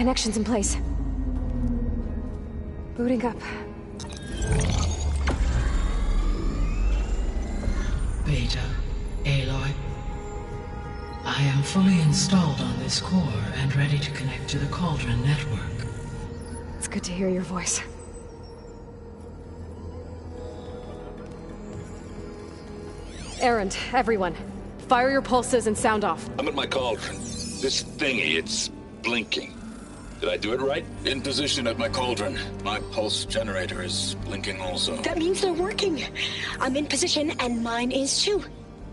connections in place. Booting up. Beta, Aloy. I am fully installed on this core and ready to connect to the Cauldron network. It's good to hear your voice. Erend, everyone. Fire your pulses and sound off. I'm at my cauldron. This thingy, it's blinking. Did I do it right? In position at my cauldron. My pulse generator is blinking also. That means they're working. I'm in position and mine is too.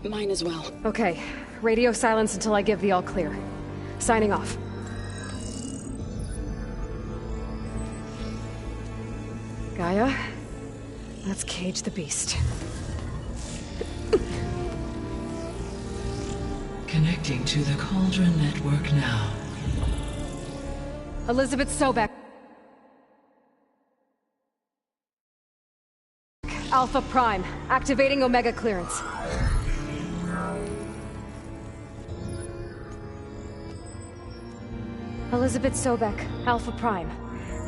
Mine as well. Okay. Radio silence until I give the all clear. Signing off. Gaia, let's cage the beast. Connecting to the Cauldron network now. Elizabeth Sobek. Alpha Prime, activating Omega clearance. Elizabeth Sobek, Alpha Prime,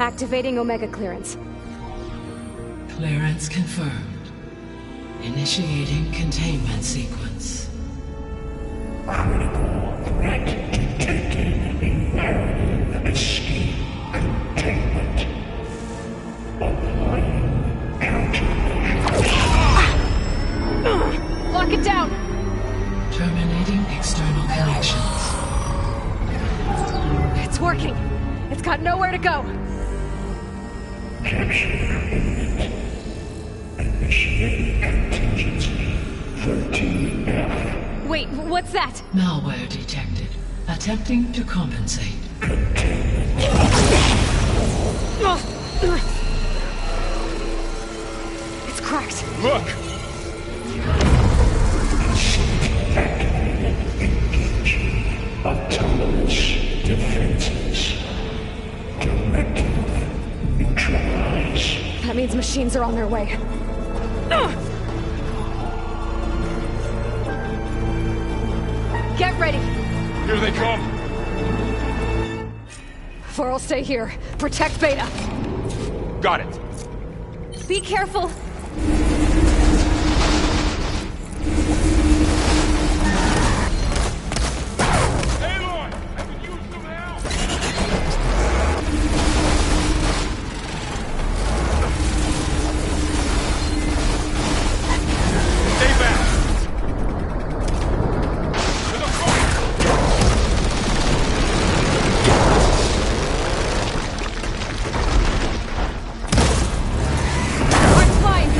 activating Omega clearance. Clearance confirmed. Initiating containment sequence. Critical threat detected. Imperative escape containment. Applying countermeasures. Lock it down! Terminating external connections. It's working! It's got nowhere to go! Capture imminent. Initiating contingency 13F. Wait, what's that? Malware detected. Attempting to compensate. It's cracked. Look! Engaging autonomous defenses. Directive neutralize. That means machines are on their way. Get ready! Here they come! For'll stay here. Protect Beta. Got it! Be careful! Aloy! I could use some help! Stay back! To the front! I'm flying!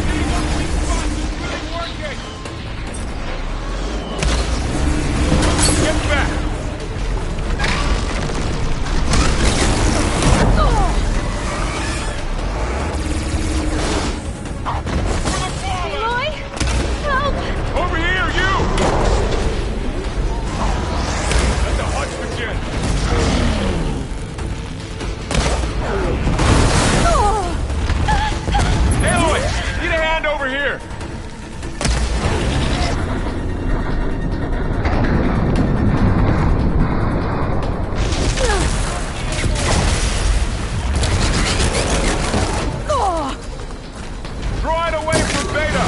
Get back! For the fallen! Aloy? Help! Over here, you! Let the hunt begin! Aloy! Need a hand over here! Draw it away from Beta!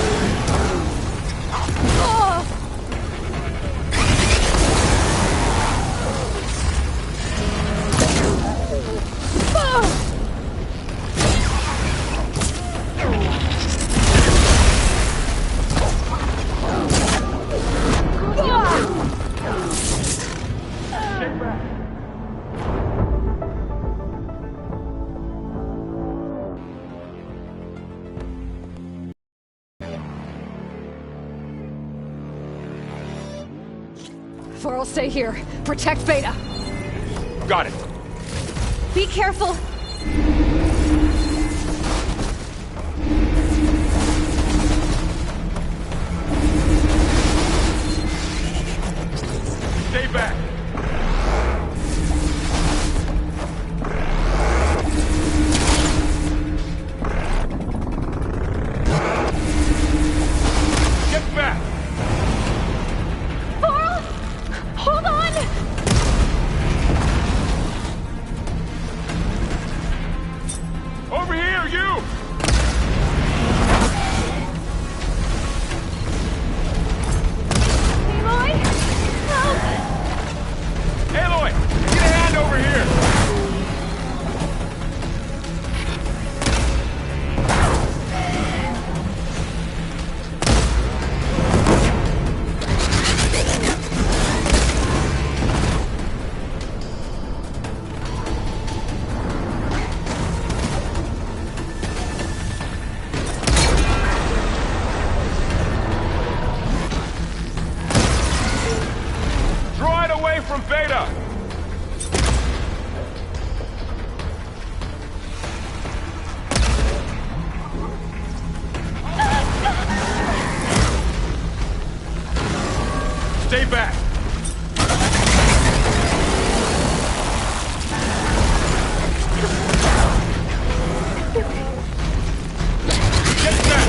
For'll stay here. Protect Beta. Got it! Be careful! Stay back! Get back! For'll! Hold on! you! Aloy! Help! Aloy! Get a hand over here! Droid away from Beta! Stay back! Get back!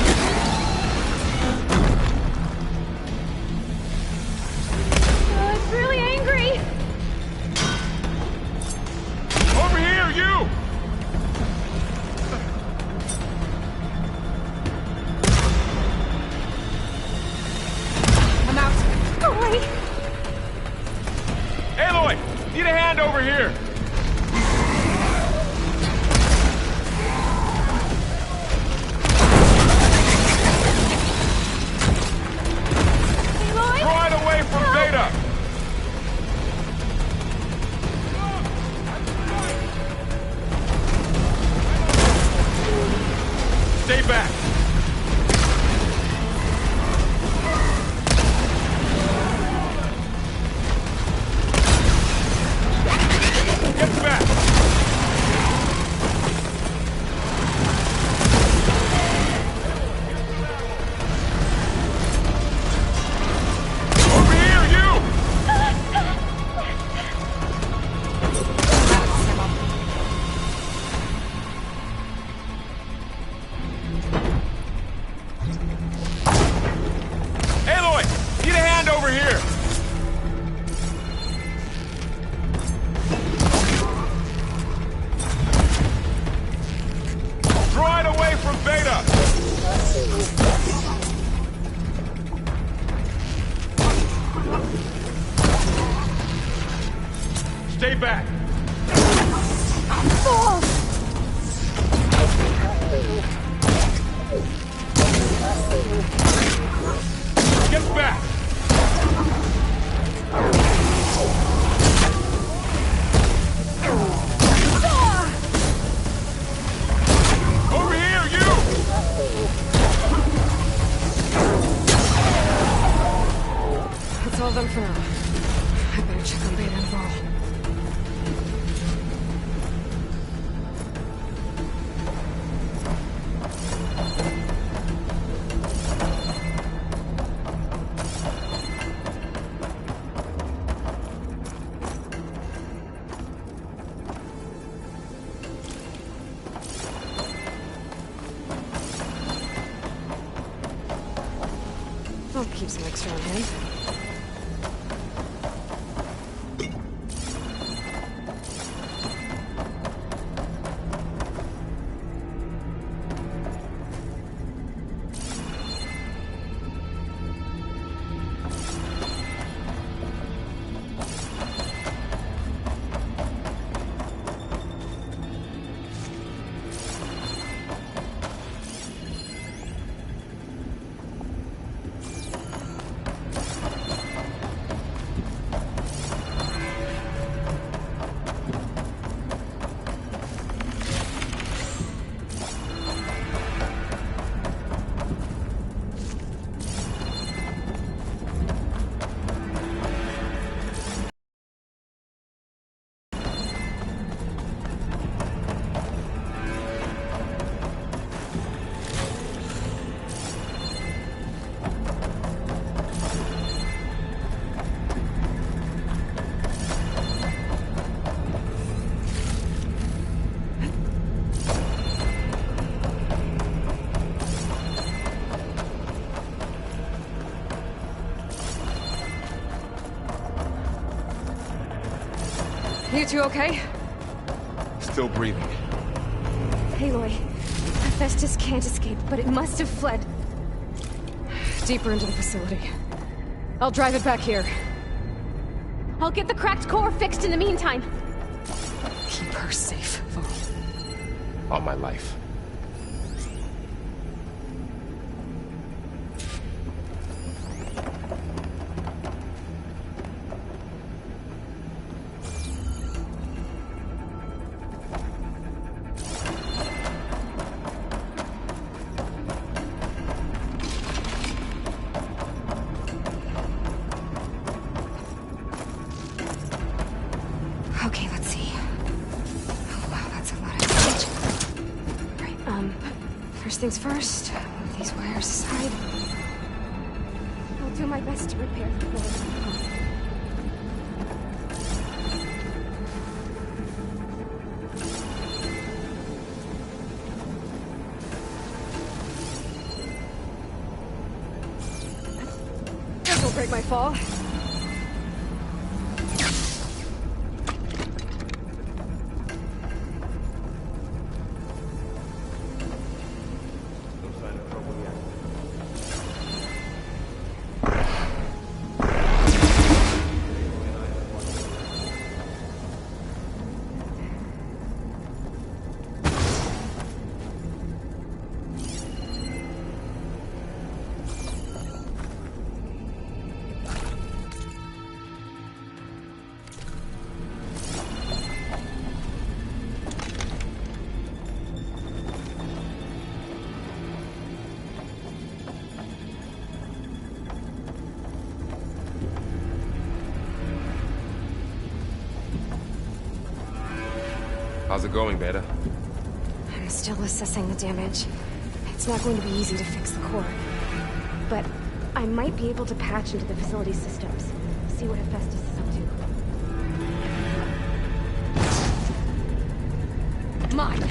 Oh, it's really angry! Over here, you! I'm out. Go away! Aloy! Need a hand over here! Aloy! Droid away from Beta! Stay back! Get back! Over here, you! Aloy! Need a hand over here! Droid away from Beta! Stay back! Get back! Over here, you! That's all of them for now. I better check on Beta and Varl. I'll keep some extra on hand. You two okay? Still breathing. Aloy, Hephaestus can't escape, but it must have fled deeper into the facility. I'll drive it back here. I'll get the cracked core fixed in the meantime. Keep her safe, Varl. All my life. Okay, let's see. Oh, wow, that's a lot of damage. Right, first things first, move these wires aside. I'll do my best to repair the core. Don't break my fall. How's it going, Beta? I'm still assessing the damage. It's not going to be easy to fix the core. But I might be able to patch into the facility systems. See what Hephaestus is up to. Mine!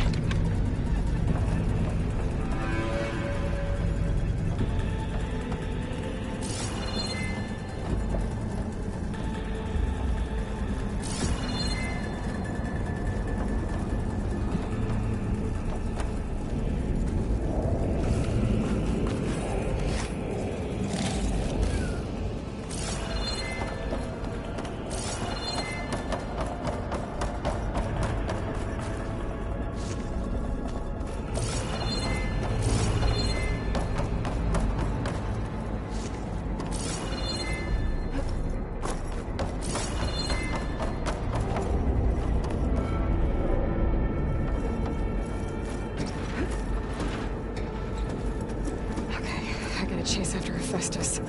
Chase after Hephaestus.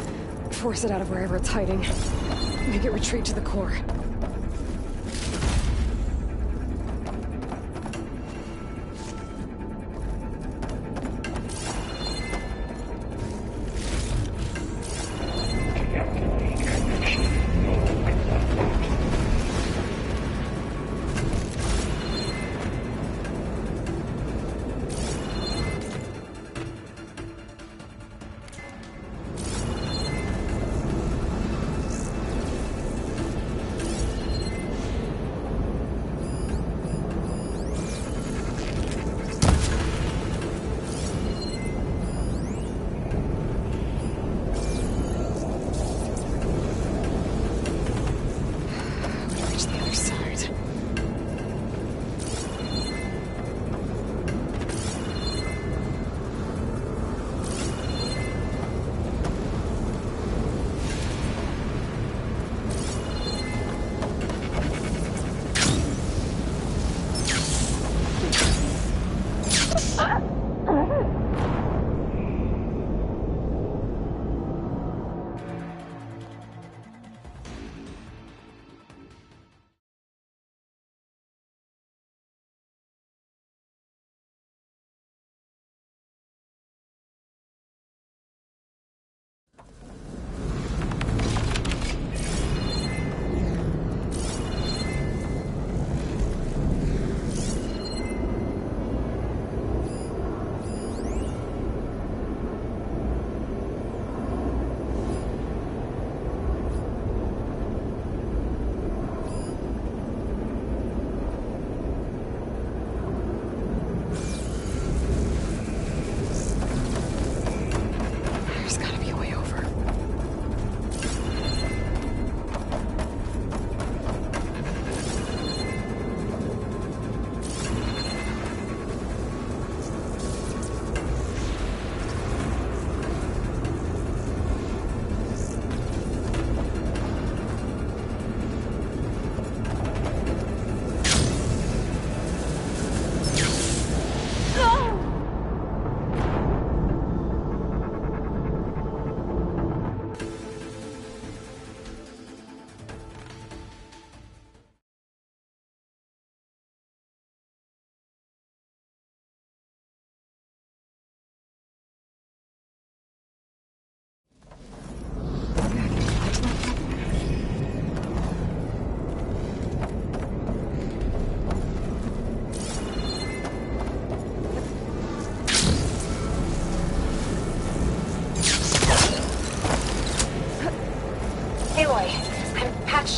Force it out of wherever it's hiding. Make it retreat to the core.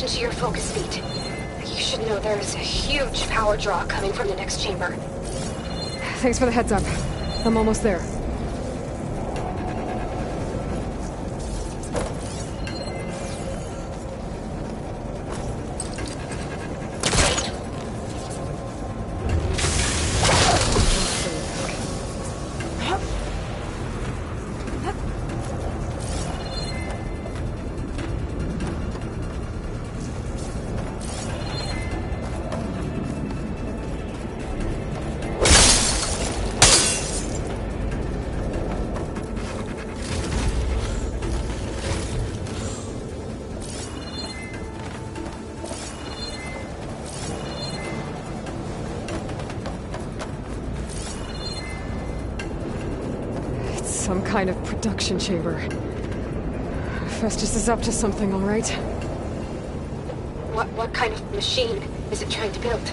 attention to your focus speed. You should know there's a huge power draw coming from the next chamber. Thanks for the heads up. I'm almost there. Some kind of production chamber. Festus is up to something, all right? What kind of machine is it trying to build?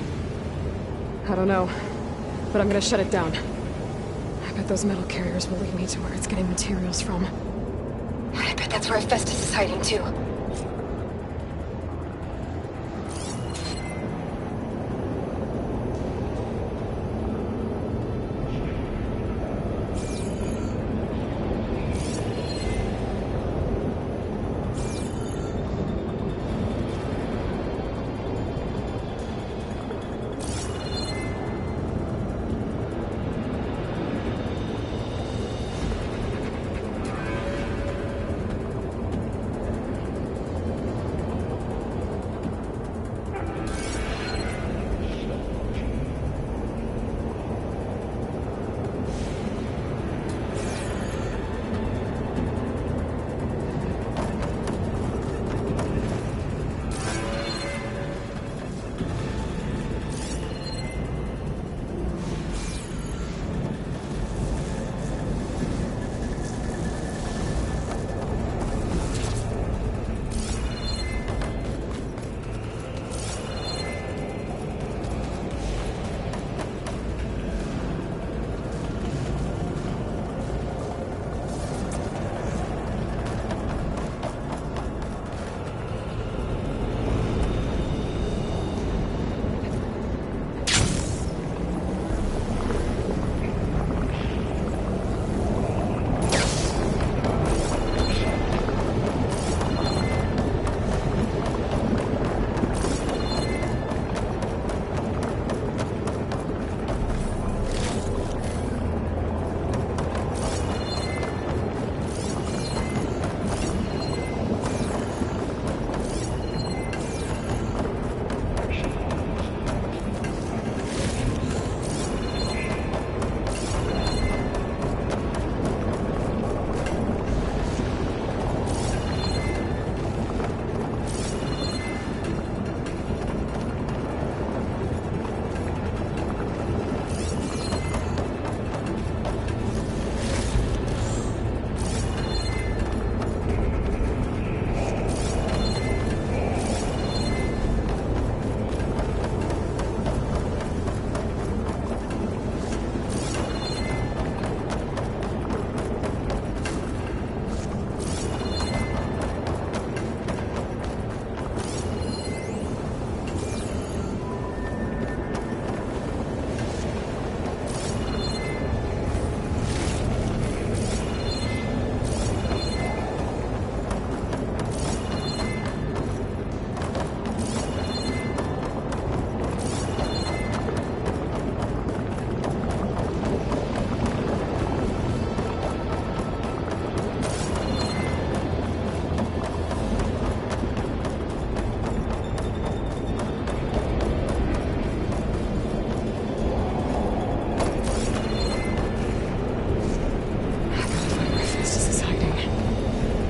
I don't know, but I'm gonna shut it down. I bet those metal carriers will lead me to where it's getting materials from. I bet that's where Festus is hiding too.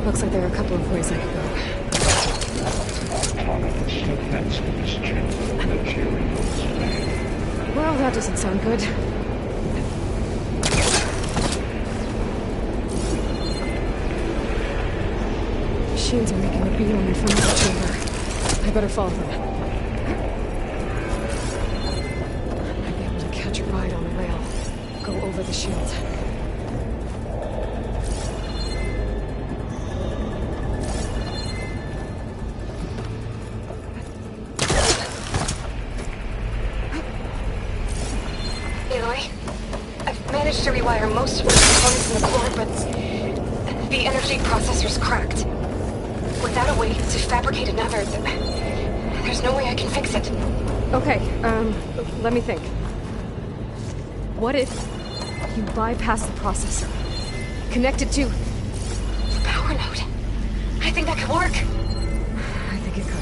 Looks like there are a couple of ways I could go. Well, that doesn't sound good. Machines are making a beeline from the chamber. I better follow them. I might be able to catch a ride on the rail. Go over the shield. fire most of the components in the core, but the energy processor's cracked. Without a way to fabricate another, there's no way I can fix it. Okay, let me think. What if you bypass the processor? Connect it to... The power node. I think that could work. I think it could.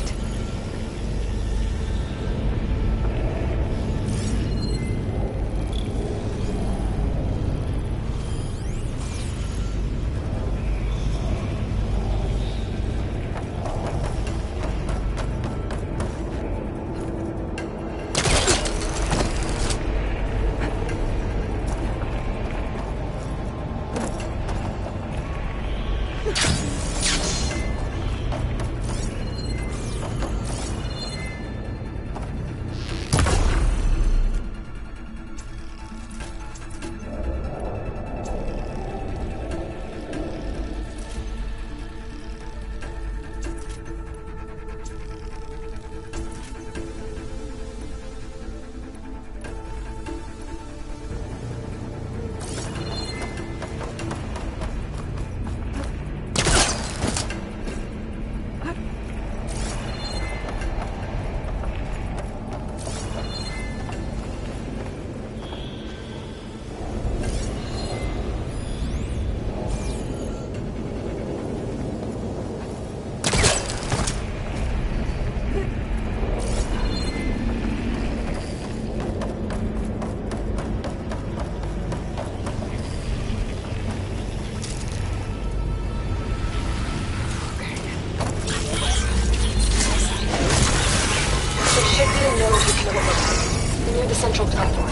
Near the central platform.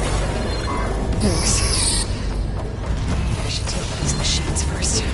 Thanks. I should deal with these machines first.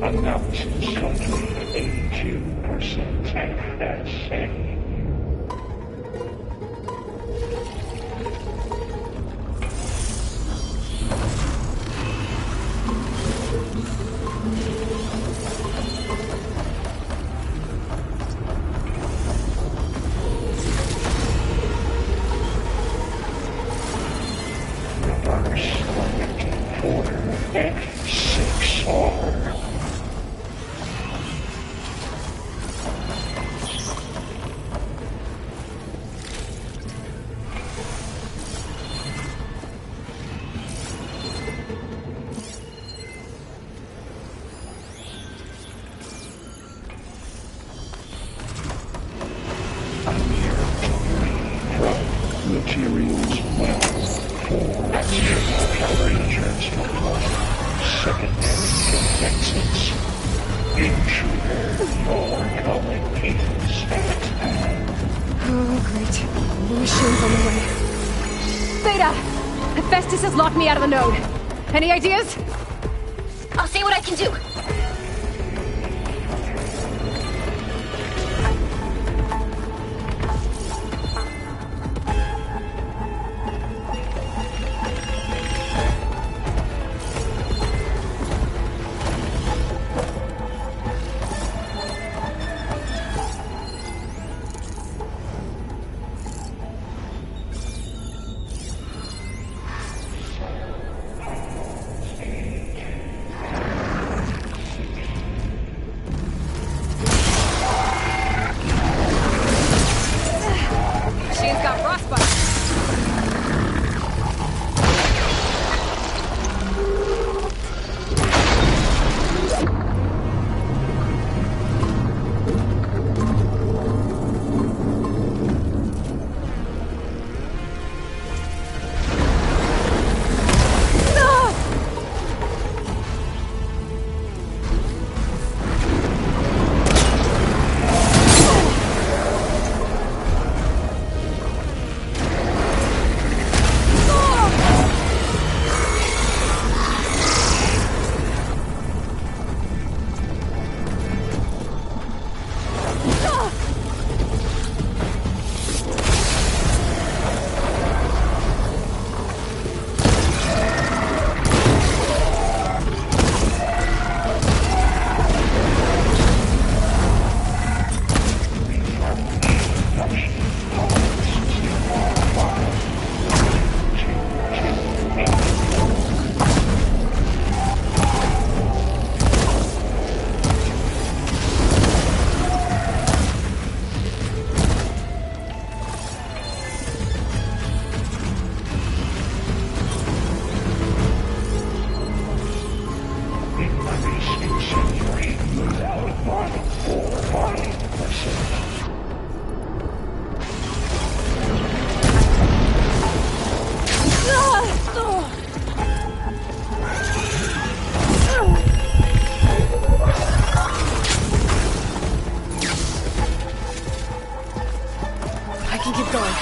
Analysis complete. 82% FSA. Reverse connecting for F6R. Materials well for power transfer. Secondary defenses. Intruder, your calling is at hand. Oh, great. The machine's on the way. Beta! Hephaestus has locked me out of the node. Any ideas? I'll see what I can do. Machine's got frostbite. I can keep going.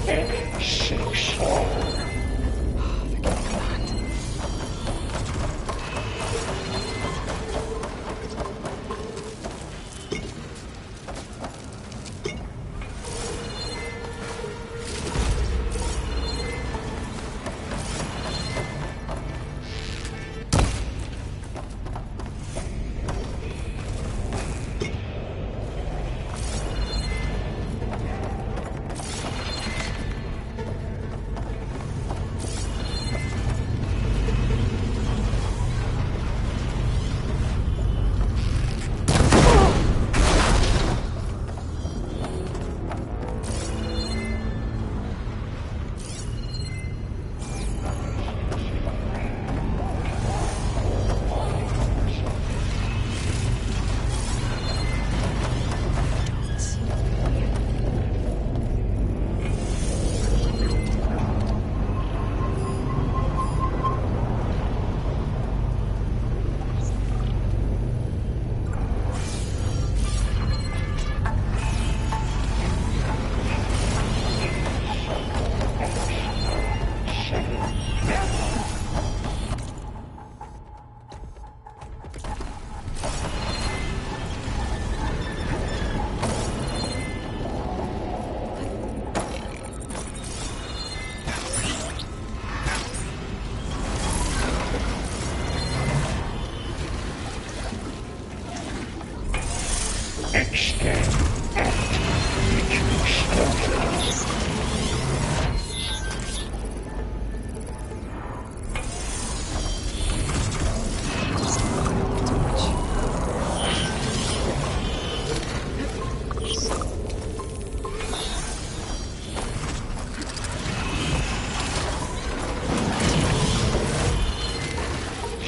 X6R.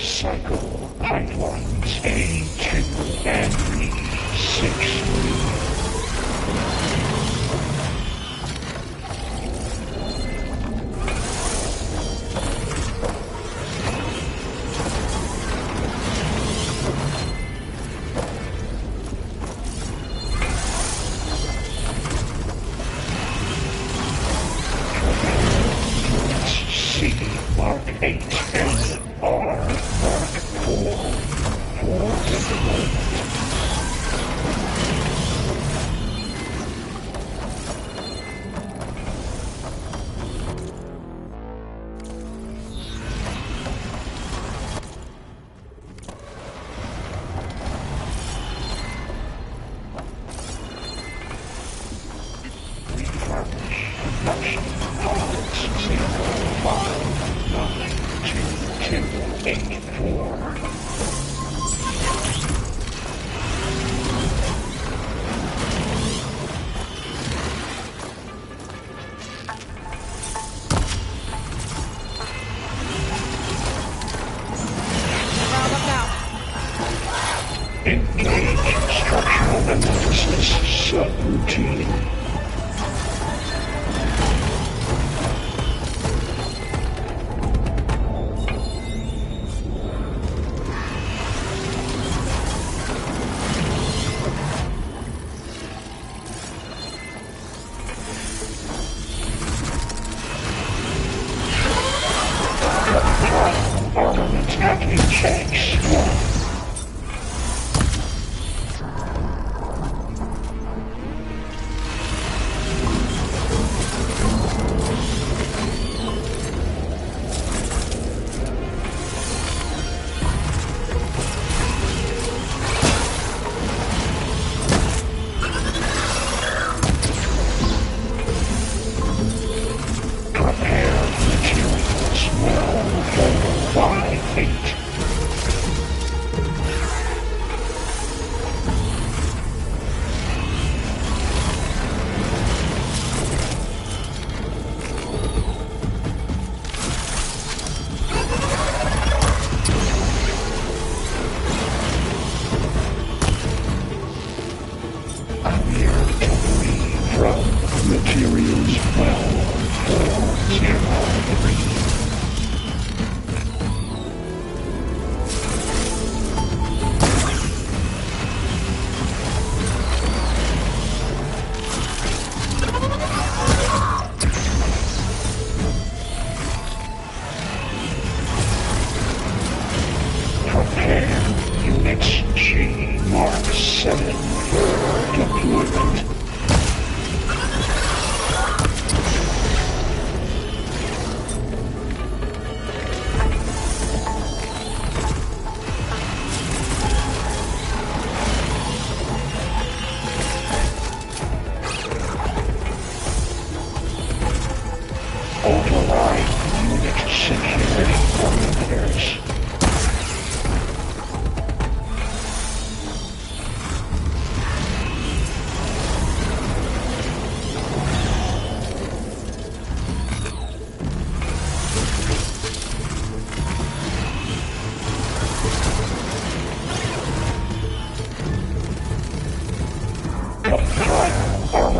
Cycle pipelines A2 and B6. C Mark 8 and R Mark 4 for development. Engage structural analysis subroutine. Armament attacking tanks. Prepare materials well for 5-8. Appear debris from materials well for 0-3.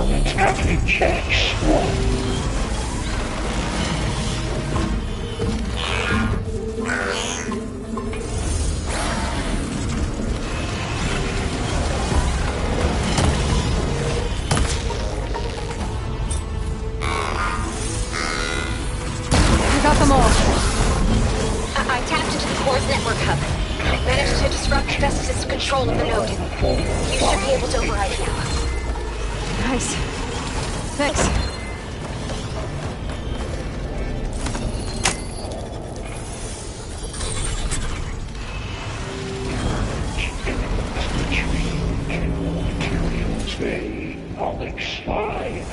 government anti-checks. Got them all. I tapped into the core's network hub. I managed to disrupt Festus' control of the node. You should be able to override now. Nice. Thanks. They all expire. It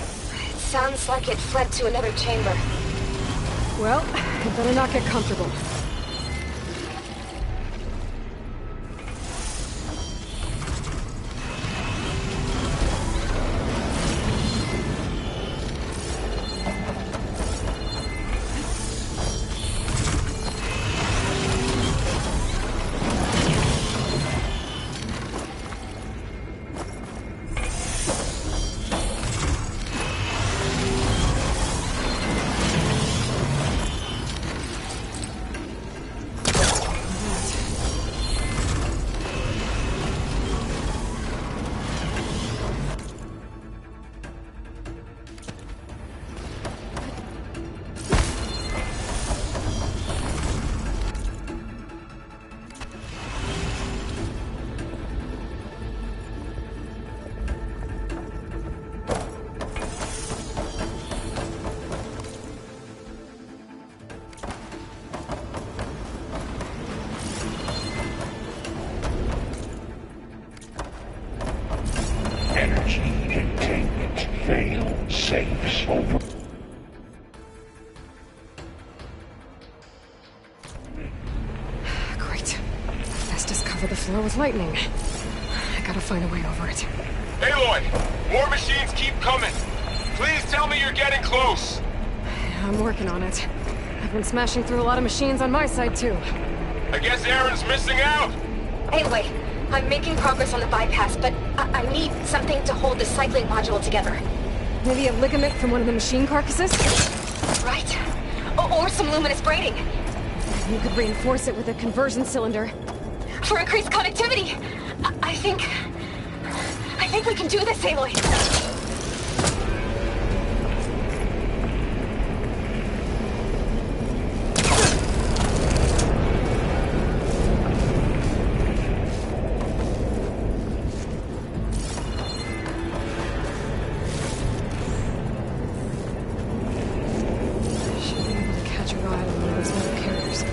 sounds like it fled to another chamber. Well, I better not get comfortable. Energy containment failed. Safes over. Great. Festus covered the floor with lightning. I gotta find a way over it. Aloy! More machines keep coming! Please tell me you're getting close! I'm working on it. I've been smashing through a lot of machines on my side, too. I guess Aaron's missing out! Anyway, I'm making progress on the bypass, but I need something to hold the cycling module together. Maybe a ligament from one of the machine carcasses? Right. Or some luminous braiding. You could reinforce it with a conversion cylinder. For increased connectivity. I think we can do this, Aloy. Should be able to catch a ride on one of those metal carriers.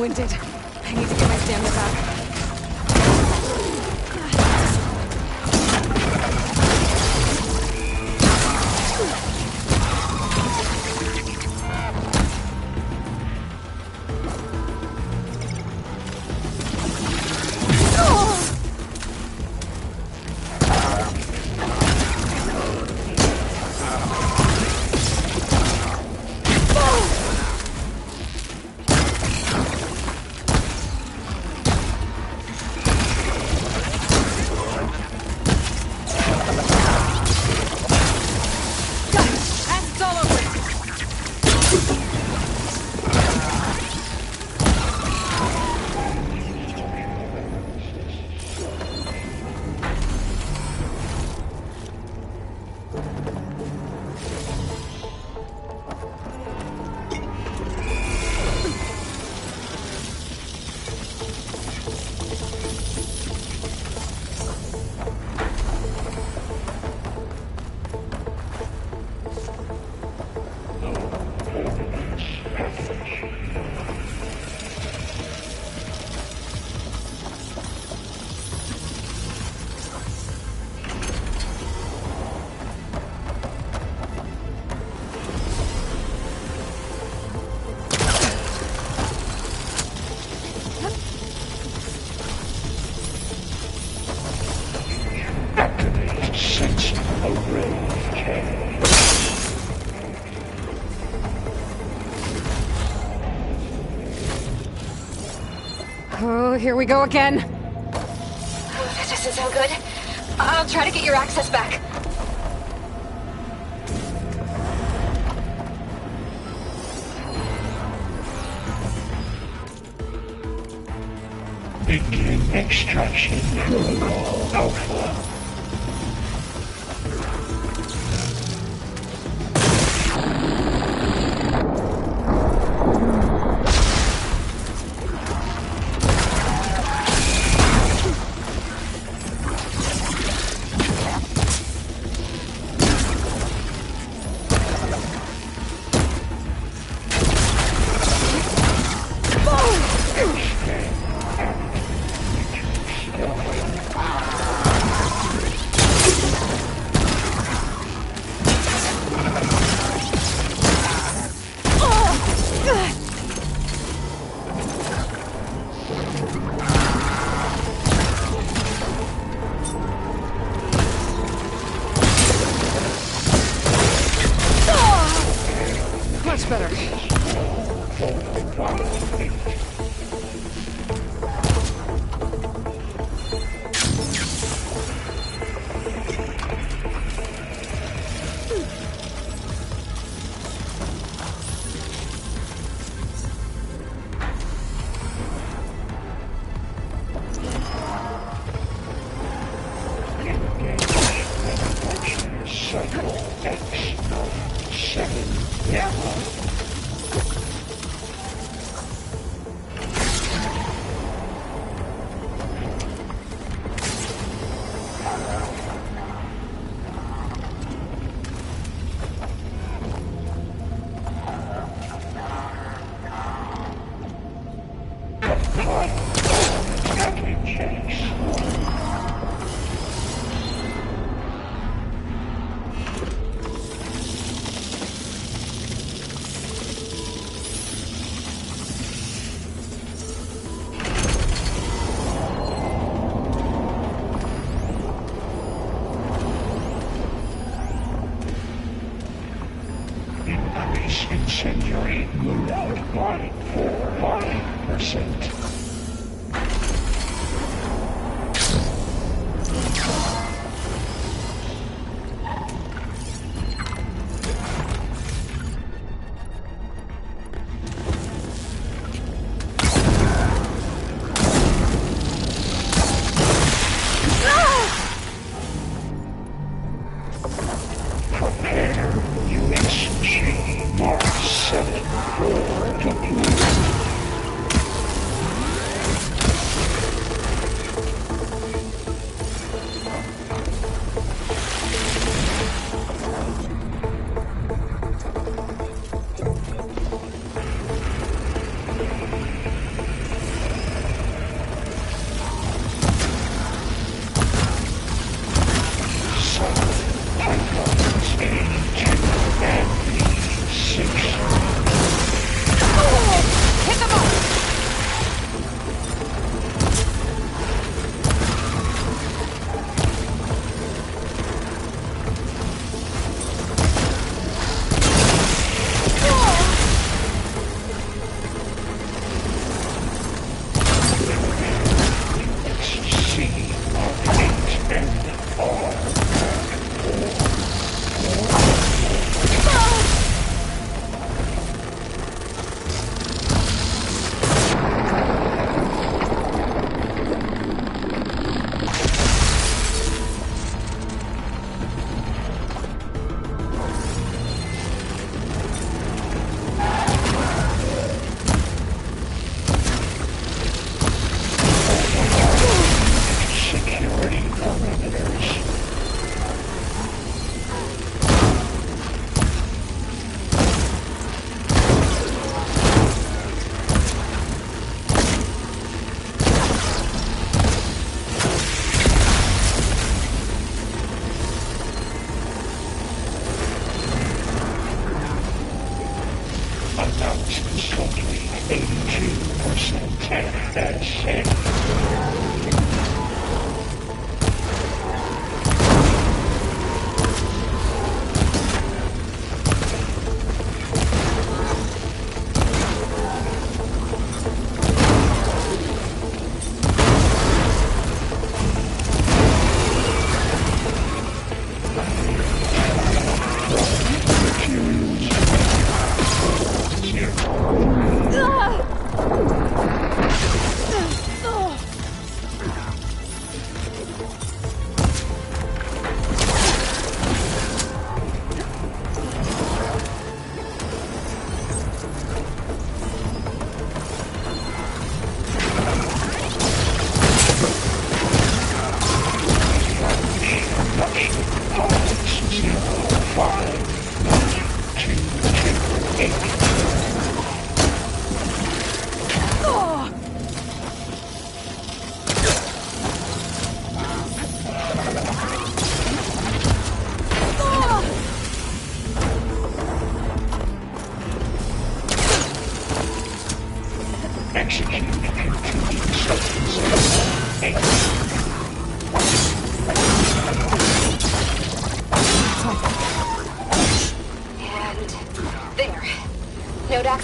winded. I need to get my stamina back. Oh, here we go again. That doesn't sound good. I'll try to get your access back. Begin extraction protocol Alpha. Much better. Increase incendiary loadout by 4%. USG Mark 7 for deployment.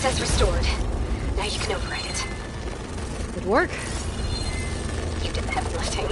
Access restored. Now you can override it. Good work. You did the heavy lifting.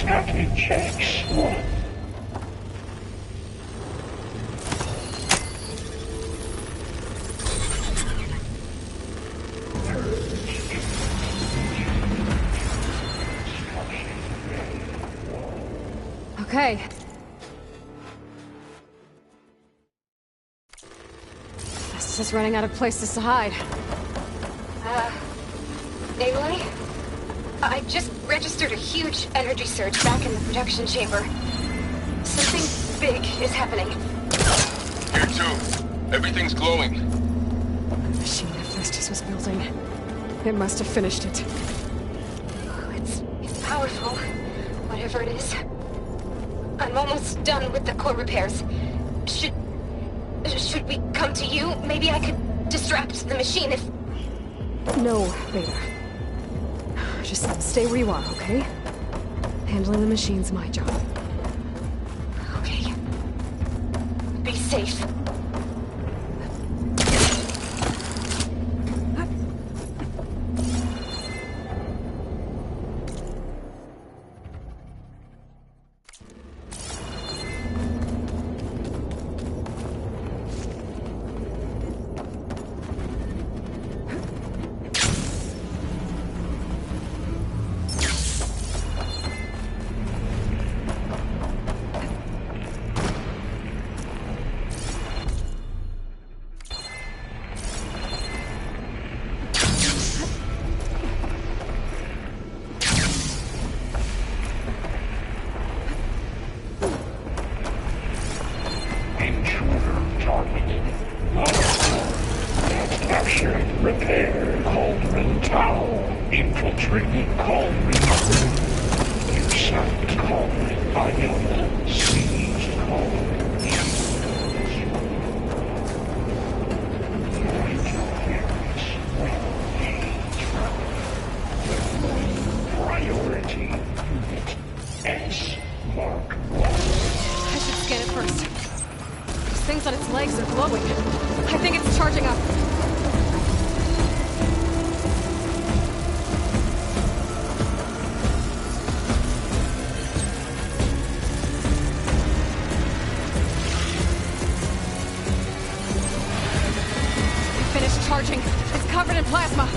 Attacking checks. Okay. Festus is running out of places to hide. Aloy? I just registered a huge energy surge back in the production chamber. Something big is happening. Here too. Everything's glowing. The machine that Festus was building. It must have finished it. Oh, it's powerful. Whatever it is. I'm almost done with the core repairs. Should we come to you? Maybe I could distract the machine if... No, Beta. Just stay where you are, okay? Handling the machine's my job. Okay. Be safe. Repair Cauldron Tower. Infiltrated Cauldron Room. Intercept Cauldron Iona. Seized Cauldron. Priority Unit S Mark 1. I should scan it first. These things on its legs are glowing. I think it's charging up. Finished charging. It's covered in plasma.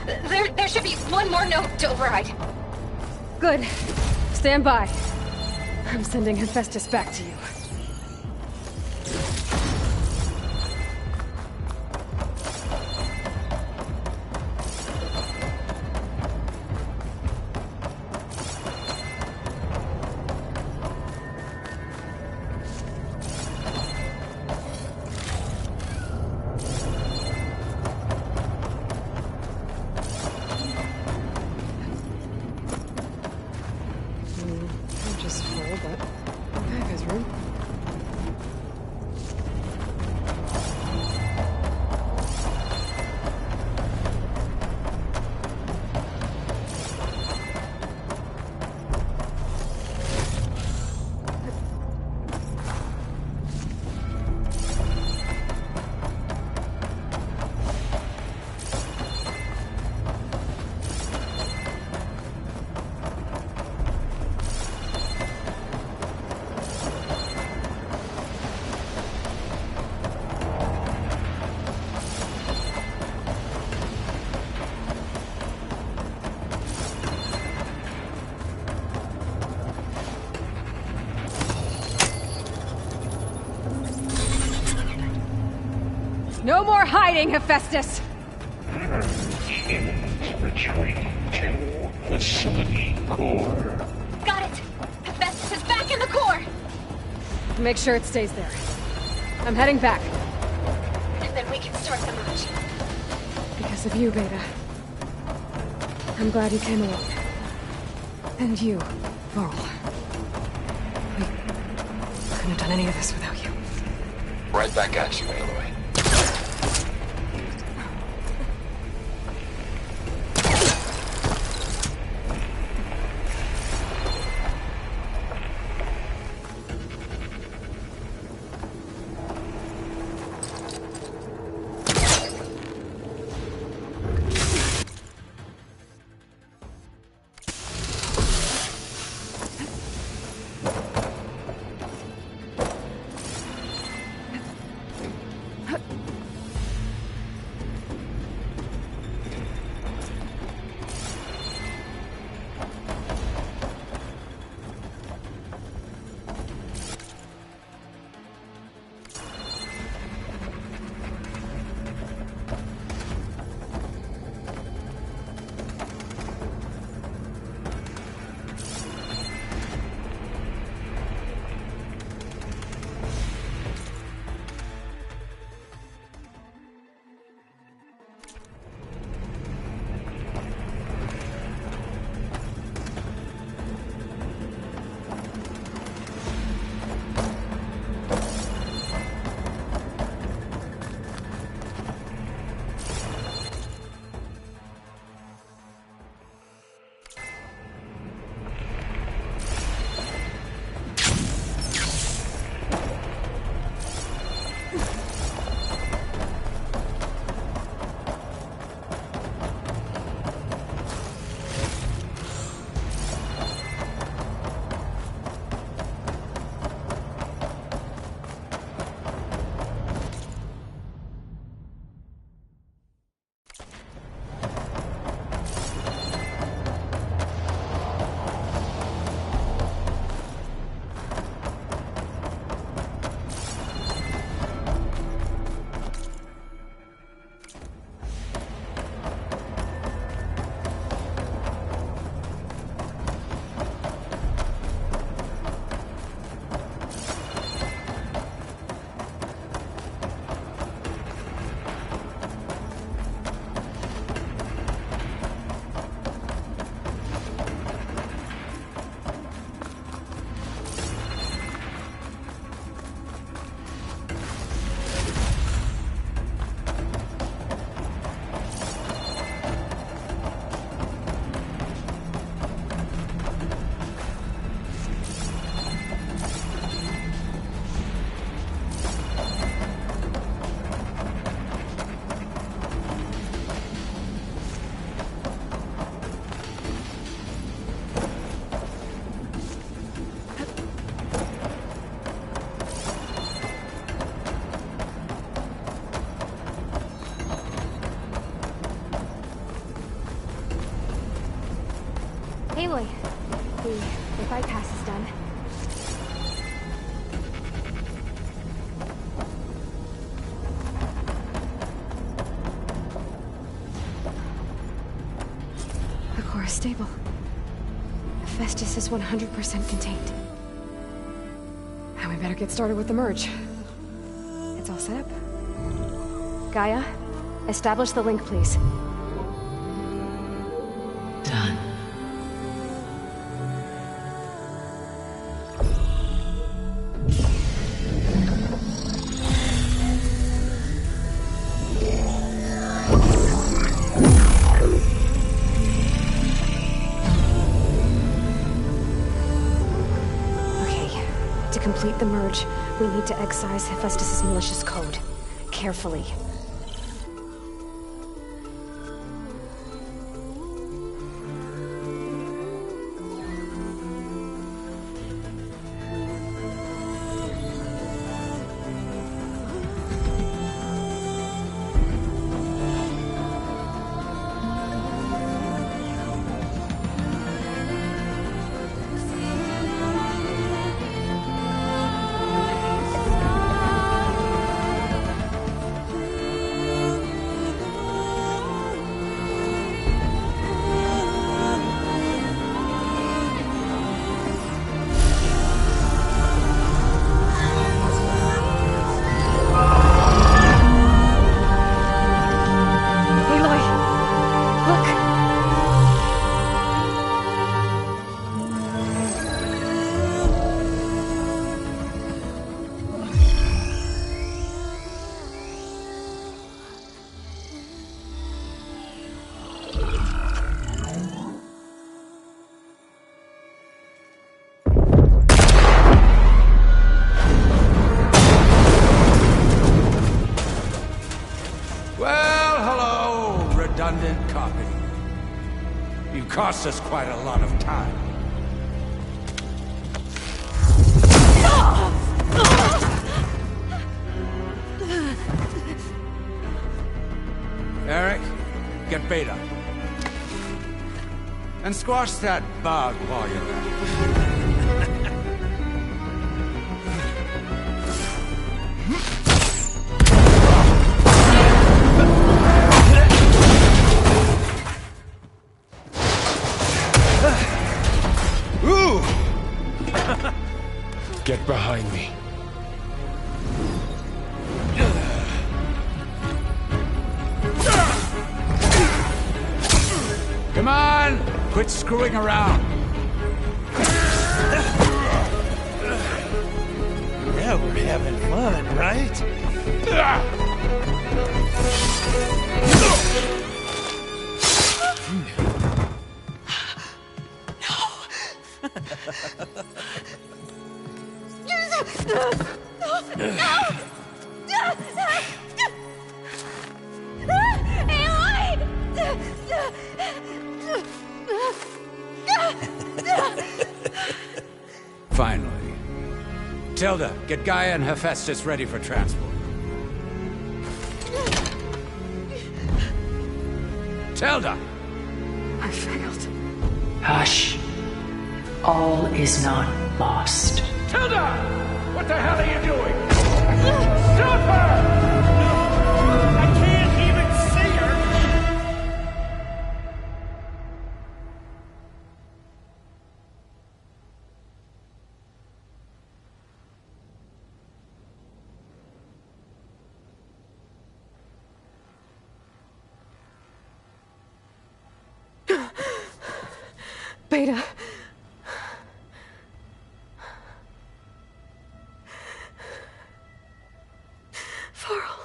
There should be one more node to override. Good. Stand by. I'm sending Hephaestus back to you. Just full, but okay, there's room. No more hiding, Hephaestus! Humans retreat to facility core. Got it! Hephaestus is back in the core! Make sure it stays there. I'm heading back. And then we can start the march. Because of you, Beta. I'm glad you came along. And you, Varl. We couldn't have done any of this without you. Right back at you, Aloy. Aloy, the bypass is done. The core is stable. Hephaestus is 100% contained. And we better get started with the merge. It's all set up. Gaia, establish the link, please. Done. Okay, to complete the merge, we need to excise Hephaestus' malicious code. Carefully. Redundant copy. You cost us quite a lot of time. Eric, get Beta. And squash that bug while you're there. Get behind me. Come on! Quit screwing around. Yeah, we're having fun, right? Finally. Tilda, get Gaia and Hephaestus ready for transport. Tilda! I failed. Hush. All is not lost. Tilda! What the hell are you doing? Stop her! I can't even see her! Beta. Varl.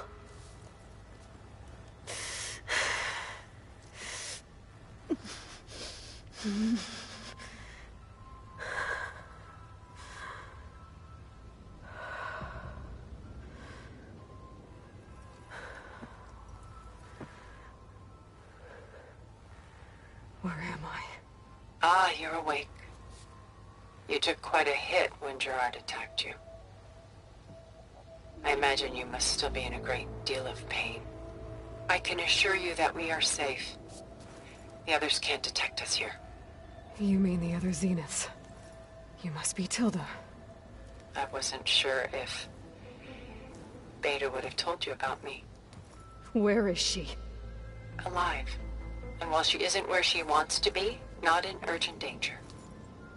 Where am I? Ah, you're awake. You took quite a hit when Gerard attacked you. I imagine you must still be in a great deal of pain. I can assure you that we are safe. The others can't detect us here. You mean the other Zeniths? You must be Tilda. I wasn't sure if Beta would have told you about me. Where is she? Alive. And while she isn't where she wants to be, not in urgent danger.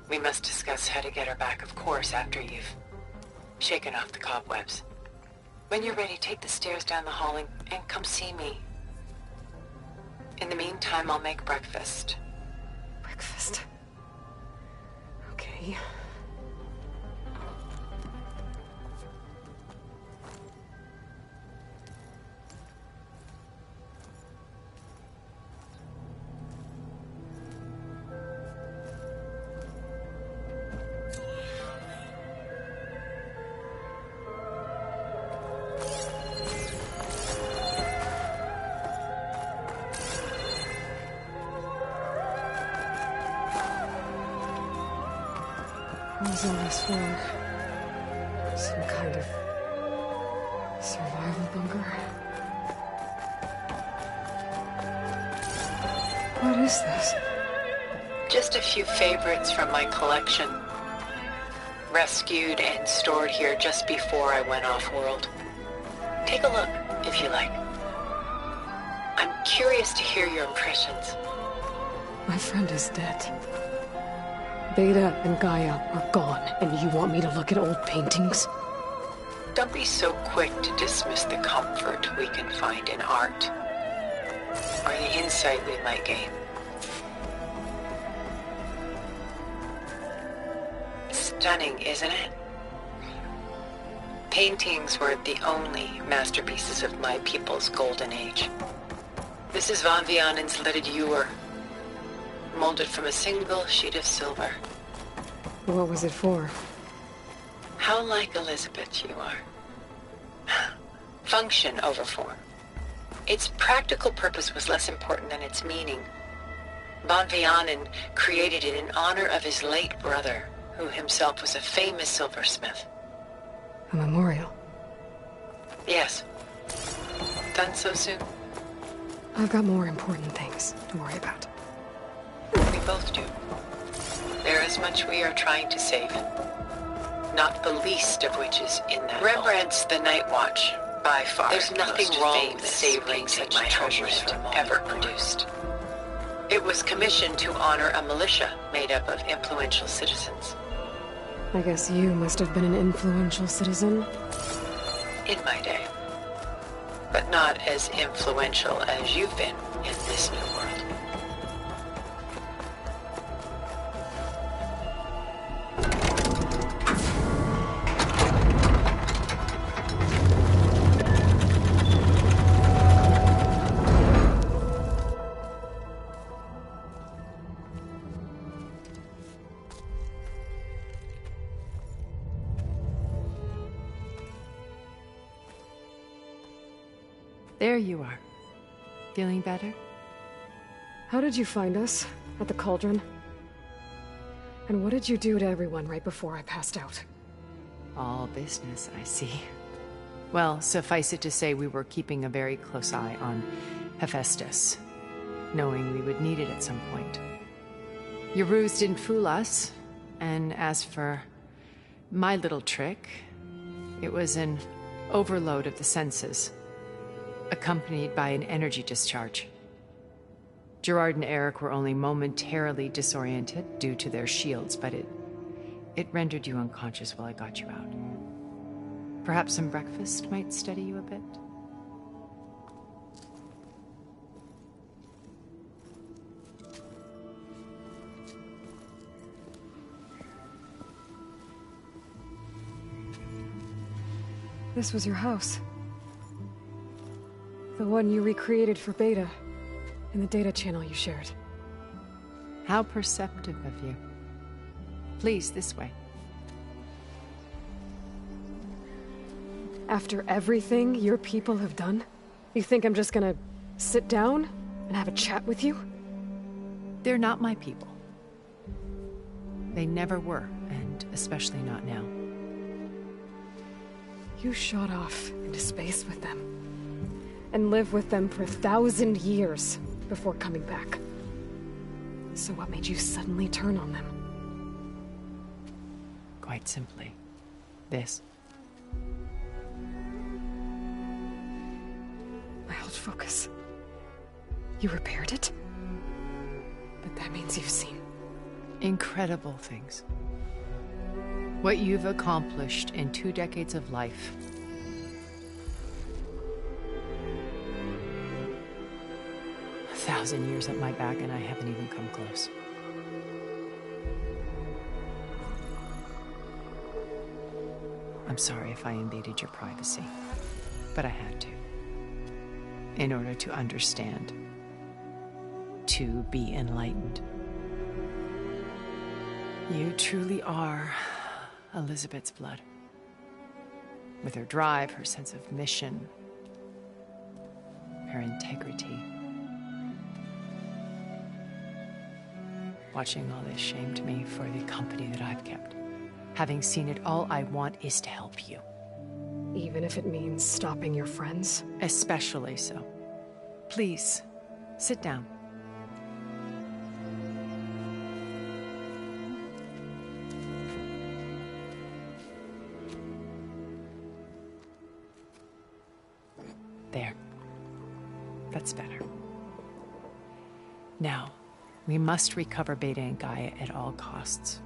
We must discuss how to get her back, of course, after you've shaken off the cobwebs. When you're ready, take the stairs down the hall and come see me. In the meantime, I'll make breakfast. Breakfast. Okay. What was all this for? Some kind of survival bunker? What is this? Just a few favorites from my collection. Rescued and stored here just before I went off-world. Take a look, if you like. I'm curious to hear your impressions. My friend is dead. Beta and Gaia are gone, and you want me to look at old paintings? Don't be so quick to dismiss the comfort we can find in art, or the insight we might gain. Stunning, isn't it? Paintings weren't the only masterpieces of my people's golden age. This is Von Vianen's Lidded Ewer, molded from a single sheet of silver. What was it for? How like Elizabeth you are. Function over form. Its practical purpose was less important than its meaning. Von Vianen created it in honor of his late brother, who himself was a famous silversmith. A memorial? Yes. Done so soon? I've got more important things to worry about. We both do. There is much we are trying to save. Not the least of which is in that Rembrandt's The Night Watch, by far. There's nothing wrong with savoring such treasures from ever produced. It was commissioned to honor a militia made up of influential citizens. I guess you must have been an influential citizen. In my day. But not as influential as you've been in this new world. There you are. Feeling better? How did you find us? At the Cauldron? And what did you do to everyone right before I passed out? All business, I see. Well, suffice it to say we were keeping a very close eye on Hephaestus, knowing we would need it at some point. Your ruse didn't fool us, and as for my little trick, it was an overload of the senses, accompanied by an energy discharge. Gerard and Eric were only momentarily disoriented due to their shields, but it rendered you unconscious while I got you out. Perhaps some breakfast might steady you a bit? This was your house. The one you recreated for Beta, in the data channel you shared. How perceptive of you. Please, this way. After everything your people have done, you think I'm just gonna sit down and have a chat with you? They're not my people. They never were, and especially not now. You shot off into space with them, and lived with them for 1,000 years before coming back. So what made you suddenly turn on them? Quite simply, this. I held focus. You repaired it? But that means you've seen... Incredible things. What you've accomplished in 2 decades of life. A 1,000 years at my back and I haven't even come close. I'm sorry if I invaded your privacy, but I had to. In order to understand. To be enlightened. You truly are Elizabeth's blood. With her drive, her sense of mission, her integrity. Watching all this shamed me for the company that I've kept. Having seen it, all I want is to help you. Even if it means stopping your friends? Especially so. Please, sit down. There. That's better. Now, we must recover Beta and Gaia at all costs.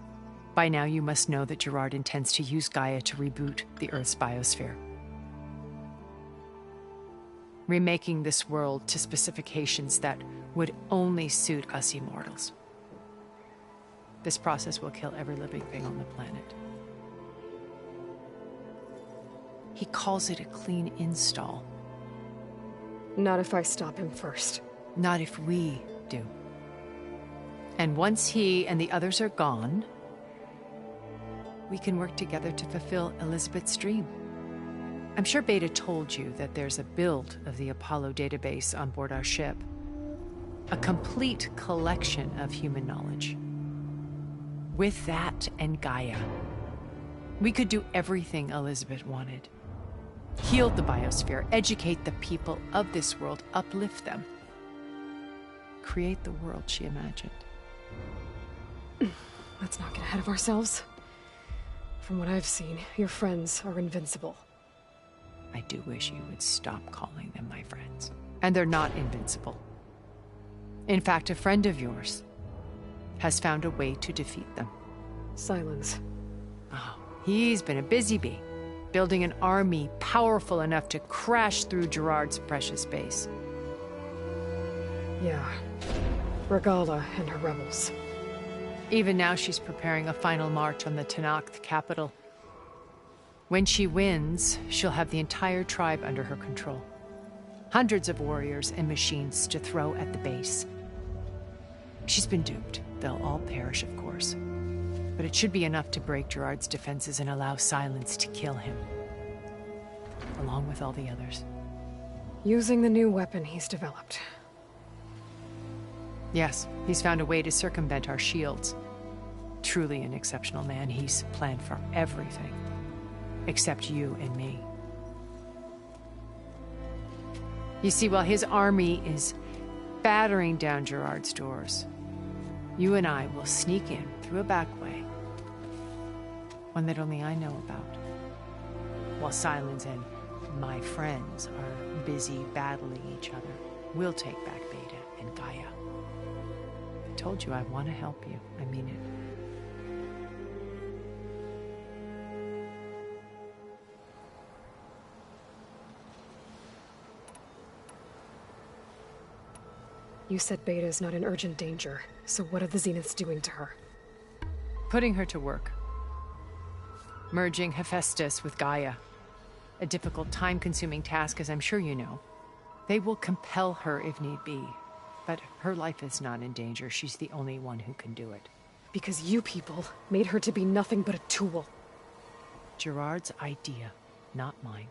By now, you must know that Gerard intends to use Gaia to reboot the Earth's biosphere. Remaking this world to specifications that would only suit us immortals. This process will kill every living thing on the planet. He calls it a clean install. Not if I stop him first. Not if we do. And once he and the others are gone, we can work together to fulfill Elizabeth's dream. I'm sure Beta told you that there's a build of the Apollo database on board our ship. A complete collection of human knowledge. With that and Gaia, we could do everything Elizabeth wanted. Heal the biosphere, educate the people of this world, uplift them. Create the world she imagined. Let's not get ahead of ourselves. From what I've seen, your friends are invincible. I do wish you would stop calling them my friends. And they're not invincible. In fact, a friend of yours has found a way to defeat them. Silence. Oh, he's been a busy bee, building an army powerful enough to crash through Gerard's precious base. Yeah. Regala and her rebels. Even now she's preparing a final march on the Tenakth capital. When she wins, she'll have the entire tribe under her control. Hundreds of warriors and machines to throw at the base. She's been duped. They'll all perish, of course. But it should be enough to break Gerard's defenses and allow Silence to kill him. Along with all the others. Using the new weapon he's developed. Yes, he's found a way to circumvent our shields. Truly an exceptional man. He's planned for everything. Except you and me. You see, while his army is battering down Gerard's doors, you and I will sneak in through a back way. One that only I know about. While Silence and my friends are busy battling each other, we'll take back Beta and Gaia. I told you I want to help you. I mean it. You said Beta is not in urgent danger, so what are the Zeniths doing to her? Putting her to work. Merging Hephaestus with Gaia. A difficult, time-consuming task, as I'm sure you know. They will compel her if need be. But her life is not in danger. She's the only one who can do it. Because you people made her to be nothing but a tool. Gerard's idea, not mine.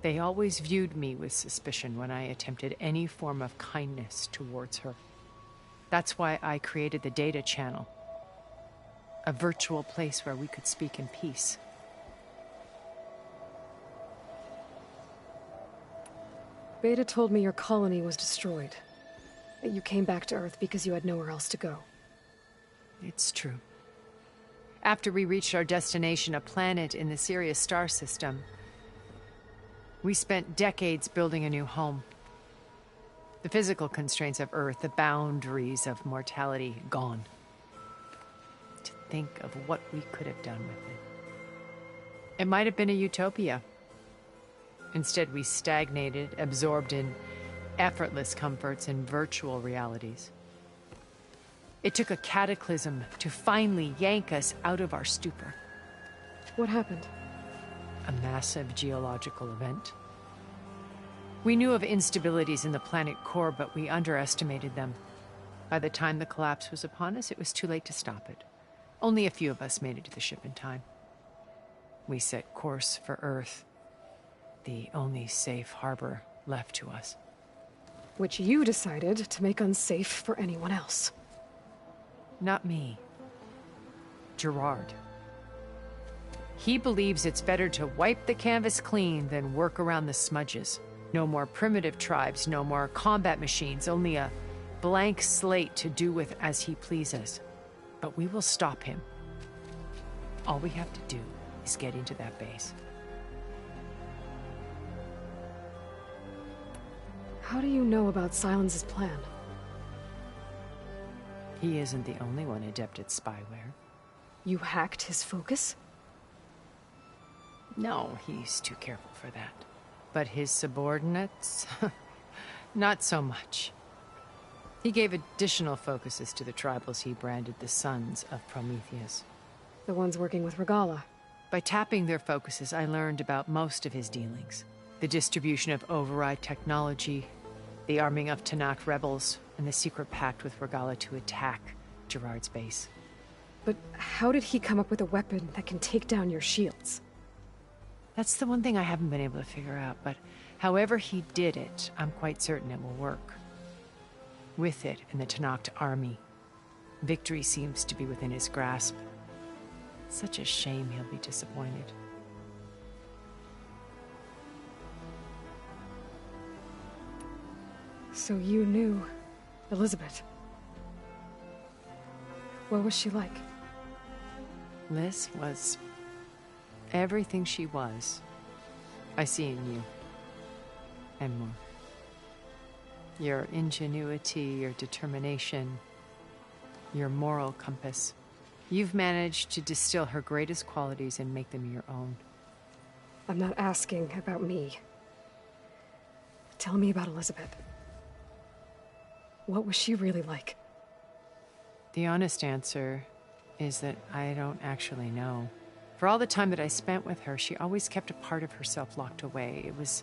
They always viewed me with suspicion when I attempted any form of kindness towards her. That's why I created the data channel. A virtual place where we could speak in peace. Beta told me your colony was destroyed. that you came back to Earth because you had nowhere else to go. It's true. After we reached our destination, a planet in the Sirius star system, we spent decades building a new home. The physical constraints of Earth, the boundaries of mortality, gone. To think of what we could have done with it. It might have been a utopia. Instead, we stagnated, absorbed in effortless comforts and virtual realities. It took a cataclysm to finally yank us out of our stupor. What happened? A massive geological event. We knew of instabilities in the planet core, but we underestimated them. By the time the collapse was upon us, it was too late to stop it. Only a few of us made it to the ship in time. We set course for Earth, the only safe harbor left to us. Which you decided to make unsafe for anyone else. Not me. Gerard. He believes it's better to wipe the canvas clean than work around the smudges. No more primitive tribes, no more combat machines, only a blank slate to do with as he pleases. But we will stop him. All we have to do is get into that base. How do you know about Silence's plan? He isn't the only one adept at spyware. You hacked his focus? No, he's too careful for that. But his subordinates? Not so much. He gave additional focuses to the tribals he branded the Sons of Prometheus. The ones working with Regalla. By tapping their focuses, I learned about most of his dealings. The distribution of override technology, the arming of Tenakth rebels, and the secret pact with Regalla to attack Gerard's base. But how did he come up with a weapon that can take down your shields? That's the one thing I haven't been able to figure out, but however he did it, I'm quite certain it will work. With it and the Tenakth army, victory seems to be within his grasp. Such a shame he'll be disappointed. So you knew Elizabeth. What was she like? Liz was everything she was. I see in you. And more. Your ingenuity, your determination, your moral compass. You've managed to distill her greatest qualities and make them your own. I'm not asking about me. Tell me about Elizabeth. What was she really like? The honest answer is that I don't actually know. For all the time that I spent with her, she always kept a part of herself locked away. It was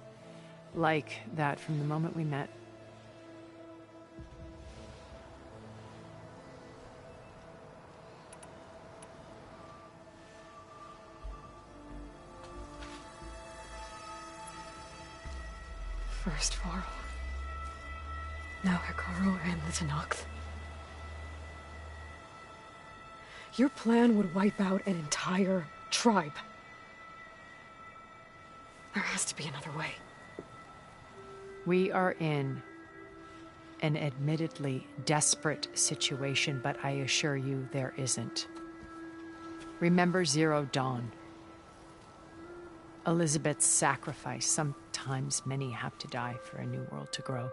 like that from the moment we met. First Varl. Now Hekarro and the Tenakth. Your plan would wipe out an entire tribe. There has to be another way. We are in an admittedly desperate situation, but I assure you there isn't. Remember Zero Dawn. Elizabeth's sacrifice. Sometimes many have to die for a new world to grow.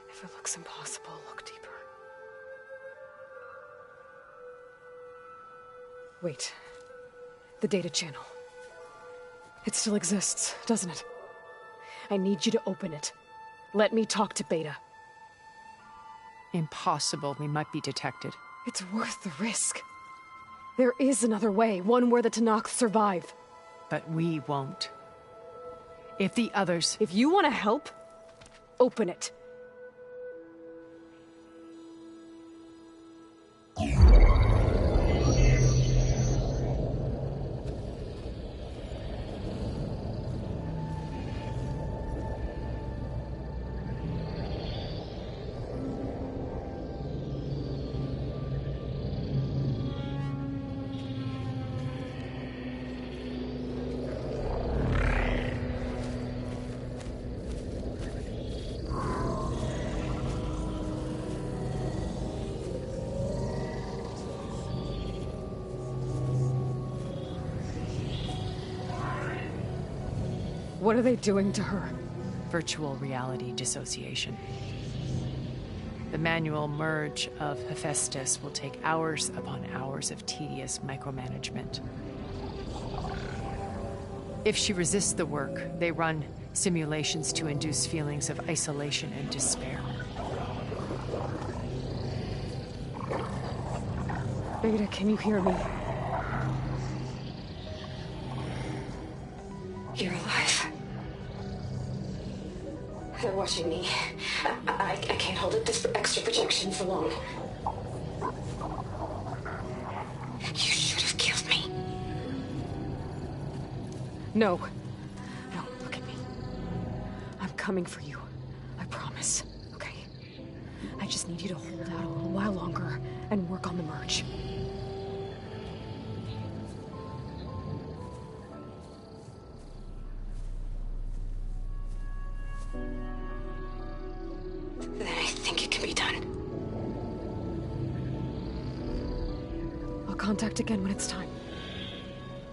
If it looks impossible, look deeper. Wait. The data channel. It still exists, doesn't it? I need you to open it. Let me talk to Beta. Impossible. We might be detected. It's worth the risk. There is another way, one where the Tenakth survive. But we won't. If the others... If you want to help, open it. What are they doing to her? Virtual reality dissociation. The manual merge of Hephaestus will take hours upon hours of tedious micromanagement. If she resists the work, they run simulations to induce feelings of isolation and despair. Beta, can you hear me? You're alive. They're watching me. I can't hold up this extra projection for long. You should have killed me. No. No, look at me. I'm coming for you. I promise. Okay? I just need you to hold out a little while longer and work on the merge. Then I think it can be done. I'll contact again when it's time.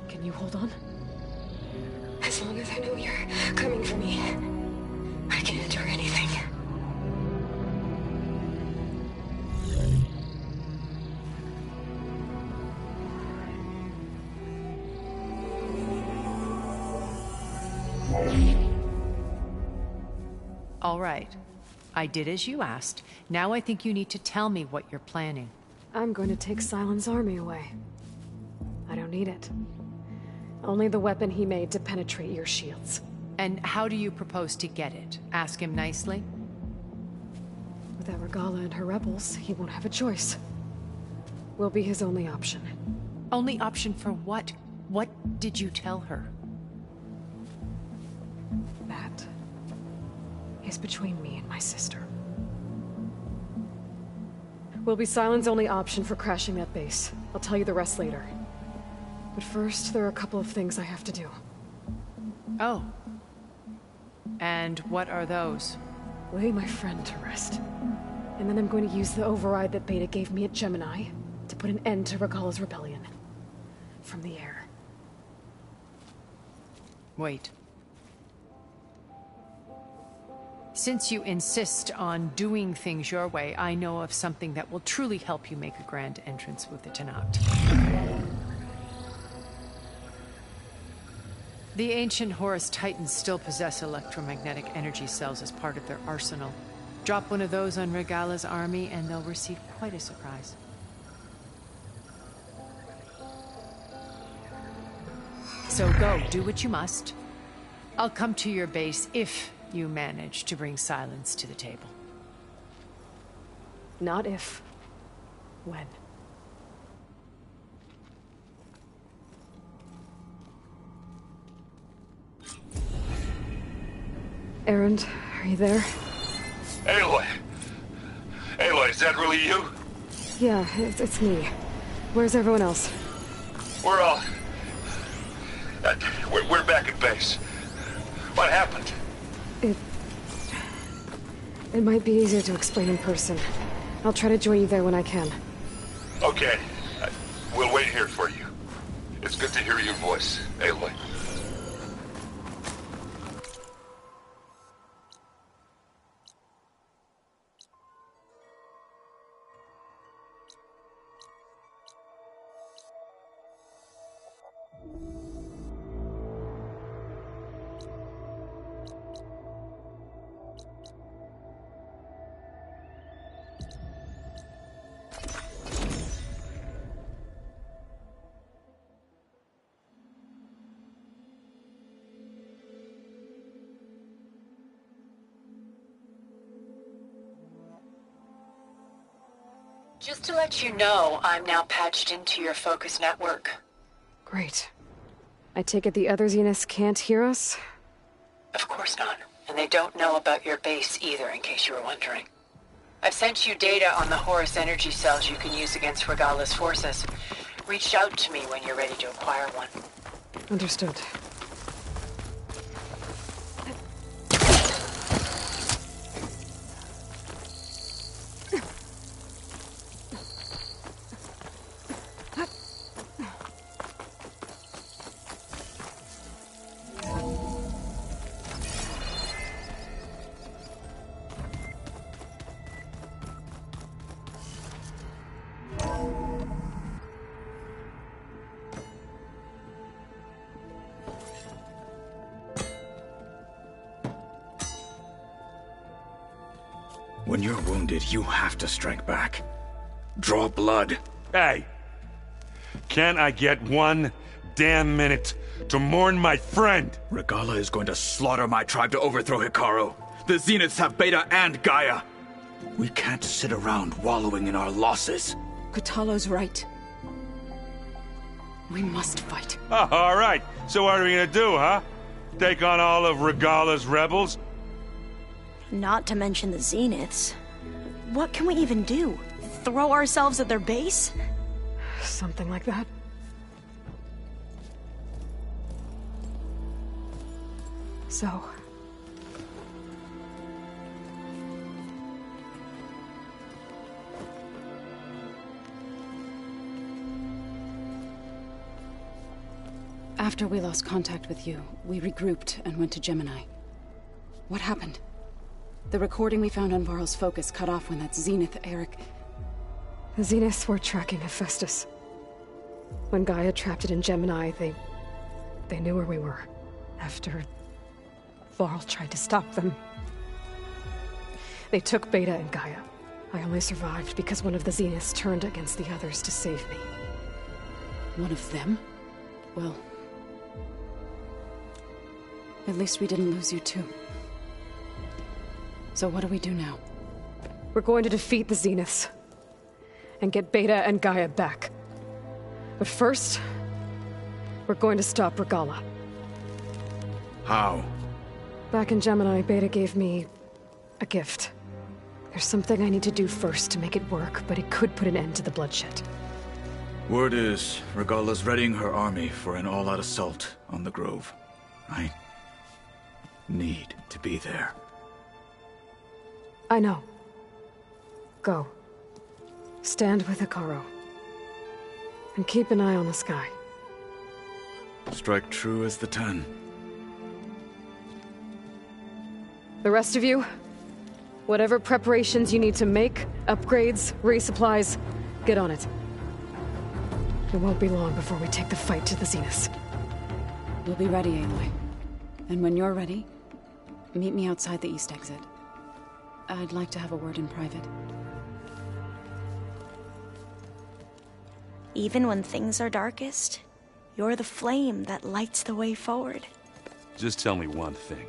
Can you hold on? As long as I know you're coming for me, I can endure anything. All right. I did as you asked. Now I think you need to tell me what you're planning. I'm going to take Sylens' army away. I don't need it. Only the weapon he made to penetrate your shields. And how do you propose to get it? Ask him nicely? Without Regalla and her rebels, he won't have a choice. We'll be his only option. Only option for what? What did you tell her? That is between me and my sister. Will be Sylens' only option for crashing that base. I'll tell you the rest later. But first, there are a couple of things I have to do. Oh. And what are those? Lay my friend to rest. And then I'm going to use the override that Beta gave me at Gemini to put an end to Regalla's rebellion. From the air. Wait. Since you insist on doing things your way, I know of something that will truly help you make a grand entrance with the Tenakth. The ancient Horus Titans still possess electromagnetic energy cells as part of their arsenal. Drop one of those on Regalla's army and they'll receive quite a surprise. So go, do what you must. I'll come to your base if you manage to bring Sylens to the table. Not if. When. Erend, are you there? Aloy! Aloy, is that really you? Yeah, it's me. Where's everyone else? We're all... we're back at base. What happened? It might be easier to explain in person. I'll try to join you there when I can. Okay. We'll wait here for you. It's good to hear your voice, Aloy. Just to let you know, I'm now patched into your focus network. Great. I take it the other Zeniths can't hear us? Of course not. And they don't know about your base either, in case you were wondering. I've sent you data on the Horus energy cells you can use against Regalla's forces. Reach out to me when you're ready to acquire one. Understood. When you're wounded, you have to strike back. Draw blood. Hey! Can I get 1 damn minute to mourn my friend? Regalla is going to slaughter my tribe to overthrow Hekarro. The Zeniths have Beta and Gaia. We can't sit around wallowing in our losses. Kotallo's right. We must fight. Oh, all right. So what are we gonna do, huh? Take on all of Regalla's rebels? Not to mention the Zeniths. What can we even do? Throw ourselves at their base? Something like that. So... After we lost contact with you, we regrouped and went to Gemini. What happened? The recording we found on Varl's focus cut off when that Zenith Eric... The Zeniths were tracking Hephaestus. When Gaia trapped it in Gemini, they knew where we were. After Varl tried to stop them. They took Beta and Gaia. I only survived because one of the Zeniths turned against the others to save me. One of them? Well... at least we didn't lose you too. So what do we do now? We're going to defeat the Zeniths. And get Beta and Gaia back. But first... we're going to stop Regalla. How? Back in Gemini, Beta gave me... a gift. There's something I need to do first to make it work, but it could put an end to the bloodshed. Word is, Regalla's readying her army for an all-out assault on the Grove. I need to be there. I know. Go. Stand with Hekarro. And keep an eye on the sky. Strike true as the 10. The rest of you, whatever preparations you need to make, upgrades, resupplies, get on it. It won't be long before we take the fight to the Zeniths. We'll be ready, Aloy. And when you're ready, meet me outside the east exit. I'd like to have a word in private. Even when things are darkest, you're the flame that lights the way forward. Just tell me one thing.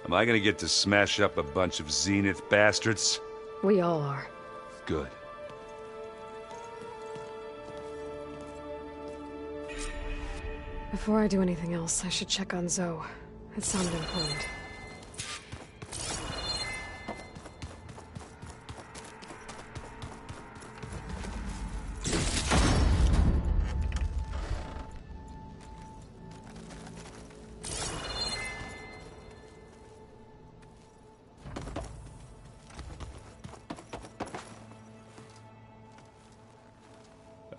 Am I gonna get to smash up a bunch of Zenith bastards? We all are. Good. Before I do anything else, I should check on Zoe. It sounded important.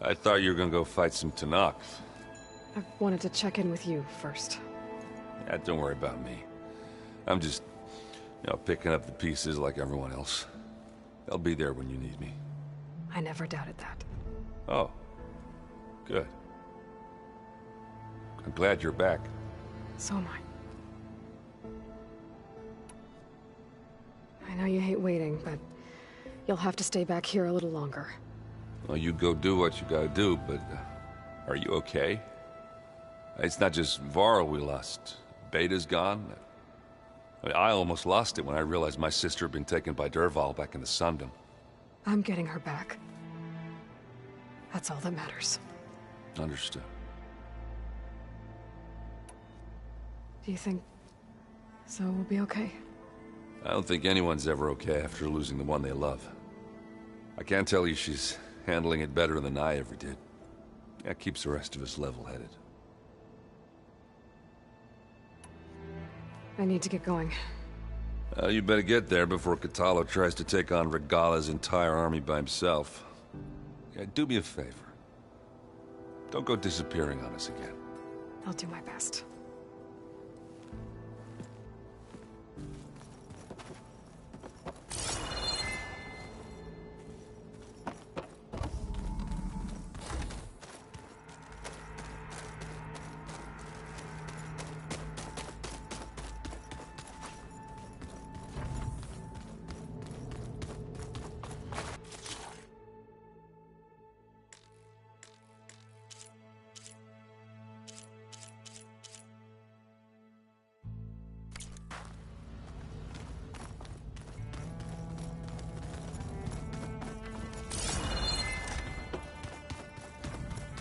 I thought you were gonna go fight some Tenakth. I wanted to check in with you first. Yeah, don't worry about me. I'm just, picking up the pieces like everyone else. I'll be there when you need me. I never doubted that. Oh. Good. I'm glad you're back. So am I. I know you hate waiting, but you'll have to stay back here a little longer. Well, you go do what you gotta do, but are you okay? It's not just Varl we lost. Beta's gone. I almost lost it when I realized my sister had been taken by Dervahl back in the Sundom. I'm getting her back. That's all that matters. Understood. Do you think Zoe will be okay? I don't think anyone's ever okay after losing the one they love. I can't tell you she's handling it better than I ever did. That keeps the rest of us level-headed. I need to get going. You better get there before Kotallo tries to take on Regalla's entire army by himself. Yeah, do me a favor. Don't go disappearing on us again. I'll do my best.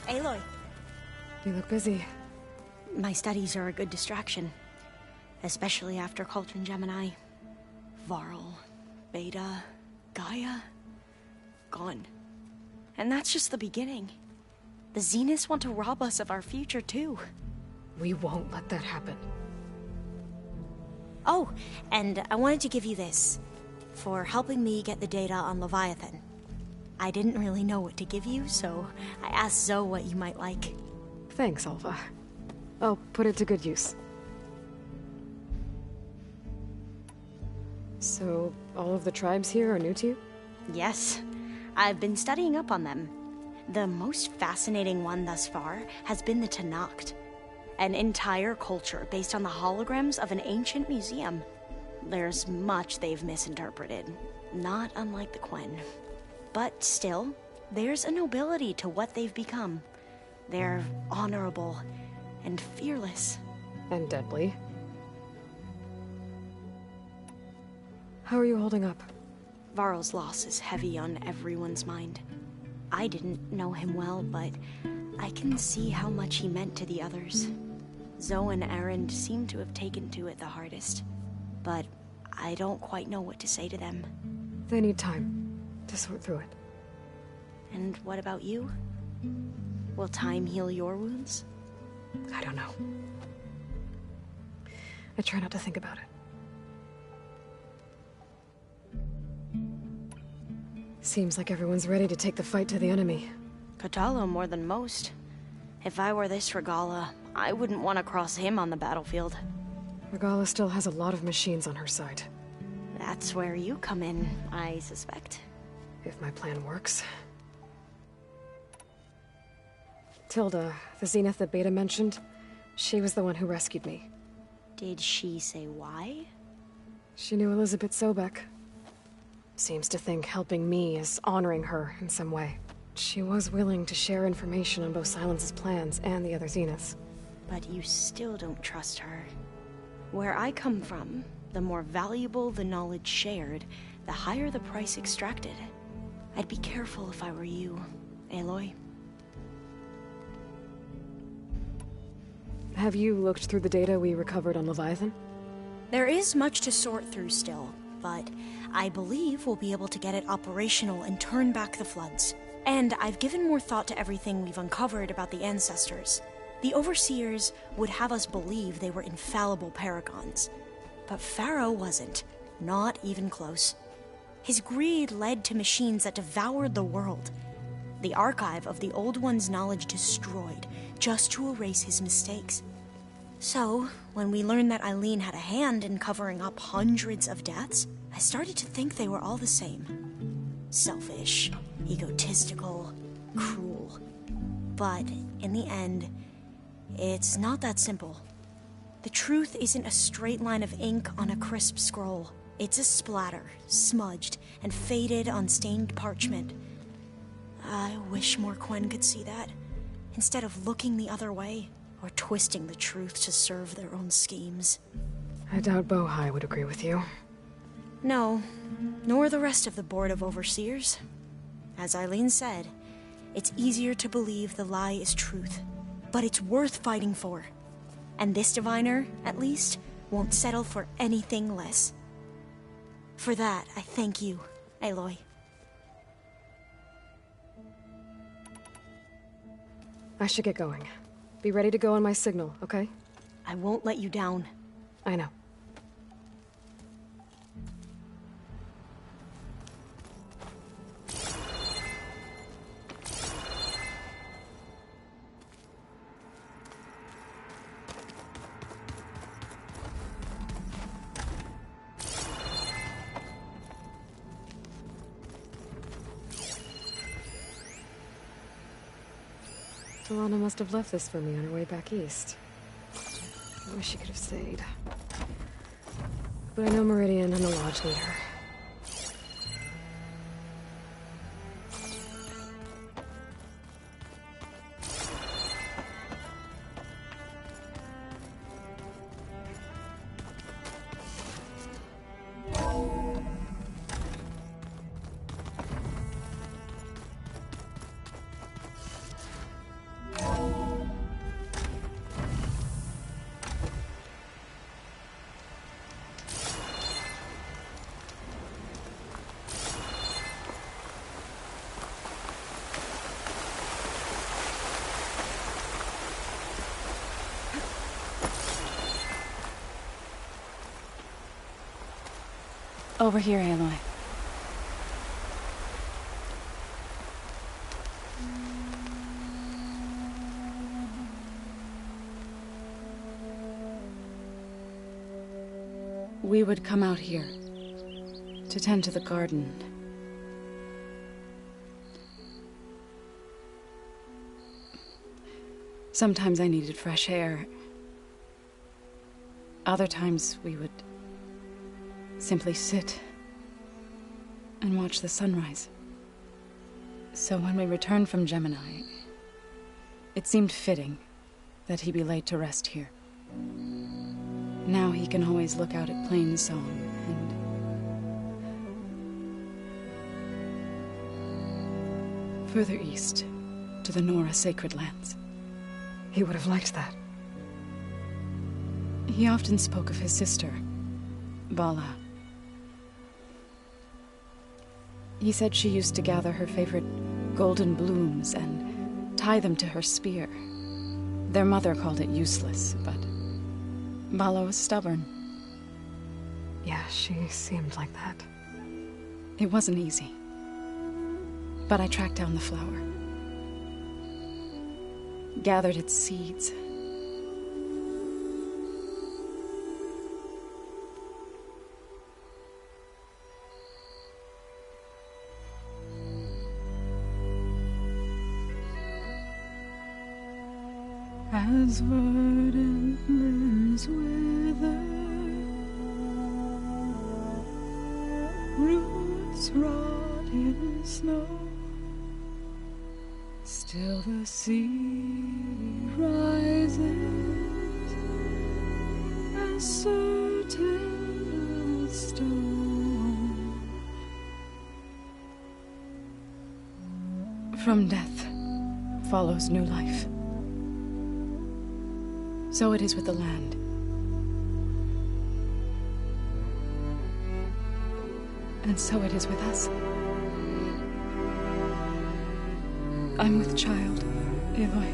Aloy. You look busy. My studies are a good distraction. Especially after Cauldron Gemini. Varl, Beta, Gaia... gone. And that's just the beginning. The Zeniths want to rob us of our future, too. We won't let that happen. Oh, and I wanted to give you this. For helping me get the data on Leviathan. I didn't really know what to give you, so I asked Zoe what you might like. Thanks, Alva. I'll put it to good use. So, all of the tribes here are new to you? Yes. I've been studying up on them. The most fascinating one thus far has been the Tenakth. An entire culture based on the holograms of an ancient museum. There's much they've misinterpreted, not unlike the Quen. But still, there's a nobility to what they've become. They're honorable and fearless. And deadly. How are you holding up? Varl's loss is heavy on everyone's mind. I didn't know him well, but I can see how much he meant to the others. Zoe and Erend seem to have taken to it the hardest, but I don't quite know what to say to them. They need time to sort through it. And what about you? Will time heal your wounds? I don't know. I try not to think about it. Seems like everyone's ready to take the fight to the enemy. Kotallo more than most. If I were this Regalla, I wouldn't want to cross him on the battlefield. Regalla still has a lot of machines on her side. That's where you come in, I suspect. If my plan works. Tilda, the Zenith that Beta mentioned, she was the one who rescued me. Did she say why? She knew Elizabeth Sobek. Seems to think helping me is honoring her in some way. She was willing to share information on both Silence's plans and the other Zeniths. But you still don't trust her. Where I come from, the more valuable the knowledge shared, the higher the price extracted. I'd be careful if I were you, Aloy. Have you looked through the data we recovered on Leviathan? There is much to sort through still, but I believe we'll be able to get it operational and turn back the floods. And I've given more thought to everything we've uncovered about the Ancestors. The Overseers would have us believe they were infallible paragons. But Pharaoh wasn't. Not even close. His greed led to machines that devoured the world. The archive of the Old One's knowledge destroyed, just to erase his mistakes. So, when we learned that Eileen had a hand in covering up hundreds of deaths, I started to think they were all the same. Selfish, egotistical, cruel. But, in the end, it's not that simple. The truth isn't a straight line of ink on a crisp scroll. It's a splatter, smudged and faded on stained parchment. I wish more Quen could see that, instead of looking the other way, or twisting the truth to serve their own schemes. I doubt Bohai would agree with you. No, nor the rest of the Board of Overseers. As Eileen said, it's easier to believe the lie is truth, but it's worth fighting for. And this diviner, at least, won't settle for anything less. For that, I thank you, Aloy. I should get going. Be ready to go on my signal, okay? I won't let you down. I know. Delana must have left this for me on her way back east. I wish she could have stayed. But I know Meridian and the Lodge need her. Over here, Aloy. We would come out here to tend to the garden. Sometimes I needed fresh air. Other times we would simply sit and watch the sunrise. So when we returned from Gemini, it seemed fitting that he be laid to rest here. Now he can always look out at Plainsong and further east to the Nora Sacred Lands. He would have liked that. He often spoke of his sister, Bala. He said she used to gather her favorite golden blooms and tie them to her spear. Their mother called it useless, but Bala was stubborn. Yeah, she seemed like that. It wasn't easy. But I tracked down the flower. Gathered its seeds. As verdant limbs wither, roots rot in snow, still the sea rises as certain as stone. From death follows new life. So it is with the land. And so it is with us. I'm with child, Aloy.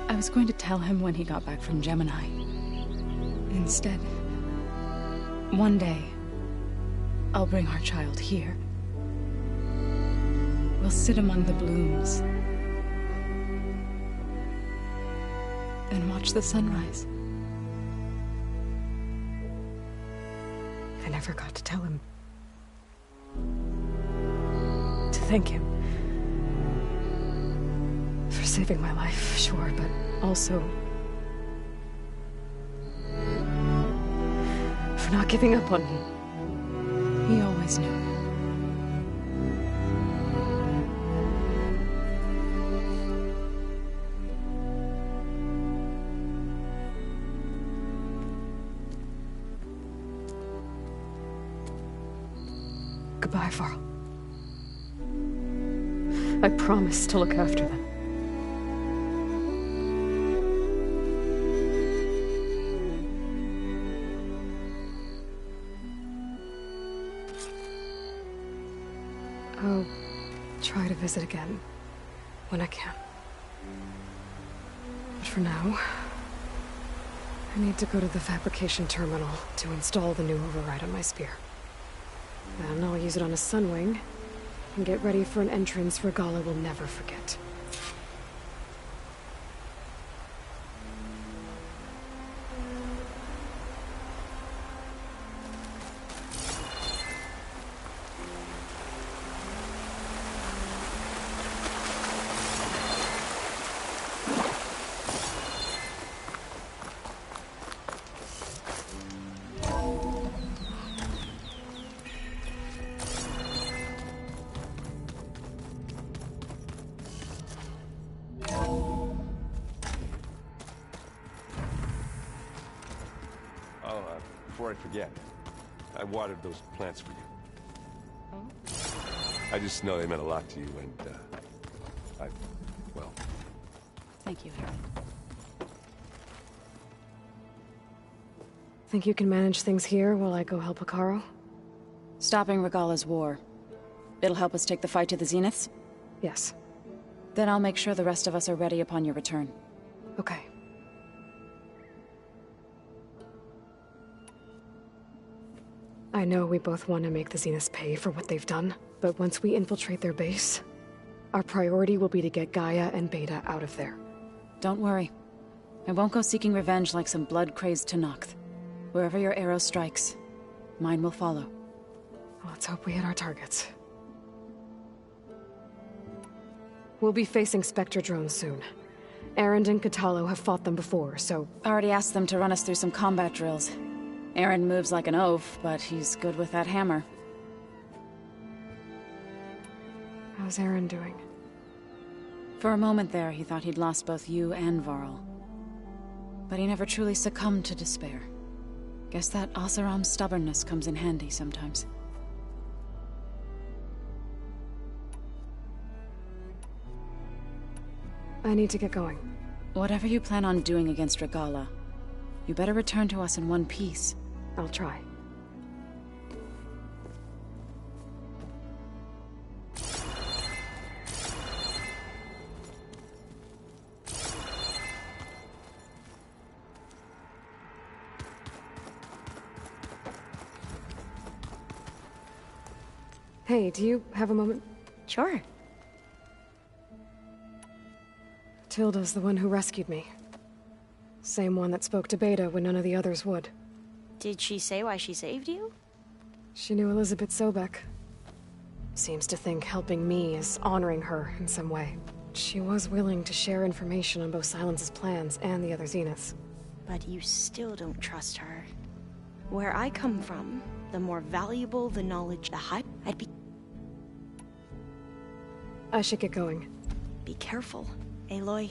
I was going to tell him when he got back from Gemini. Instead, one day, I'll bring our child here. We'll sit among the blooms and watch the sunrise. I never got to tell him. To thank him. For saving my life, sure, but also for not giving up on me. He always knew. Goodbye, Varl. I promise to look after them. I'll try to visit again when I can. But for now, I need to go to the fabrication terminal to install the new override on my spear. Then I'll use it on a Sunwing, and get ready for an entrance Regalla will never forget. Before I forget, I watered those plants for you. I just know they meant a lot to you, and, well... Thank you, Harold. Think you can manage things here while I go help Hekarro? Stopping Regalla's war. It'll help us take the fight to the Zeniths? Yes. Then I'll make sure the rest of us are ready upon your return. Okay. I know we both want to make the Zeniths pay for what they've done, but once we infiltrate their base, our priority will be to get Gaia and Beta out of there. Don't worry. I won't go seeking revenge like some blood-crazed Tenakth. Wherever your arrow strikes, mine will follow. Let's hope we hit our targets. We'll be facing Spectre drones soon. Erend and Kotallo have fought them before, so... Already asked them to run us through some combat drills. Erend moves like an oaf, but he's good with that hammer. How's Erend doing? For a moment there, he thought he'd lost both you and Varl. But he never truly succumbed to despair. Guess that Oseram's stubbornness comes in handy sometimes. I need to get going. Whatever you plan on doing against Regalla, you better return to us in one piece. I'll try. Hey, do you have a moment? Sure. Tilda's the one who rescued me. Same one that spoke to Beta when none of the others would. Did she say why she saved you? She knew Elizabeth Sobek. Seems to think helping me is honoring her in some way. She was willing to share information on both Silence's plans and the other Zeniths. But you still don't trust her. Where I come from, the more valuable the knowledge, the higher I'd be... I should get going. Be careful, Aloy.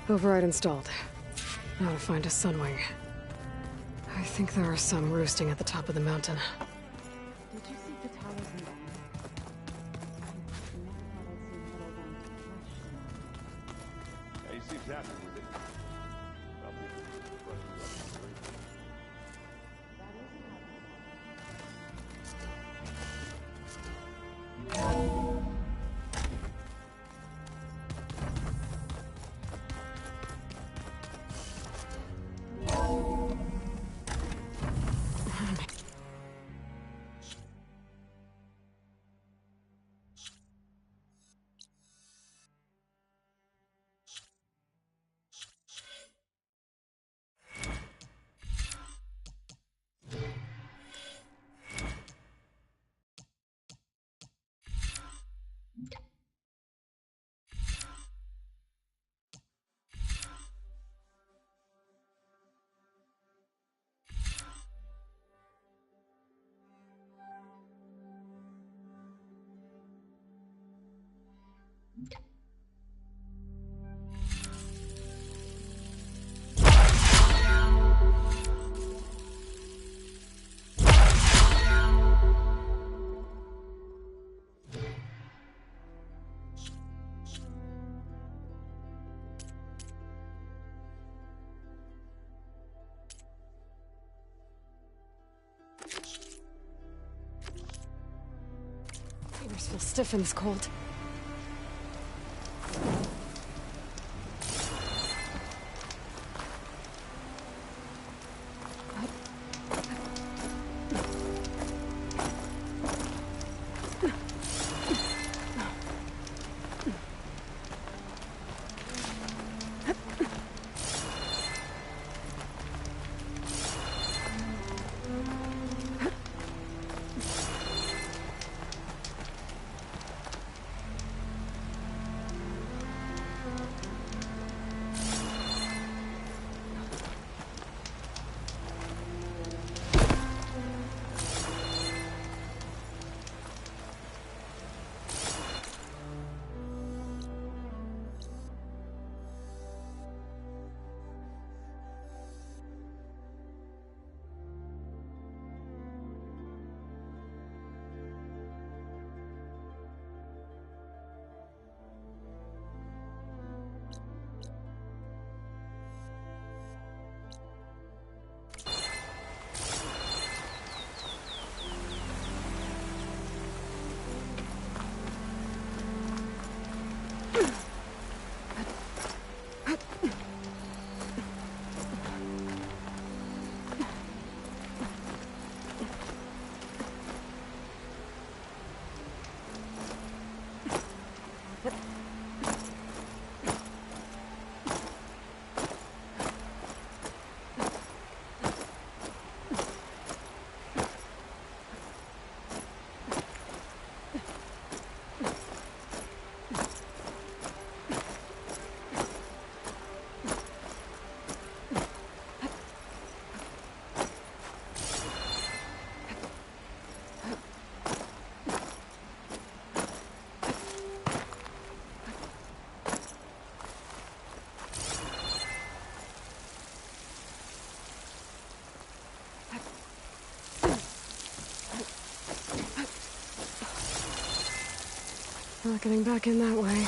Override installed. Now to find a Sunwing. I think there are some roosting at the top of the mountain. Did you see Kotallo's environment? Yeah, he seems happy with it. Fingers feel stiff in this cold. Not getting back in that way.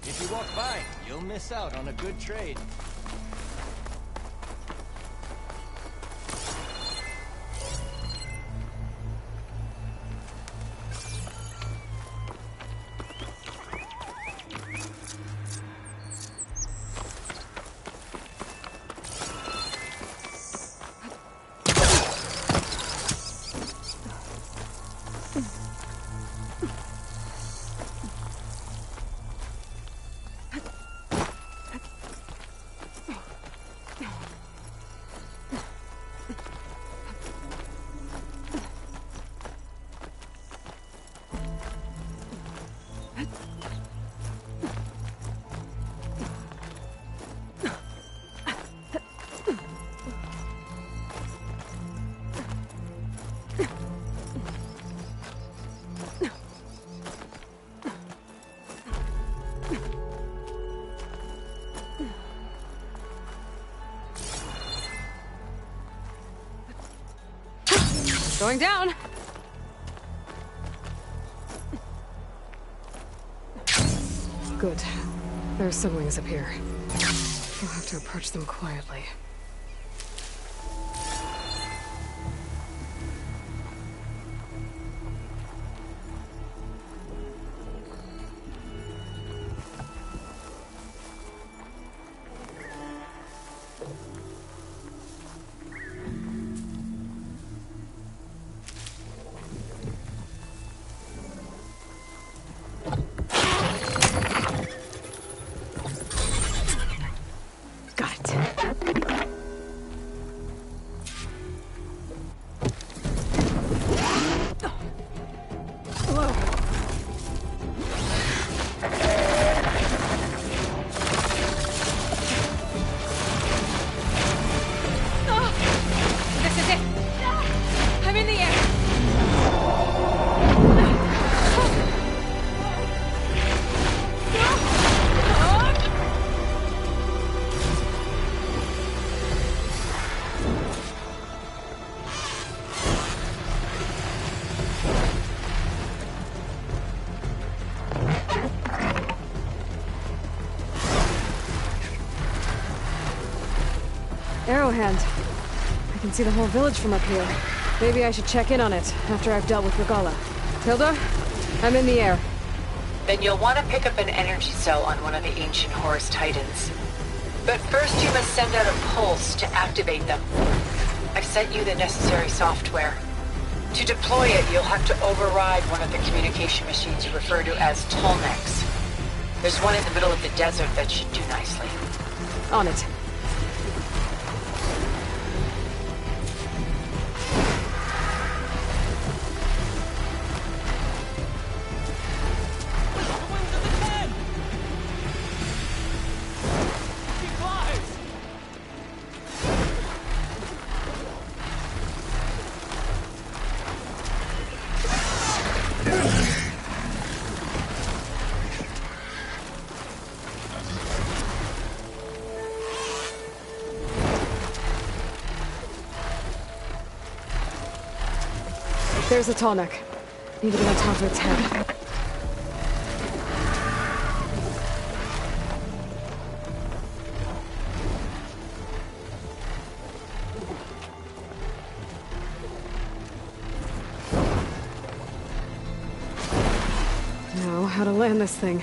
If you walk by, you'll miss out on a good trade. Going down! Good. There are some wings up here. We'll have to approach them quietly. Arrowhand. I can see the whole village from up here. Maybe I should check in on it after I've dealt with Regalla. Hilda, I'm in the air. Then you'll want to pick up an energy cell on one of the ancient Horus Titans. But first you must send out a pulse to activate them. I've sent you the necessary software. To deploy it, you'll have to override one of the communication machines you refer to as Tolmecs. There's one in the middle of the desert that should do nicely. On it. There's a Tallneck. Need to get on top of its head. Now, how to land this thing.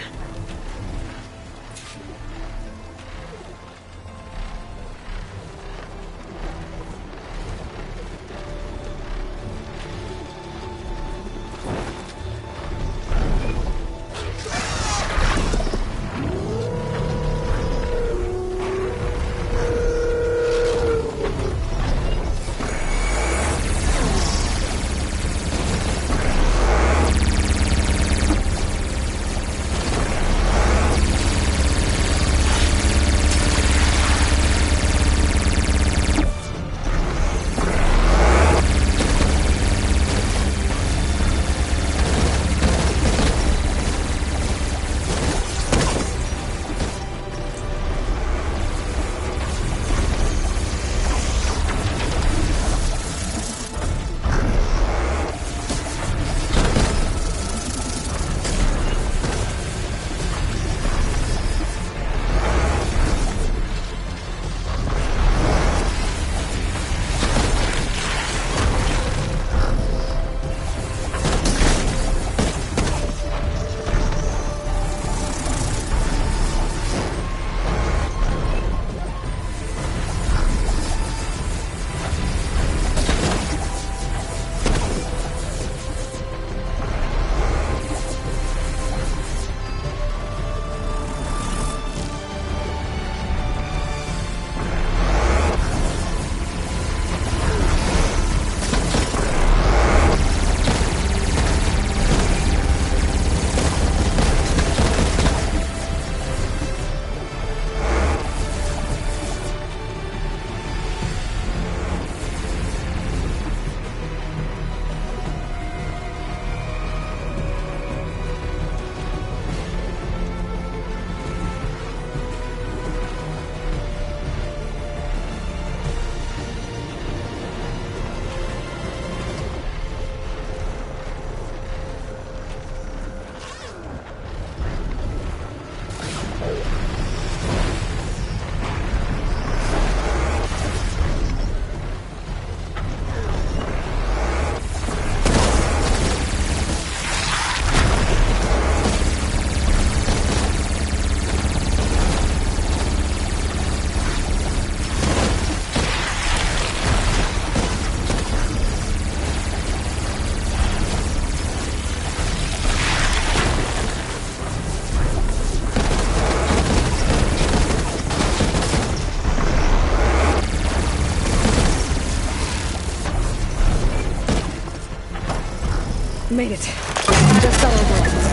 Made it. Just celebrate.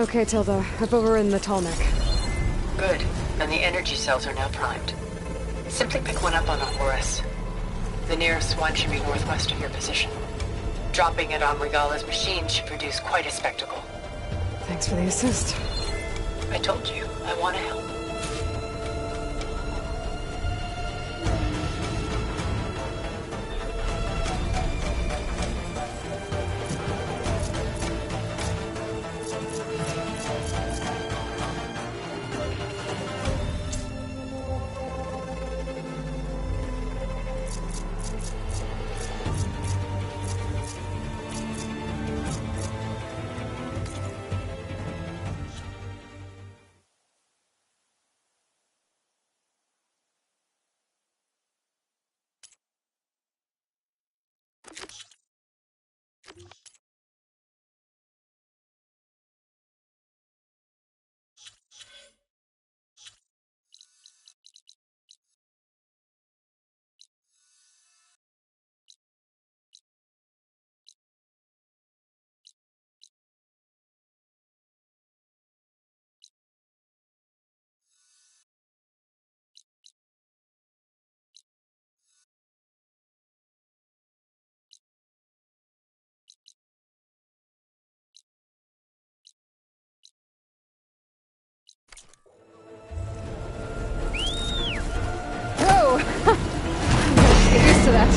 Okay, Tilda. I've overridden the Tallneck. Good. And the energy cells are now primed. Simply pick one up on a Horus. The nearest one should be northwest of your position. Dropping it on Regala's machine should produce quite a spectacle. Thanks for the assist. I told you, I want to help. Get used to that.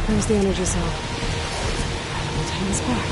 There's the energy cell. We'll take us back.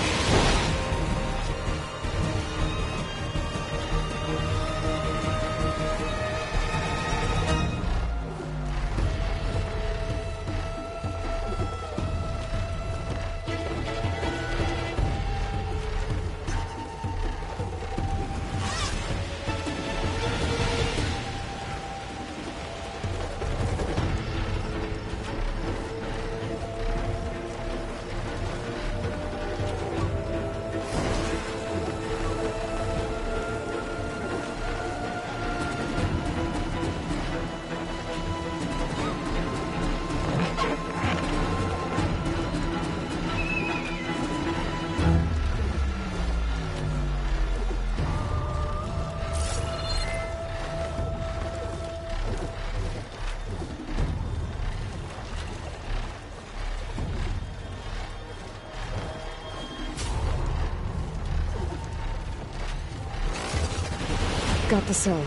Got the cell.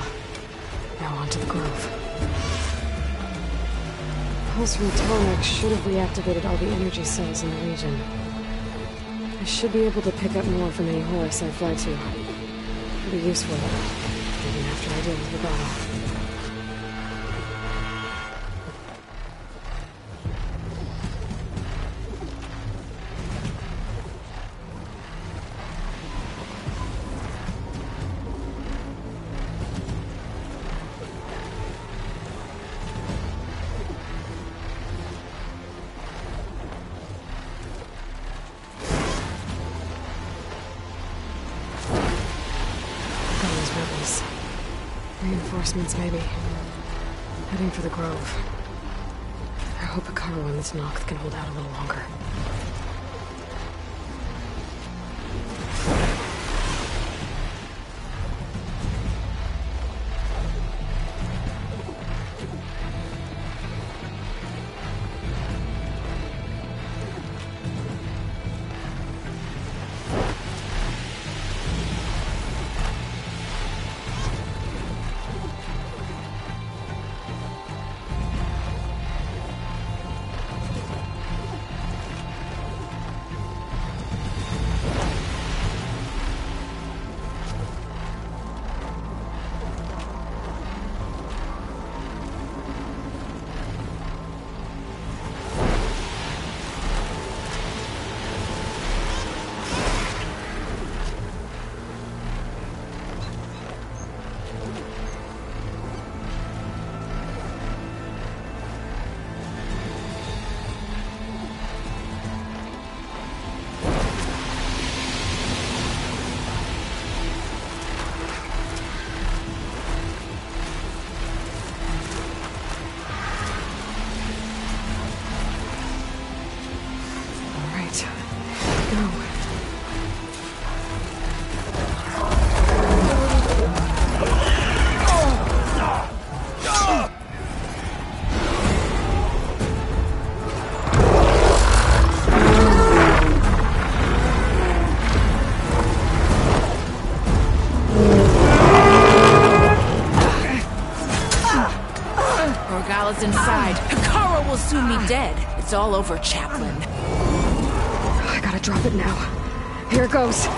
Now on to the Grove. Pulse from Tallneck should have reactivated all the energy cells in the region. I should be able to pick up more from any Horus I fly to. It'll be useful, even after I deal with Regala. Reinforcements, maybe. Heading for the Grove. I hope Hekarro and this Noct can hold out a little longer. Inside. Hekarro will soon be dead. It's all over, Chaplain. I gotta drop it now. Here it goes.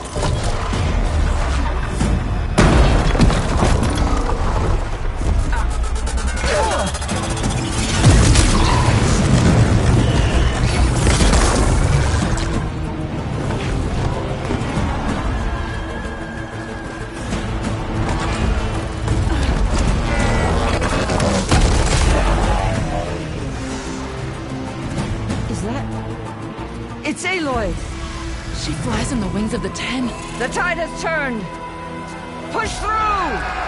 It's Aloy! She flies on the wings of the Ten. The tide has turned! Push through!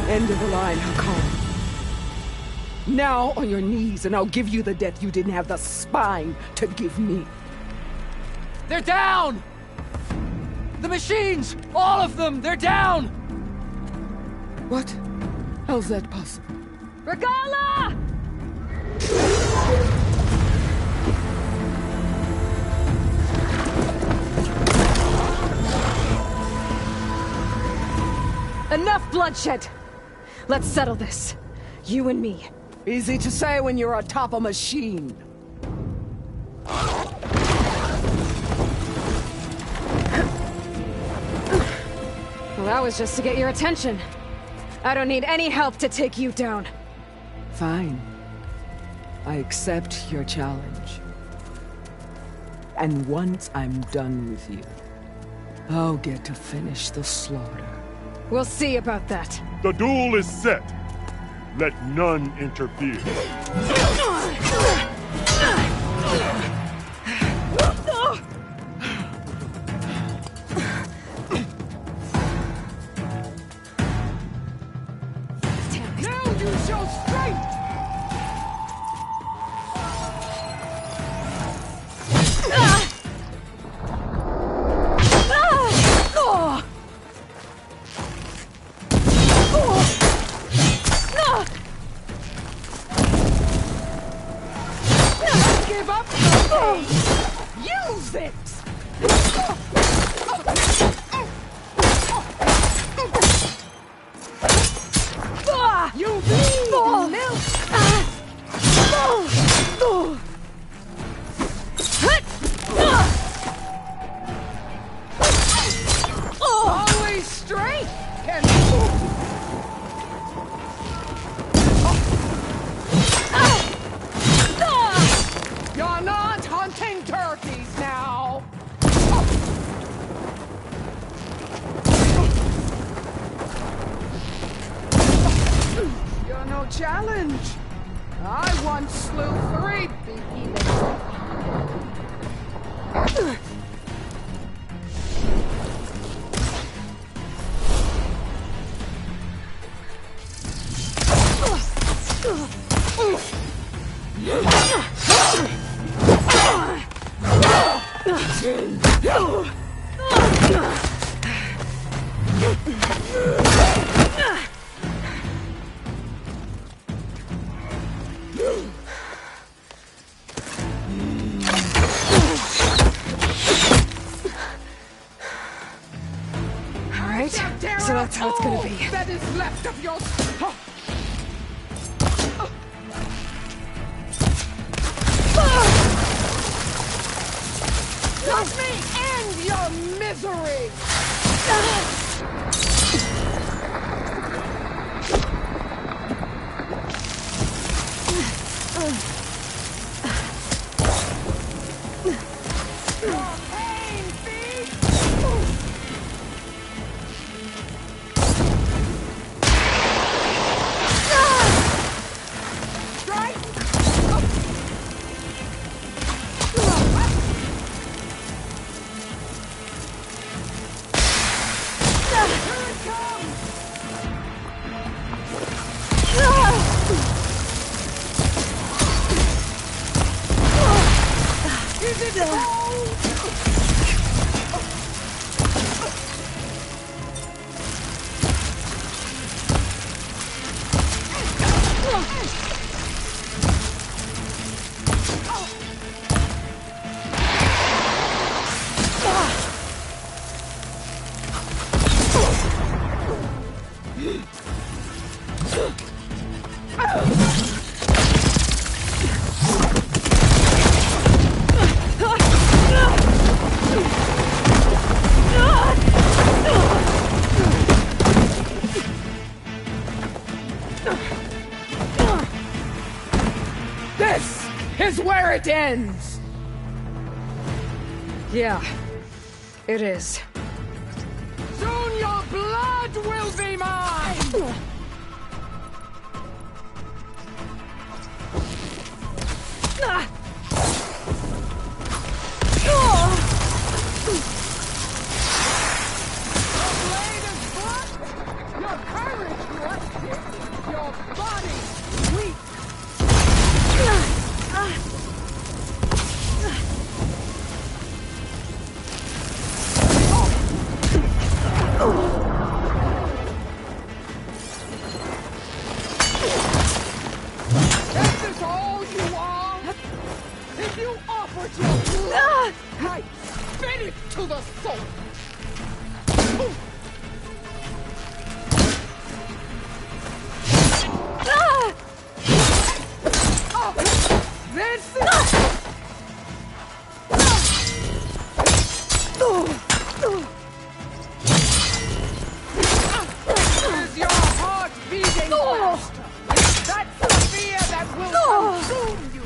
End of the line, Hekarro. Now on your knees, and I'll give you the death you didn't have the spine to give me. They're down! The machines! All of them! They're down! What? How's that possible? Regalla! Enough bloodshed! Let's settle this. You and me. Easy to say when you're atop a machine. Well, that was just to get your attention. I don't need any help to take you down. Fine. I accept your challenge. And once I'm done with you, I'll get to finish the slaughter. We'll see about that. The duel is set. Let none interfere. Now you show strength! Give up the use it! You bleed milk! Always strength can You're not hunting turkeys now! challenge. I once slew 3 behemoths. Alright, so that's how it's gonna be. That is left of your... Let me end your misery! This is where it ends! Yeah, it is. Soon your blood will be mine! Your blade is blunt, your courage rusted, your body weak. Is this all you are? If you offered your blood, I'd spit it to the soul. This is your heart beating faster. That's the fear that will consume you.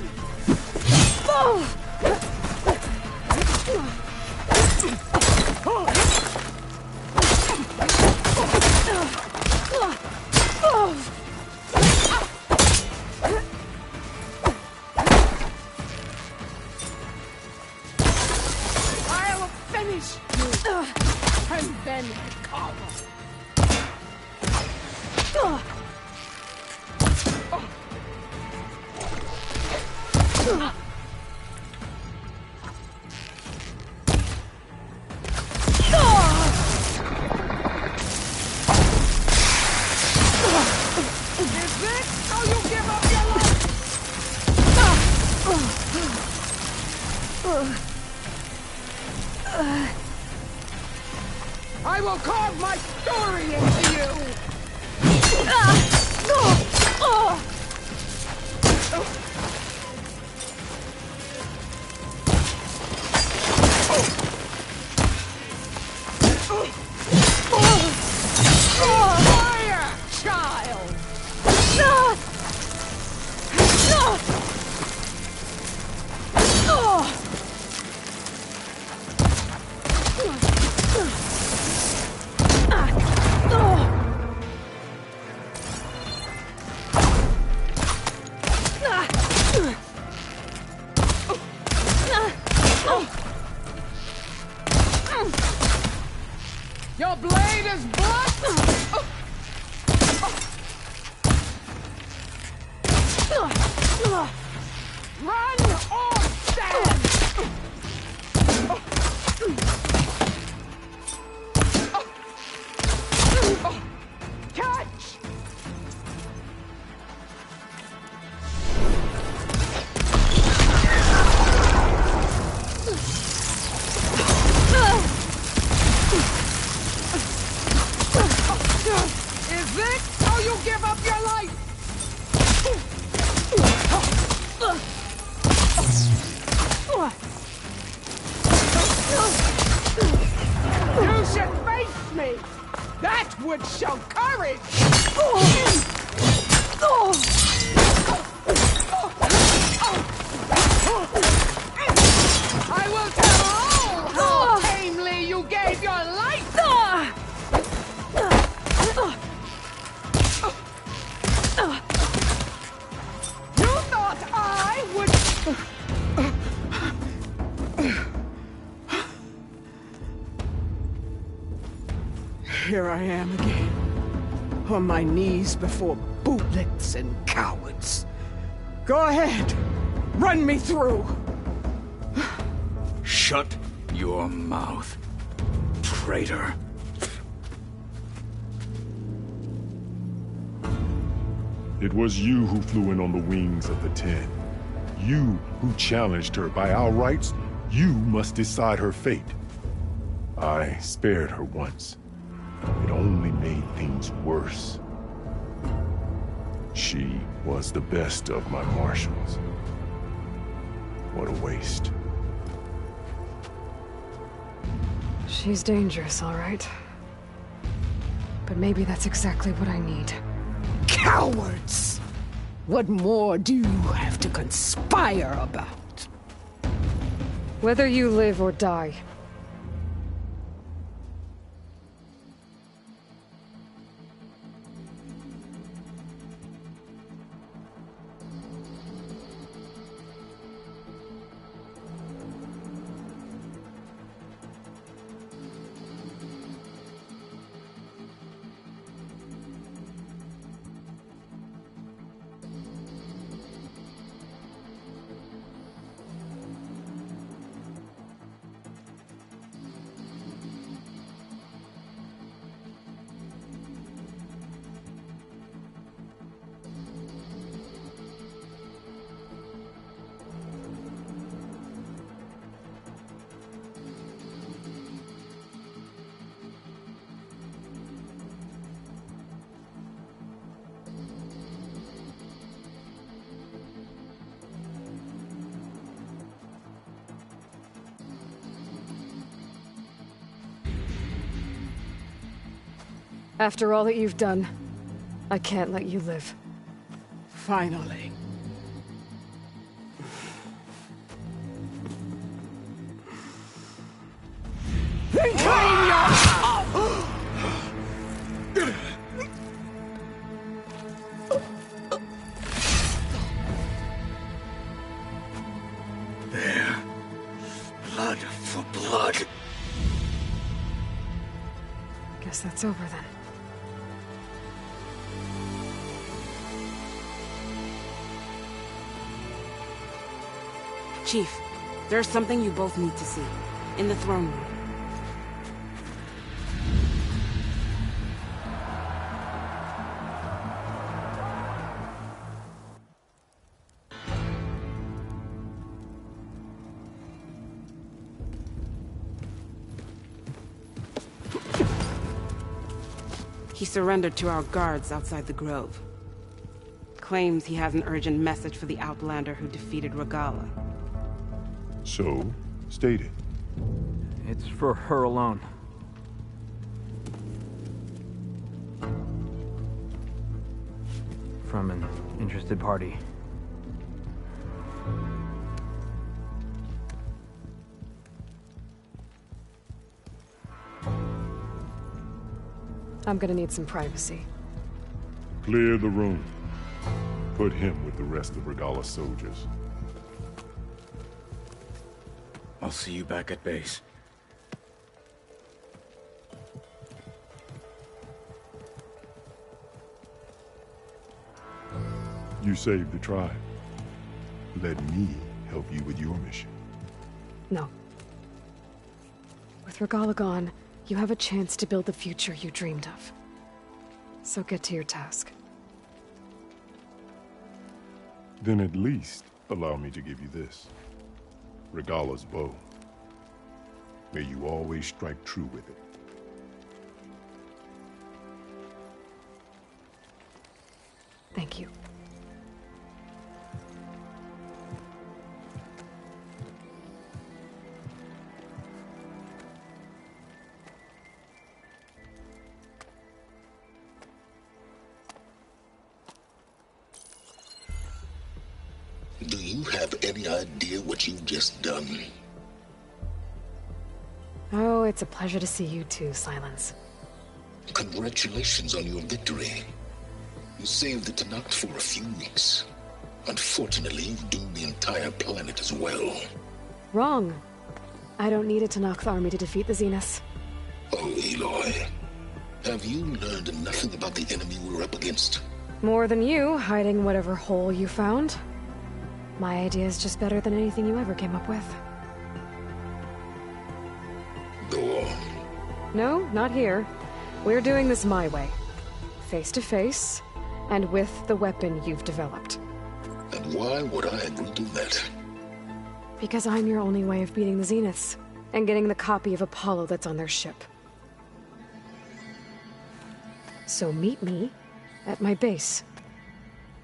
I'll finish you, and then recover. Is this how you give up your life? I will carve my story into you! Fire, child! Your blade is blood! Run or stand! Catch! Is this how you give up your life? You should face me! That would show courage! I will tell all how tamely you gave your life! You thought I would... Here I am again, on my knees before bootlicks and cowards. Go ahead, run me through. Shut your mouth, traitor. It was you who flew in on the wings of the Ten. You who challenged her. By our rights, you must decide her fate. I spared her once. It only made things worse. She was the best of my marshals. What a waste. She's dangerous, all right. But maybe that's exactly what I need. Cowards! What more do you have to conspire about? Whether you live or die. After all that you've done, I can't let you live. Finally. Then claim your... There. Blood for blood. Guess that's over then. Chief, there's something you both need to see. In the throne room. He surrendered to our guards outside the grove. Claims he has an urgent message for the Outlander who defeated Regalla. So, state it. It's for her alone. From an interested party. I'm gonna need some privacy. Clear the room. Put him with the rest of Regalla's soldiers. I'll see you back at base. You saved the tribe. Let me help you with your mission. No. With Regalla gone, you have a chance to build the future you dreamed of. So get to your task. Then at least allow me to give you this. Regalla's bow. May you always strike true with it. Thank you. Do you have any idea what you've just done? Oh, it's a pleasure to see you too, Silence. Congratulations on your victory. You saved the Tenakth for a few weeks. Unfortunately, you've doomed the entire planet as well. Wrong. I don't need a Tenakth army to defeat the Zeniths. Oh, Aloy. Have you learned nothing about the enemy we're up against? More than you, hiding whatever hole you found. My idea is just better than anything you ever came up with. Go on. No, not here. We're doing this my way. Face to face, and with the weapon you've developed. And why would I agree to that? Because I'm your only way of beating the Zeniths, and getting the copy of Apollo that's on their ship. So meet me at my base.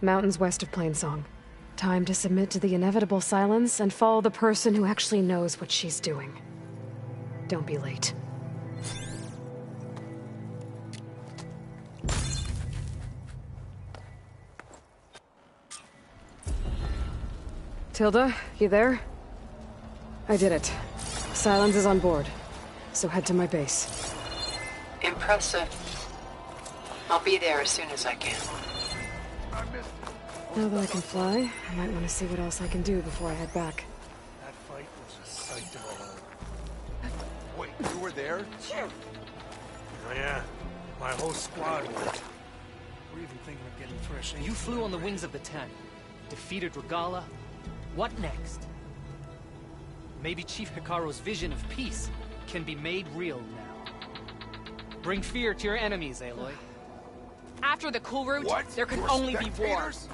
Mountains west of Plainsong. Time to submit to the inevitable silence and follow the person who actually knows what she's doing. Don't be late. Tilda, you there? I did it. Silence is on board, so head to my base. Impressive. I'll be there as soon as I can. Now that I can fly, I might want to see what else I can do before I head back. That fight was a sight to behold. Wait, you were there? Oh yeah, my whole squad was. We're even thinking of getting fresh ink. You flew on the wings of the Ten, defeated Regalla. What next? Maybe Chief Hekarro's vision of peace can be made real now. Bring fear to your enemies, Aloy. After the Cool Route, What? there could You're only be war. spectators?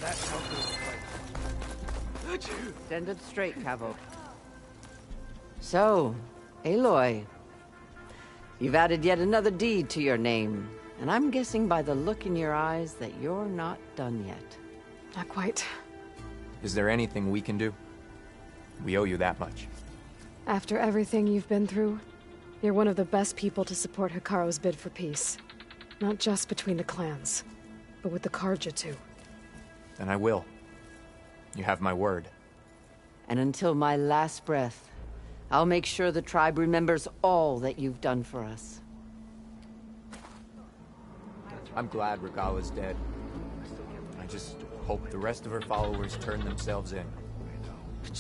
That's how good fight. Stand it straight, Cavo. So, Aloy. You've added yet another deed to your name. And I'm guessing by the look in your eyes that you're not done yet. Not quite. Is there anything we can do? We owe you that much. After everything you've been through, you're one of the best people to support Hekarro's bid for peace. Not just between the clans, but with the Carja too. And I will. You have my word. And until my last breath, I'll make sure the tribe remembers all that you've done for us. I'm glad Regalla's dead. I just hope the rest of her followers turn themselves in.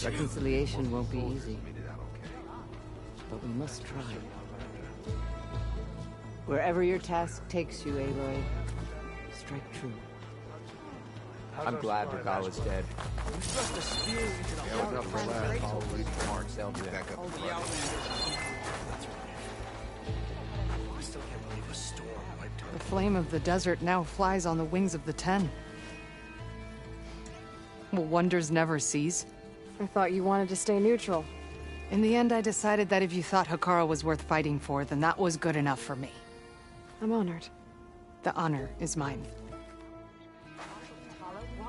Reconciliation won't be easy. But we must try. Wherever your task takes you, Aloy, strike true. I'm glad Regalla's dead. You thrust a spear into the heart of the Followers of Mark Selden. All the Outlanders. I still can't believe a storm wiped out. The flame of the desert now flies on the wings of the Ten. Will wonders never cease? I thought you wanted to stay neutral. In the end, I decided that if you thought Hekarro was worth fighting for, then that was good enough for me. I'm honored. The honor is mine.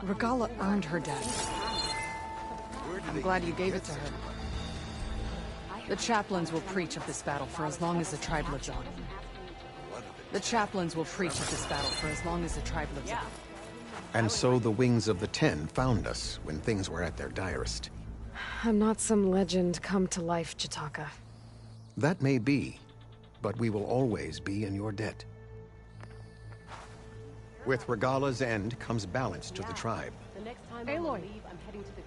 Regalla earned her death. I'm glad you gave it to her. The chaplains will preach of this battle for as long as the tribe lives on. The chaplains will preach of this battle for as long as the tribe lives on. And so the Wings of the Ten found us when things were at their direst. I'm not some legend come to life, Jataka. That may be, but we will always be in your debt. With Regalla's end comes balance to the tribe. Aloy,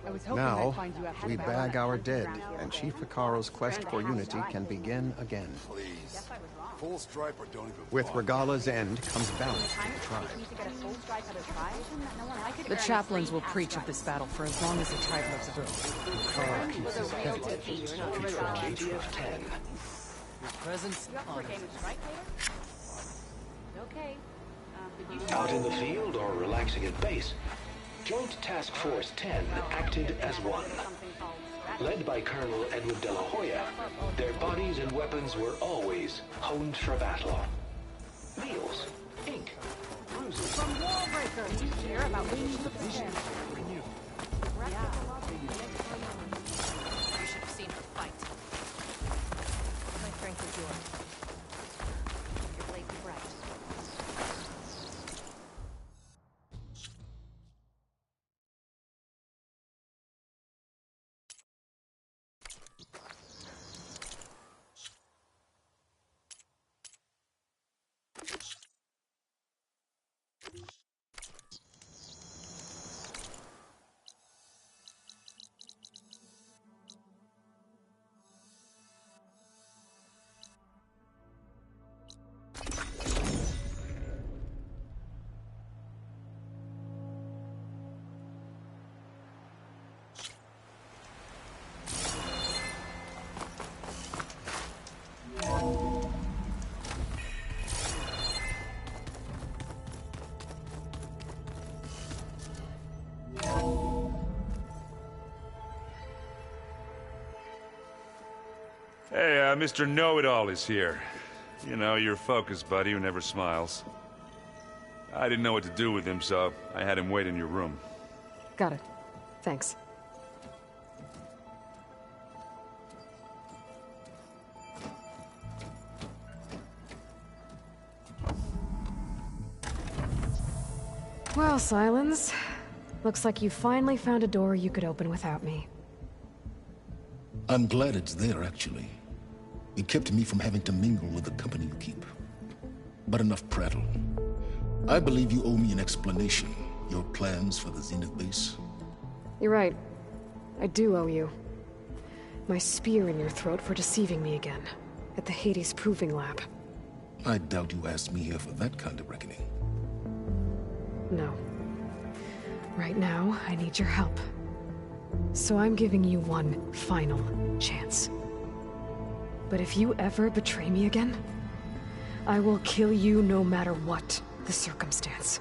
I was hoping Now, I'd find you at we bag our dead, and Chief Hekarro's quest for unity can begin again. Please. Full stripe or don't even With bother. Regalla's end comes balance to the tribe. The chaplains will preach of this battle for as long as the tribe lives through. Presence honored. Out in the field or relaxing at base, Joint Task Force 10 acted as one. Led by Colonel Edward De La Hoya, their bodies and weapons were always honed for battle. Meals, ink, bruises. From Wallbreaker, did you hear about Wings of the Vision Ten? renewed. You should have seen her fight. My strength is yours. Your blade be bright. Hey, Mr. Know-It-All is here. You know, your focus buddy who never smiles. I didn't know what to do with him, so I had him wait in your room. Got it. Thanks. Well, Silence. Looks like you finally found a door you could open without me. I'm glad it's there, actually. It kept me from having to mingle with the company you keep. But enough prattle. I believe you owe me an explanation. Your plans for the Zenith base? You're right. I do owe you. My spear in your throat for deceiving me again. At the Hades Proving Lab. I doubt you asked me here for that kind of reckoning. No. Right now, I need your help. So I'm giving you one final chance. But if you ever betray me again, I will kill you no matter what the circumstance.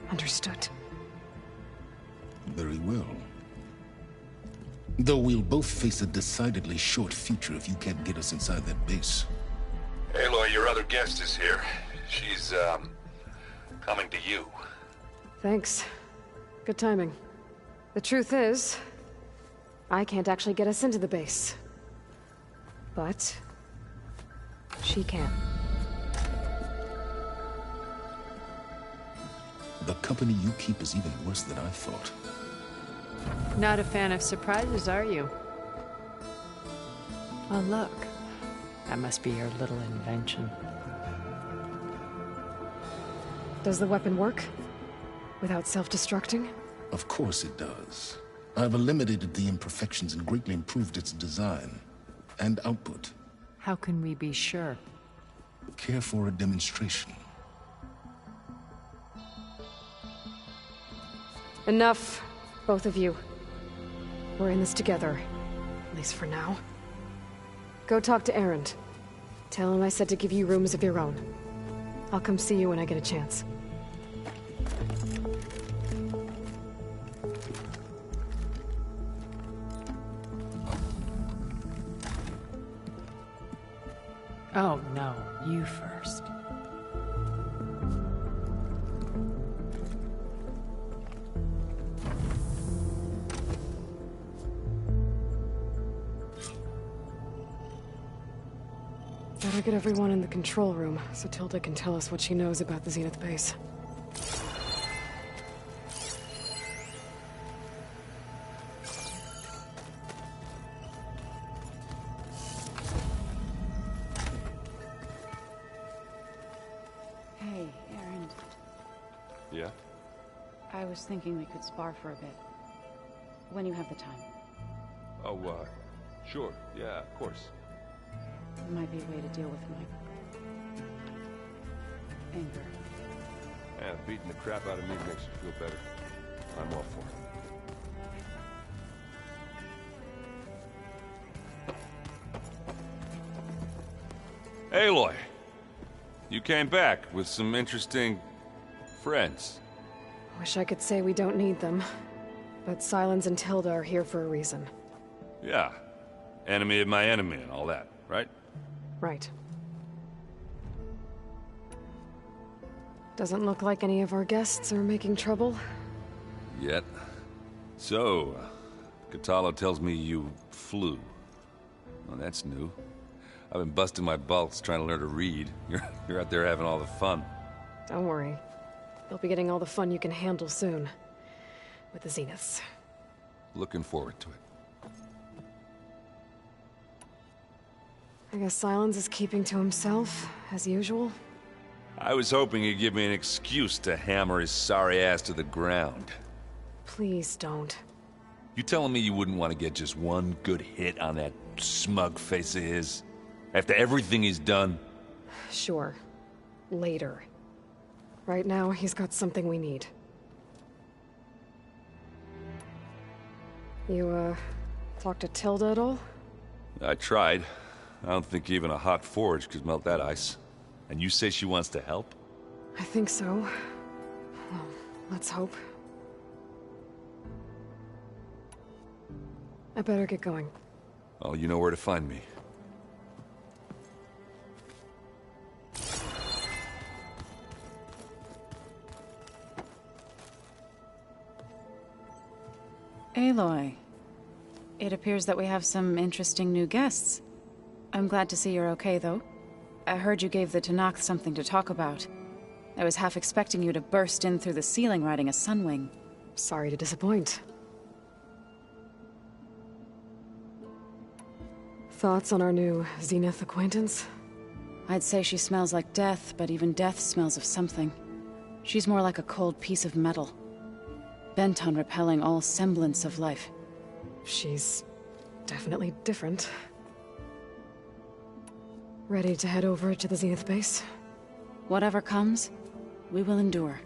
Understood? Very well. Though we'll both face a decidedly short future if you can't get us inside that base. Aloy, your other guest is here. She's, coming to you. Thanks. Good timing. The truth is, I can't actually get us into the base. But she can. The company you keep is even worse than I thought. Not a fan of surprises, are you? Oh, look. That must be your little invention. Does the weapon work? Without self-destructing? Of course it does. I've eliminated the imperfections and greatly improved its design and output. How can we be sure? Care for a demonstration? Enough, both of you. We're in this together, at least for now. Go talk to Erend. Tell him I said to give you rooms of your own. I'll come see you when I get a chance. Oh, no. You first. Better get everyone in the control room, so Tilda can tell us what she knows about the Zenith base. Hey, Erend. Yeah? I was thinking we could spar for a bit. When you have the time. Oh, sure. Yeah, of course. It might be a way to deal with my anger. Yeah, beating the crap out of me makes you feel better. I'm all for it. Aloy! You came back with some interesting friends. Wish I could say we don't need them. But Sylens and Tilda are here for a reason. Yeah. Enemy of my enemy and all that, right? Right. Doesn't look like any of our guests are making trouble. Yet. So, Kotallo tells me you flew. Well, that's new. I've been busting my balls trying to learn to read. You're out there having all the fun. Don't worry. You'll be getting all the fun you can handle soon. With the Zeniths. Looking forward to it. I guess Sylens is keeping to himself, as usual. I was hoping he'd give me an excuse to hammer his sorry ass to the ground. Please don't. You telling me you wouldn't want to get just one good hit on that smug face of his? After everything he's done? Sure. Later. Right now, he's got something we need. You, talk to Tilda at all? I tried. I don't think even a hot forge could melt that ice. And you say she wants to help? I think so. Well, let's hope. I better get going. Oh, you know where to find me. Aloy. It appears that we have some interesting new guests. I'm glad to see you're okay, though. I heard you gave the Tenakth something to talk about. I was half expecting you to burst in through the ceiling riding a Sunwing. Sorry to disappoint. Thoughts on our new Zenith acquaintance? I'd say she smells like death, but even death smells of something. She's more like a cold piece of metal. Bent on repelling all semblance of life. She's definitely different. Ready to head over to the Zenith base? Whatever comes, we will endure.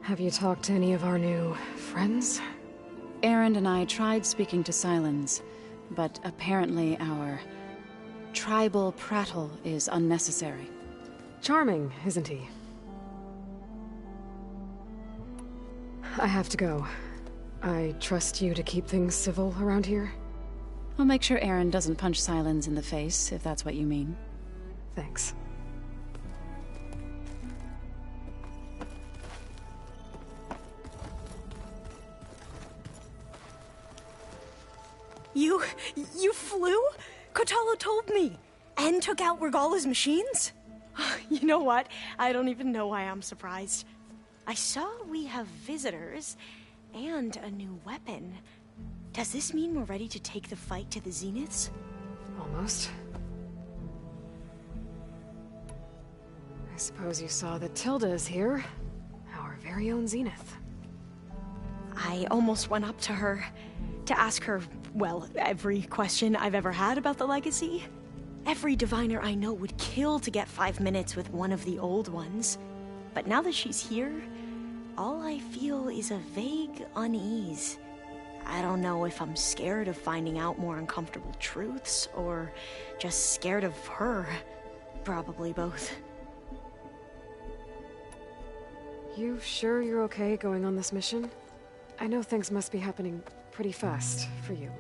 Have you talked to any of our new friends? Erend and I tried speaking to Sylens, but apparently our tribal prattle is unnecessary. Charming, isn't he? I have to go. I trust you to keep things civil around here? I'll make sure Erend doesn't punch Sylens in the face, if that's what you mean. Thanks. You flew? Kotallo told me. And took out Regalla's machines? You know what? I don't even know why I'm surprised. I saw we have visitors, and a new weapon. Does this mean we're ready to take the fight to the Zeniths? Almost. I suppose you saw that Tilda is here. Our very own Zenith. I almost went up to her to ask her, well, every question I've ever had about the Legacy. Every diviner I know would kill to get 5 minutes with one of the old ones. But now that she's here, all I feel is a vague unease. I don't know if I'm scared of finding out more uncomfortable truths, or just scared of her. Probably both. You sure you're okay going on this mission? I know things must be happening pretty fast for you.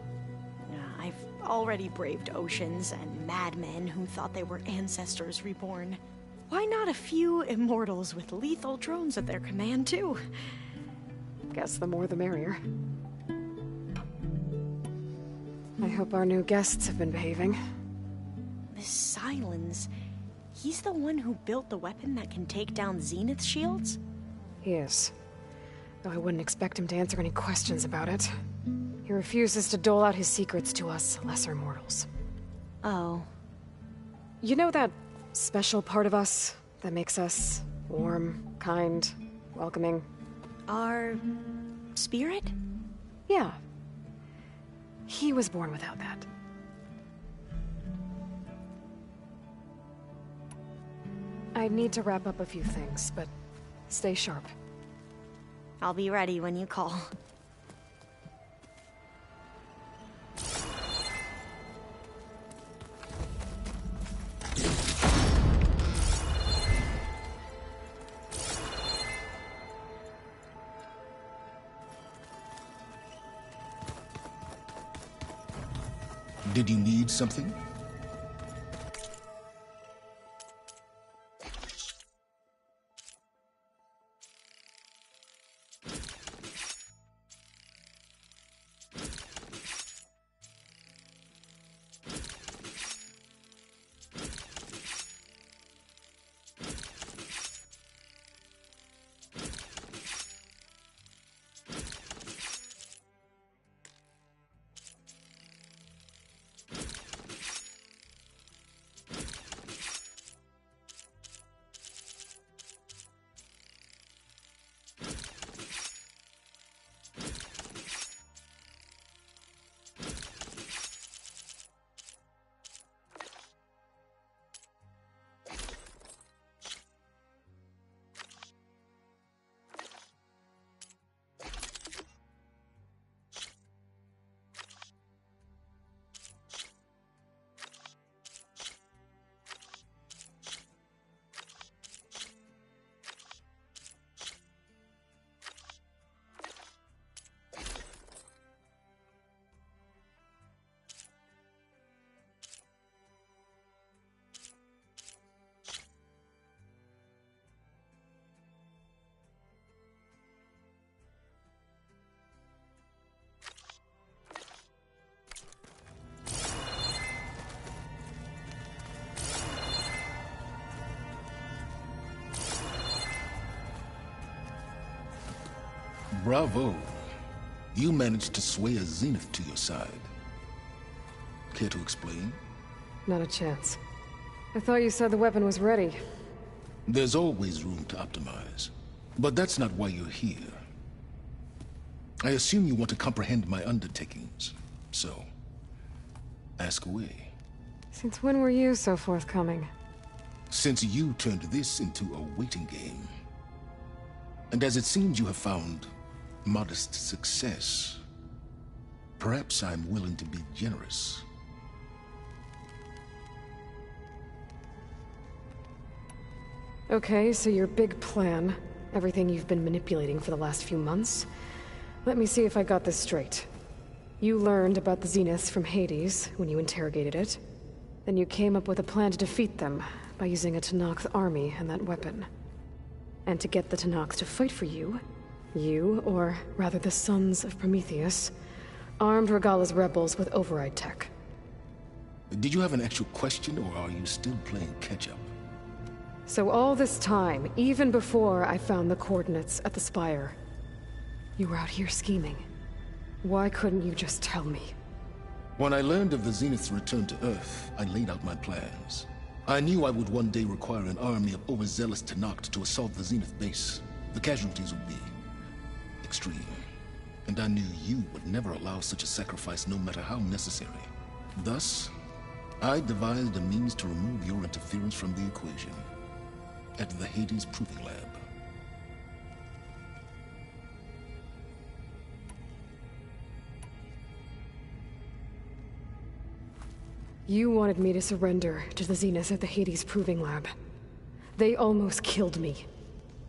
I've already braved oceans and madmen who thought they were ancestors reborn. Why not a few immortals with lethal drones at their command, too? Guess the more the merrier. I hope our new guests have been behaving. This Sylens, he's the one who built the weapon that can take down Zenith shields? He is. Though I wouldn't expect him to answer any questions about it. He refuses to dole out his secrets to us lesser mortals. Oh. You know that special part of us that makes us Warm, kind, welcoming. Our spirit? Yeah. He was born without that. I need to wrap up a few things, but stay sharp. I'll be ready when you call. Did you need something? Bravo. You managed to sway a Zenith to your side. Care to explain? Not a chance. I thought you said the weapon was ready. There's always room to optimize. But that's not why you're here. I assume you want to comprehend my undertakings. So, ask away. Since when were you so forthcoming? Since you turned this into a waiting game. And as it seems you have found modest success, perhaps I'm willing to be generous. Okay, so your big plan, everything you've been manipulating for the last few months. Let me see if I got this straight. You learned about the Zeniths from Hades when you interrogated it. Then you came up with a plan to defeat them by using a Tenakth army and that weapon. And to get the Tenakth to fight for you, or rather the Sons of Prometheus, armed Regalla's rebels with override tech. Did you have an actual question, or are you still playing catch-up? So all this time, even before I found the coordinates at the Spire, you were out here scheming. Why couldn't you just tell me? When I learned of the Zenith's return to Earth, I laid out my plans. I knew I would one day require an army of overzealous Tenakth to assault the Zenith base. The casualties would be extreme. And I knew you would never allow such a sacrifice, no matter how necessary. Thus, I devised a means to remove your interference from the equation at the Hades Proving Lab. You wanted me to surrender to the Zeniths at the Hades Proving Lab. They almost killed me.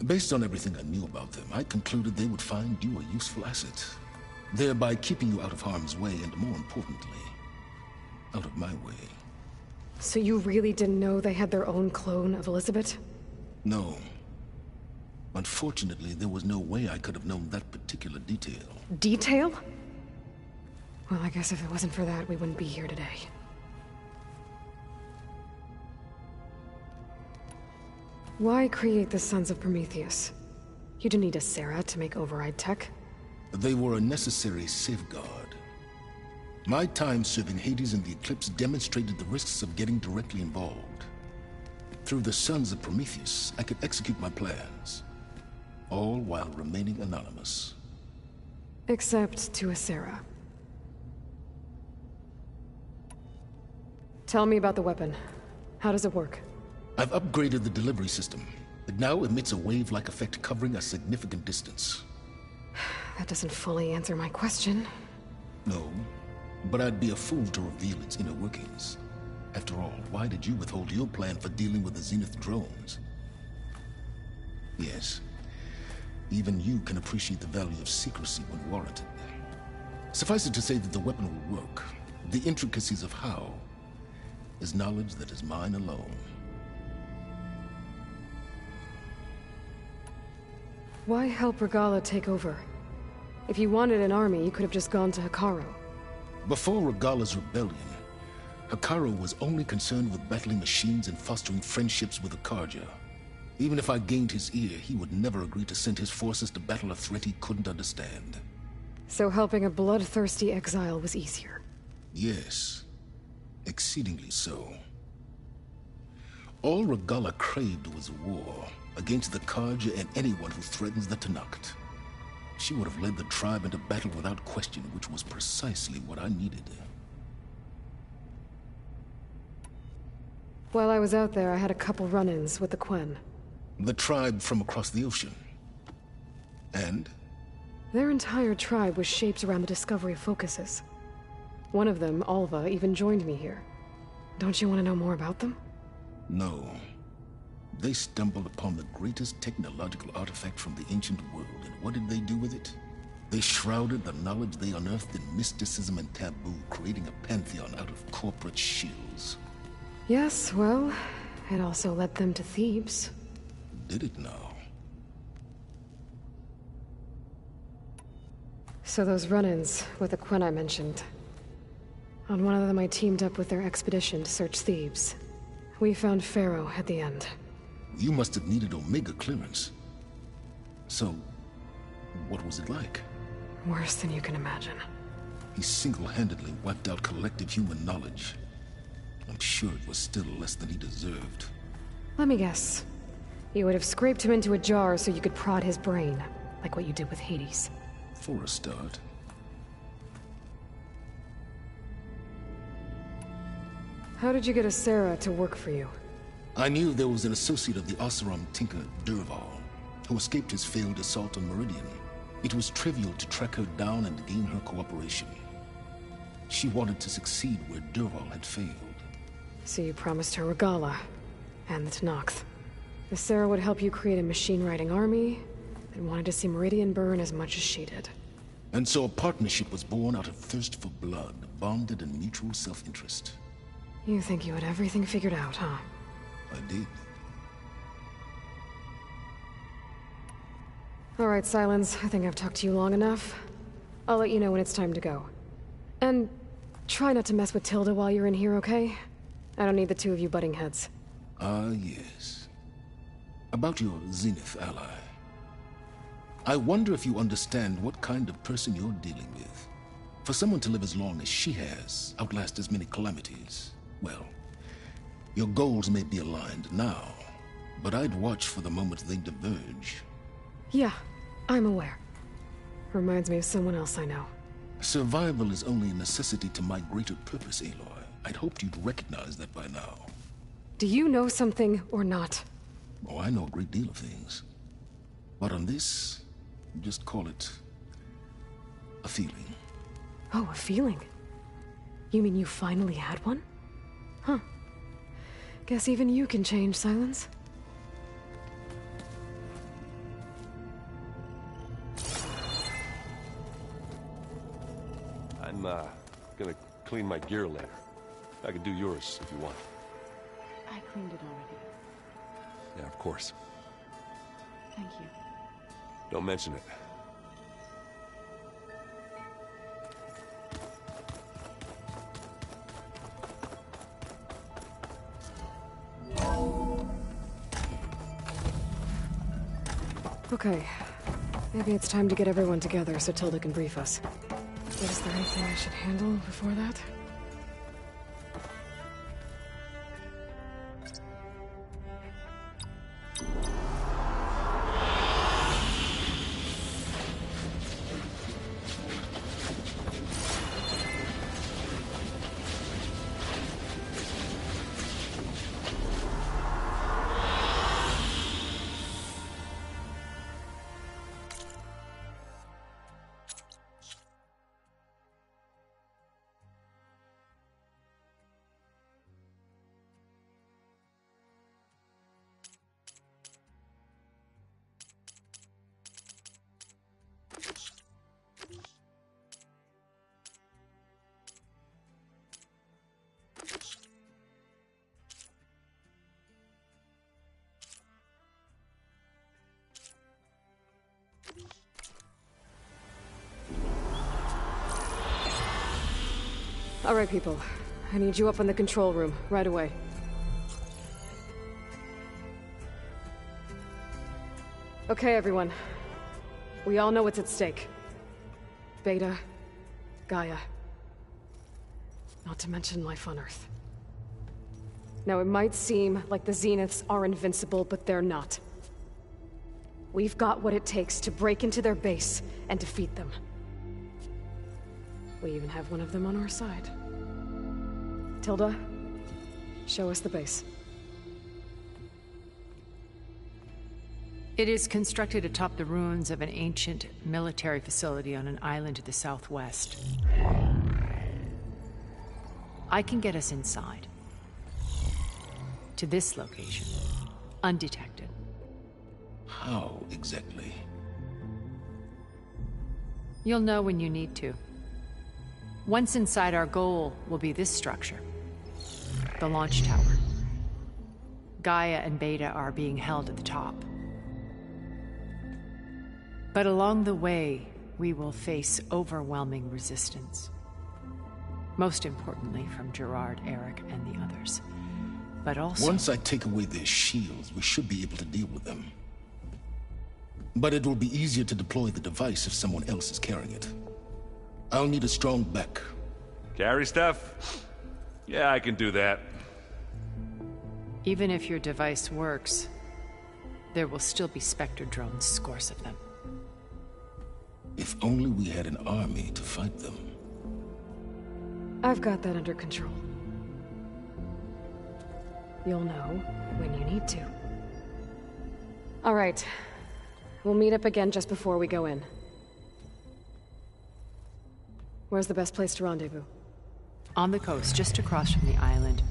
Based on everything I knew about them, I concluded they would find you a useful asset, thereby keeping you out of harm's way and, more importantly, out of my way. So you really didn't know they had their own clone of Elizabeth? No. Unfortunately, there was no way I could have known that particular detail. Detail? Well, I guess if it wasn't for that, we wouldn't be here today. Why create the Sons of Prometheus? You didn't need a Sarah to make override tech. They were a necessary safeguard. My time serving Hades and the Eclipse demonstrated the risks of getting directly involved. Through the Sons of Prometheus, I could execute my plans, all while remaining anonymous. Except to Asera. Tell me about the weapon. How does it work? I've upgraded the delivery system. It now emits a wave-like effect covering a significant distance. That doesn't fully answer my question. No, but I'd be a fool to reveal its inner workings. After all, why did you withhold your plan for dealing with the Zenith drones? Yes, even you can appreciate the value of secrecy when warranted. Suffice it to say that the weapon will work. The intricacies of how is knowledge that is mine alone. Why help Regalla take over? If you wanted an army, you could have just gone to Hekarro. Before Regalla's rebellion, Hekarro was only concerned with battling machines and fostering friendships with the Carja. Even if I gained his ear, he would never agree to send his forces to battle a threat he couldn't understand. So helping a bloodthirsty exile was easier? Yes, exceedingly so. All Regalla craved was war against the Carja and anyone who threatens the Tenakth. She would have led the tribe into battle without question, which was precisely what I needed. While I was out there, I had a couple run-ins with the Quen. The tribe from across the ocean. And? Their entire tribe was shaped around the discovery of focuses. One of them, Alva, even joined me here. Don't you want to know more about them? No. They stumbled upon the greatest technological artifact from the ancient world, and what did they do with it? They shrouded the knowledge they unearthed in mysticism and taboo, creating a pantheon out of corporate shills. Yes, well, it also led them to Thebes. Did it now? So those run-ins with the Quen I mentioned. On one of them I teamed up with their expedition to search Thebes. We found Pharaoh at the end. You must have needed Omega clearance. So, what was it like? Worse than you can imagine. He single-handedly wiped out collective human knowledge. I'm sure it was still less than he deserved. Let me guess. You would have scraped him into a jar so you could prod his brain, like what you did with Hades. For a start. How did you get Asera to work for you? I knew there was an associate of the Oseram tinker, Dervahl, who escaped his failed assault on Meridian. It was trivial to track her down and gain her cooperation. She wanted to succeed where Dervahl had failed. So you promised her Regalla, and the Tenakth. Asera would help you create a machine-riding army that wanted to see Meridian burn as much as she did. And so a partnership was born out of thirst for blood, bonded in mutual self-interest. You think you had everything figured out, huh? I did. All right, Sylens, I think I've talked to you long enough. I'll let you know when it's time to go. And try not to mess with Tilda while you're in here, okay? I don't need the two of you butting heads. Ah, yes. About your Zenith ally. I wonder if you understand what kind of person you're dealing with. For someone to live as long as she has, outlast as many calamities, well, your goals may be aligned now, but I'd watch for the moment they diverge. Yeah, I'm aware. Reminds me of someone else I know. Survival is only a necessity to my greater purpose, Aloy. I'd hoped you'd recognize that by now. Do you know something or not? Oh, I know a great deal of things. But on this, just call it a feeling. Oh, a feeling? You mean you finally had one? Huh. Guess even you can change, Sylens. I'm, gonna clean my gear later. I can do yours if you want. I cleaned it already. Yeah, of course. Thank you. Don't mention it. Okay. Maybe it's time to get everyone together so Tilda can brief us. But is there anything I should handle before that? All right, people. I need you up in the control room, right away. Okay, everyone. We all know what's at stake. Beta, Gaia. Not to mention life on Earth. Now, it might seem like the Zeniths are invincible, but they're not. We've got what it takes to break into their base and defeat them. We even have one of them on our side. Tilda, show us the base. It is constructed atop the ruins of an ancient military facility on an island to the southwest. I can get us inside. To this location. Undetected. How exactly? You'll know when you need to. Once inside, our goal will be this structure. The launch tower. Gaia and Beta are being held at the top. But along the way, we will face overwhelming resistance. Most importantly from Gerard, Eric, and the others. But also... Once I take away their shields, we should be able to deal with them. But it will be easier to deploy the device if someone else is carrying it. I'll need a strong back. Carry stuff? Yeah, I can do that. Even if your device works, there will still be Spectre drones, scores of them. If only we had an army to fight them. I've got that under control. You'll know when you need to. All right. We'll meet up again just before we go in. Where's the best place to rendezvous? On the coast, just across from the island.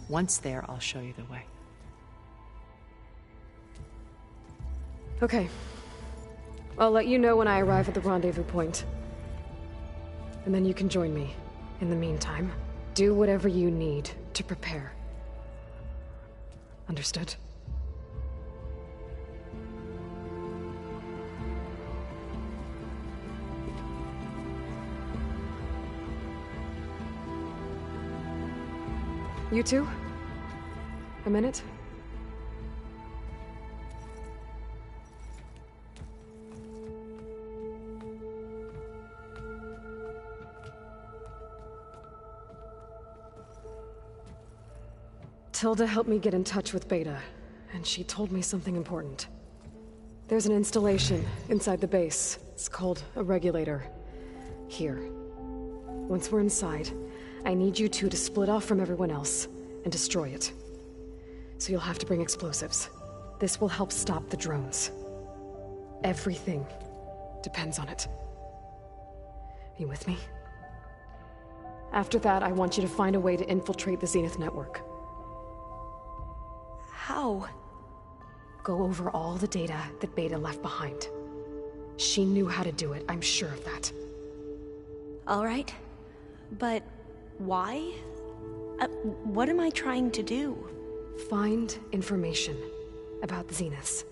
Once there, I'll show you the way. Okay. I'll let you know when I arrive at the rendezvous point. And then you can join me. In the meantime, do whatever you need to prepare. Understood? You two? A minute? Tilda helped me get in touch with Beta, and she told me something important. There's an installation inside the base. It's called a regulator. Here. Once we're inside, I need you two to split off from everyone else and destroy it. So you'll have to bring explosives. This will help stop the drones. Everything depends on it. You with me? After that, I want you to find a way to infiltrate the Zenith network. How? Go over all the data that Beta left behind. She knew how to do it, I'm sure of that. All right. But why? What am I trying to do? Find information about the Zeniths.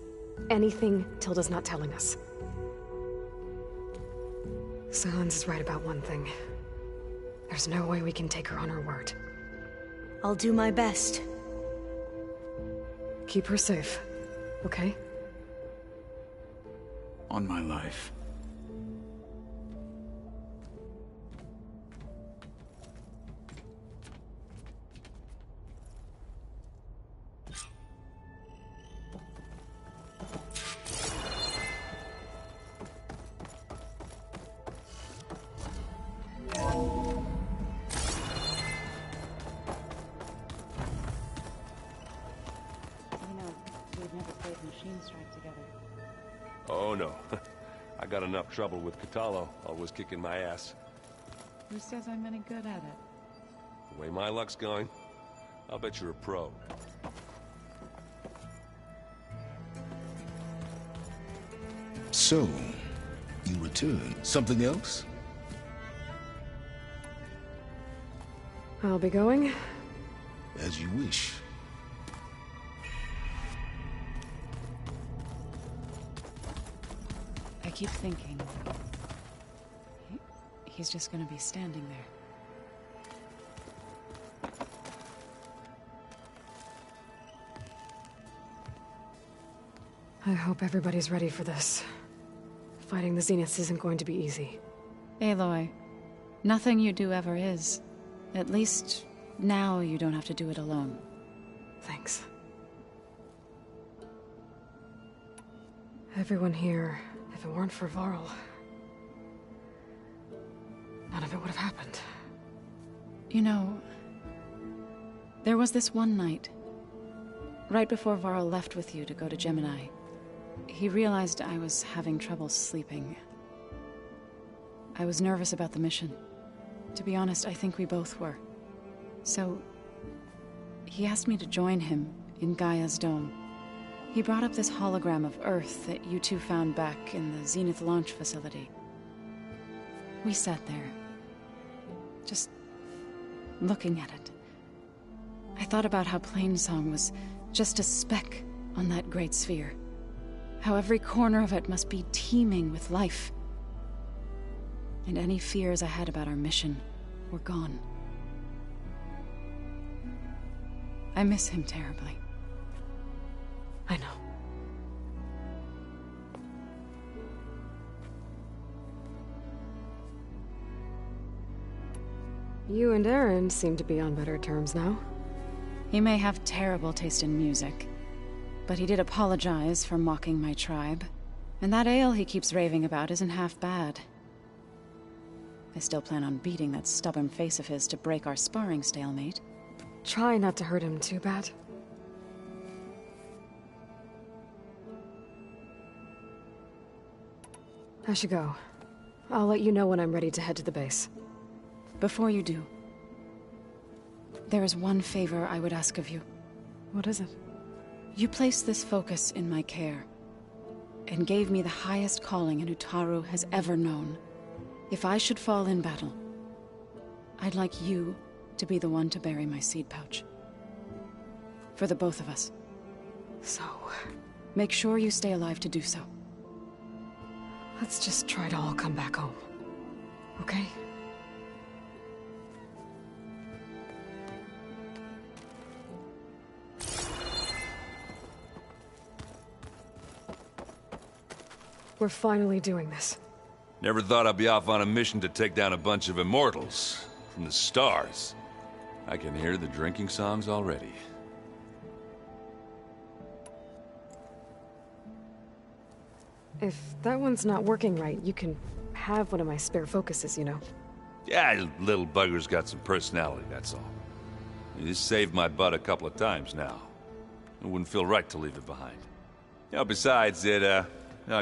Anything Tilda's not telling us. Sylens is right about one thing. There's no way we can take her on her word. I'll do my best. Keep her safe, okay? On my life. Oh no. I got enough trouble with Kotallo, always kicking my ass. Who says I'm any good at it? The way my luck's going, I'll bet you're a pro. So, you return. Something else? I'll be going. As you wish. I keep thinking... He's just gonna be standing there. I hope everybody's ready for this. Fighting the Zeniths isn't going to be easy. Aloy, nothing you do ever is. At least, now you don't have to do it alone. Thanks. Everyone here, if it weren't for Varl, none of it would have happened. You know, there was this one night, right before Varl left with you to go to Gemini. He realized I was having trouble sleeping. I was nervous about the mission. To be honest, I think we both were. So, he asked me to join him in Gaia's dome. He brought up this hologram of Earth that you two found back in the Zenith launch facility. We sat there, just looking at it. I thought about how Plainsong was just a speck on that great sphere. How every corner of it must be teeming with life. And any fears I had about our mission were gone. I miss him terribly. I know. You and Aaron seem to be on better terms now. He may have terrible taste in music, but he did apologize for mocking my tribe. And that ale he keeps raving about isn't half bad. I still plan on beating that stubborn face of his to break our sparring stalemate. Try not to hurt him too bad. I should go. I'll let you know when I'm ready to head to the base. Before you do, there is one favor I would ask of you. What is it? You placed this focus in my care, and gave me the highest calling an Utaru has ever known. If I should fall in battle, I'd like you to be the one to bury my seed pouch. For the both of us. So... make sure you stay alive to do so. Let's just try to all come back home. Okay? We're finally doing this. Never thought I'd be off on a mission to take down a bunch of immortals from the stars. I can hear the drinking songs already. If that one's not working right, you can have one of my spare focuses, you know. Yeah, little bugger's got some personality, that's all. He's saved my butt a couple of times now. It wouldn't feel right to leave it behind. You know, besides, it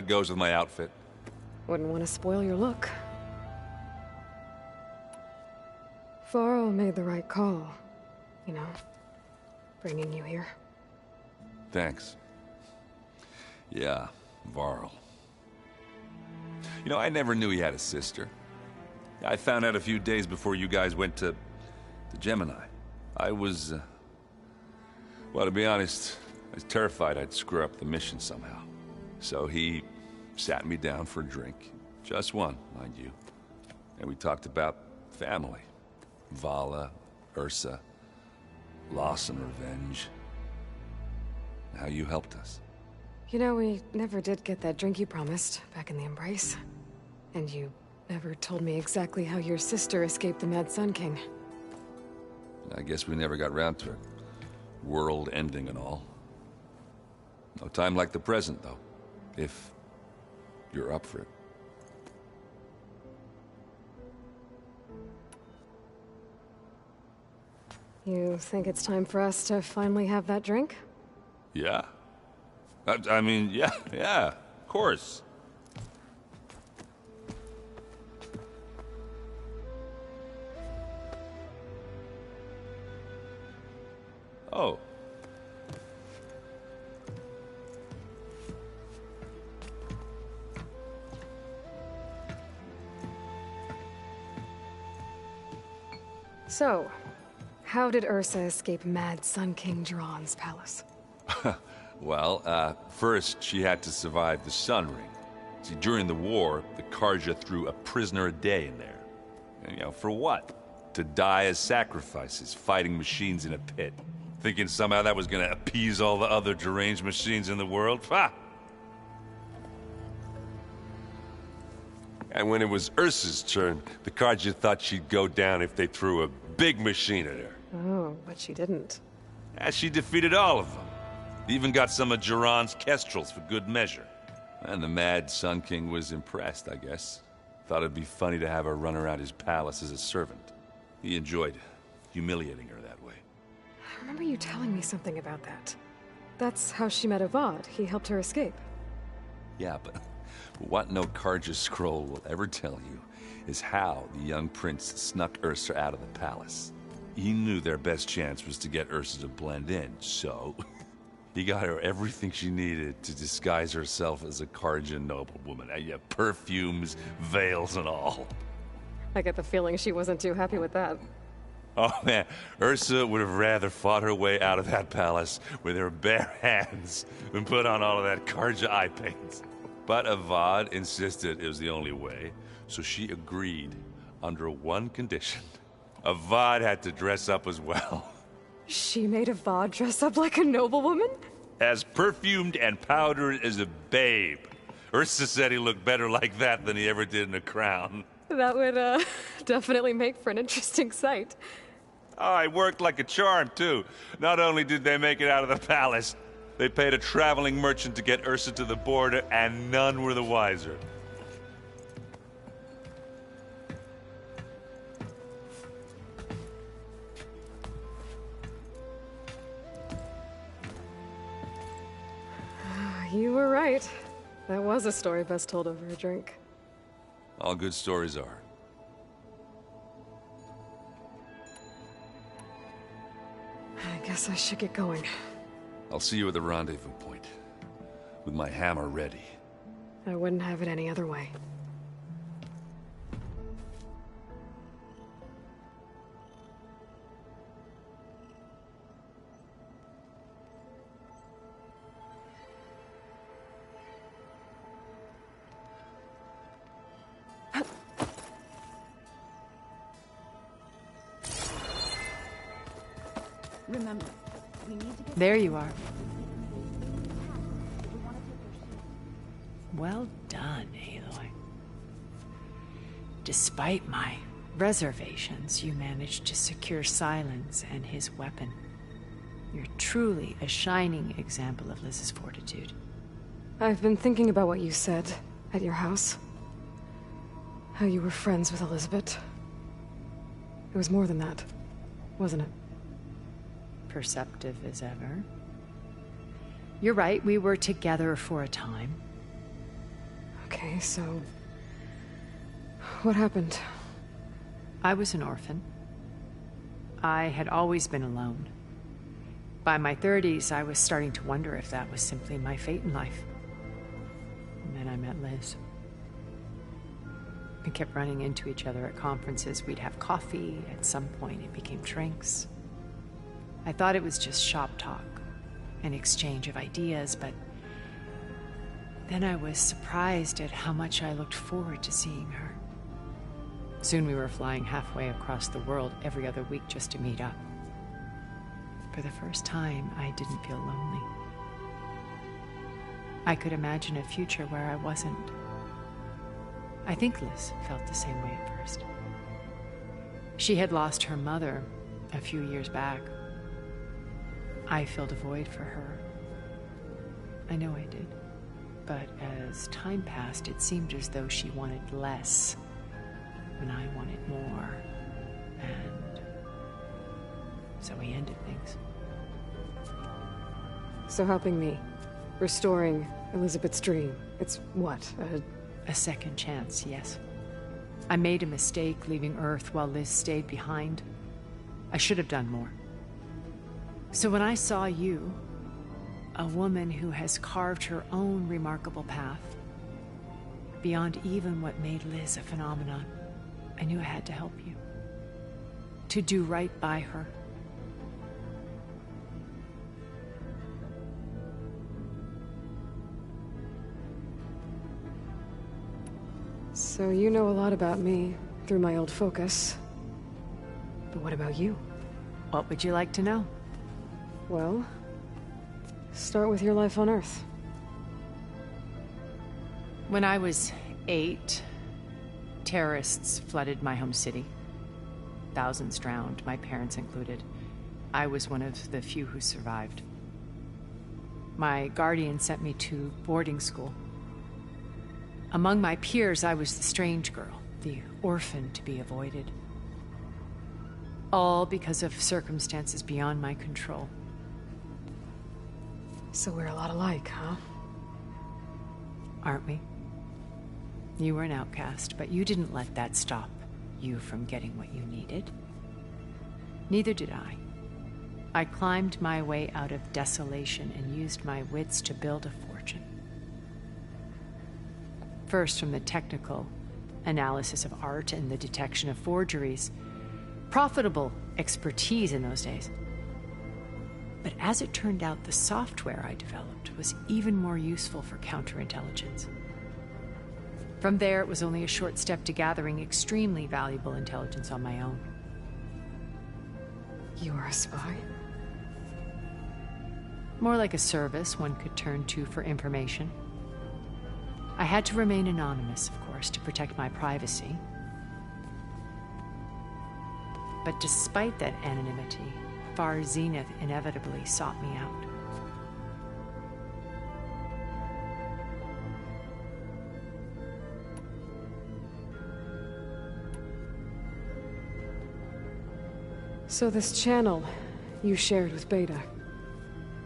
goes with my outfit. Wouldn't want to spoil your look. Varl made the right call. You know, bringing you here. Thanks. Yeah, Varl. You know, I never knew he had a sister. I found out a few days before you guys went to Gemini. I was, well, to be honest, I was terrified I'd screw up the mission somehow. So he sat me down for a drink. Just one, mind you. And we talked about family. Vala, Ursa, loss and revenge. How you helped us. You know, we never did get that drink you promised back in the Embrace. And you never told me exactly how your sister escaped the Mad Sun King. I guess we never got round to it. World ending and all. No time like the present, though. If you're up for it. You think it's time for us to finally have that drink? Yeah. I mean, yeah, of course. Oh. So, how did Ursa escape Mad Sun King Jiran's palace? Well, first she had to survive the Sun Ring. See, during the war, the Carja threw a prisoner a day in there. And, you know, for what? To die as sacrifices, fighting machines in a pit. Thinking somehow that was gonna appease all the other deranged machines in the world? Ha! And when it was Ursa's turn, the Carja thought she'd go down if they threw a big machine at her. Oh, but she didn't. And she defeated all of them. Even got some of Jiran's Kestrels for good measure. And the mad Sun King was impressed, I guess. Thought it'd be funny to have her run around his palace as a servant. He enjoyed humiliating her that way. I remember you telling me something about that. That's how she met Avad. He helped her escape. Yeah, but what no Carja scroll will ever tell you is how the young prince snuck Ursa out of the palace. He knew their best chance was to get Ursa to blend in, so he got her everything she needed to disguise herself as a Carja noblewoman. Yeah, perfumes, veils, and all. I get the feeling she wasn't too happy with that. Oh man, Ursa would have rather fought her way out of that palace with her bare hands than put on all of that Carja eye paint. But Avad insisted it was the only way, so she agreed under one condition. Avad had to dress up as well. She made Avad dress up like a noblewoman? As perfumed and powdered as a babe. Ursa said he looked better like that than he ever did in a crown. That would, definitely make for an interesting sight. Oh, it worked like a charm, too. Not only did they make it out of the palace, they paid a traveling merchant to get Ursa to the border, and none were the wiser. You were right. That was a story best told over a drink. All good stories are. I guess I should get going. I'll see you at the rendezvous point, with my hammer ready. I wouldn't have it any other way. Remember, we need to get... There you are. Well done, Aloy. Despite my reservations, you managed to secure Silence and his weapon. You're truly a shining example of Liz's fortitude. I've been thinking about what you said at your house. How you were friends with Elizabeth. It was more than that, wasn't it? Perceptive as ever. You're right, we were together for a time. Okay, so... what happened? I was an orphan. I had always been alone. By my 30s, I was starting to wonder if that was simply my fate in life. And then I met Liz. We kept running into each other at conferences. We'd have coffee. At some point, it became drinks. I thought it was just shop talk, an exchange of ideas, but then I was surprised at how much I looked forward to seeing her. Soon we were flying halfway across the world every other week just to meet up. For the first time, I didn't feel lonely. I could imagine a future where I wasn't. I think Liz felt the same way at first. She had lost her mother a few years back. I filled a void for her. I know I did. But as time passed, it seemed as though she wanted less when I wanted more. And so we ended things. So helping me, restoring Elizabeth's dream, it's what, a second chance, yes. I made a mistake leaving Earth while Liz stayed behind. I should have done more. So when I saw you, a woman who has carved her own remarkable path, beyond even what made Liz a phenomenon, I knew I had to help you. To do right by her. So you know a lot about me through my old focus. But what about you? What would you like to know? Well, start with your life on Earth. When I was 8, Terrorists flooded my home city. Thousands drowned, my parents included. I was one of the few who survived. My guardian sent me to boarding school. Among my peers, I was the strange girl, the orphan to be avoided. All because of circumstances beyond my control. So we're a lot alike, huh? Aren't we? You were an outcast, but you didn't let that stop you from getting what you needed. Neither did I. I climbed my way out of desolation and used my wits to build a fortune. First, from the technical analysis of art and the detection of forgeries. Profitable expertise in those days. But as it turned out, the software I developed was even more useful for counterintelligence. From there, it was only a short step to gathering extremely valuable intelligence on my own. You are a spy? More like a service one could turn to for information. I had to remain anonymous, of course, to protect my privacy. But despite that anonymity, Far Zenith inevitably sought me out. So this channel you shared with Beta,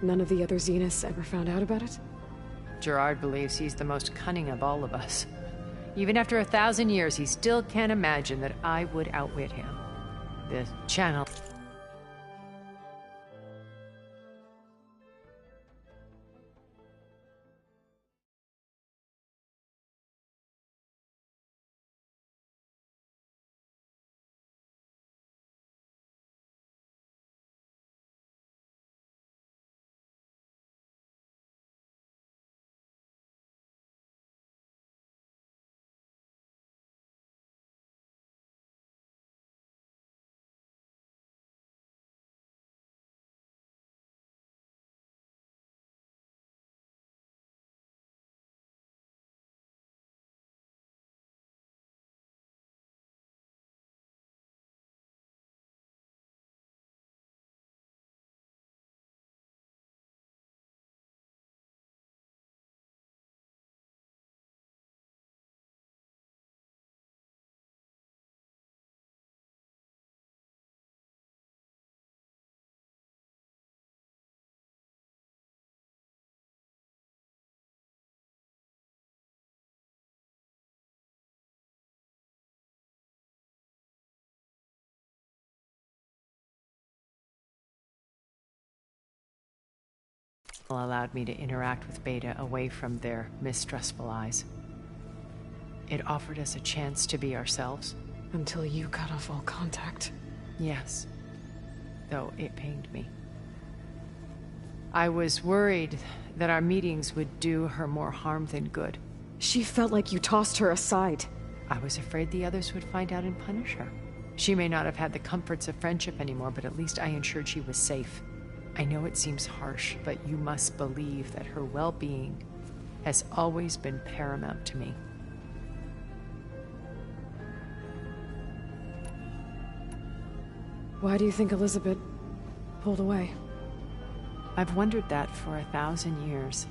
none of the other Zeniths ever found out about it? Gerard believes he's the most cunning of all of us. Even after 1,000 years, he still can't imagine that I would outwit him. The channel... allowed me to interact with Beta away from their mistrustful eyes. It offered us a chance to be ourselves. Until you cut off all contact. Yes. Though it pained me. I was worried that our meetings would do her more harm than good. She felt like you tossed her aside. I was afraid the others would find out and punish her. She may not have had the comforts of friendship anymore, but at least I ensured she was safe. I know it seems harsh, but you must believe that her well-being has always been paramount to me. Why do you think Elizabeth pulled away? I've wondered that for 1,000 years.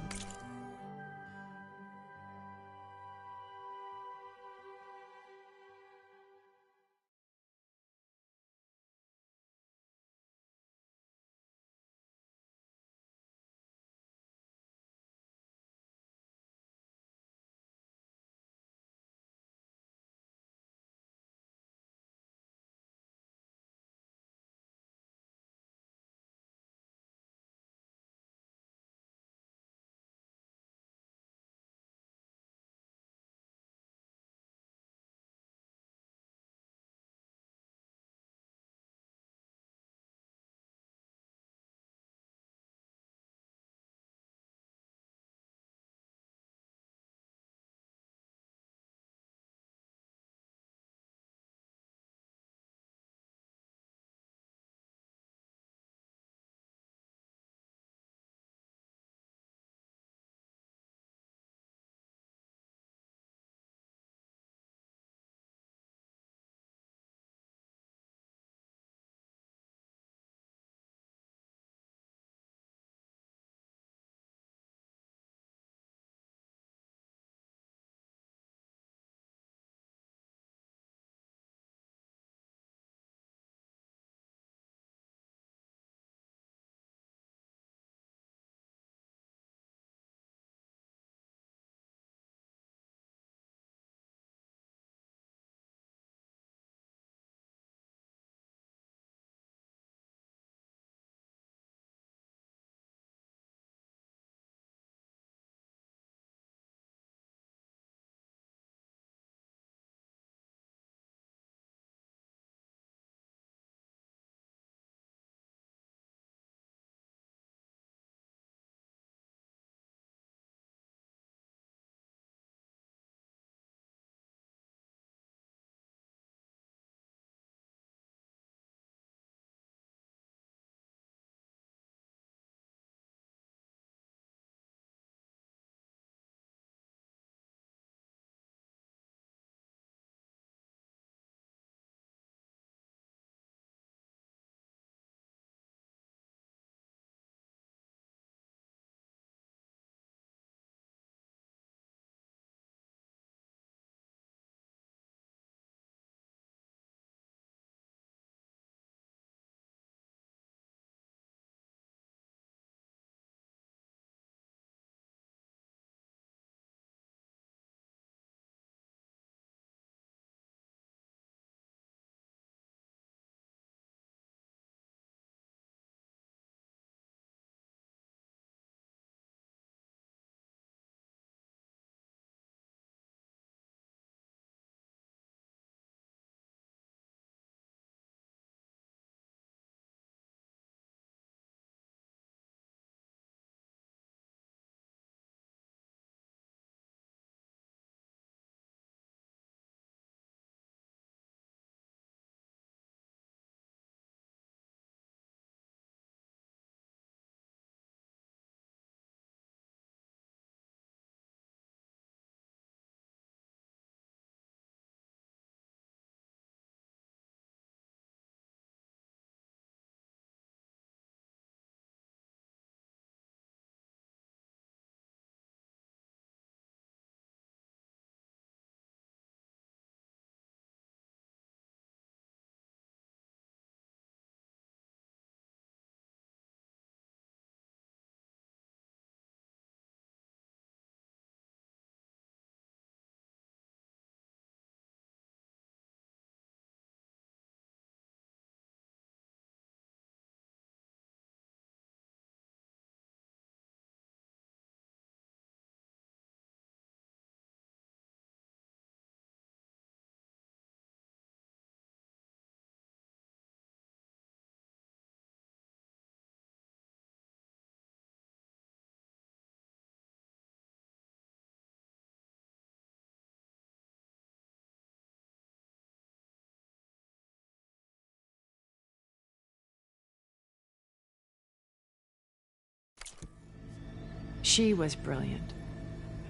She was brilliant,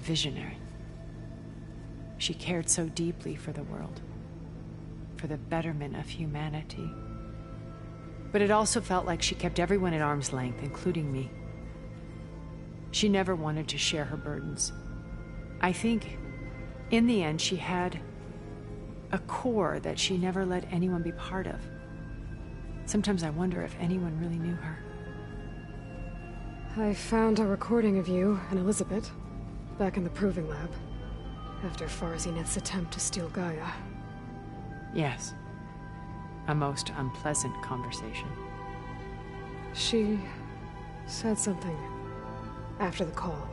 visionary. She cared so deeply for the world, for the betterment of humanity. But it also felt like she kept everyone at arm's length, including me. She never wanted to share her burdens. I think, in the end, she had a core that she never let anyone be part of. Sometimes I wonder if anyone really knew her. I found a recording of you and Elizabeth back in the Proving Lab after Far Zenith's attempt to steal Gaia. Yes. A most unpleasant conversation. She said something after the call.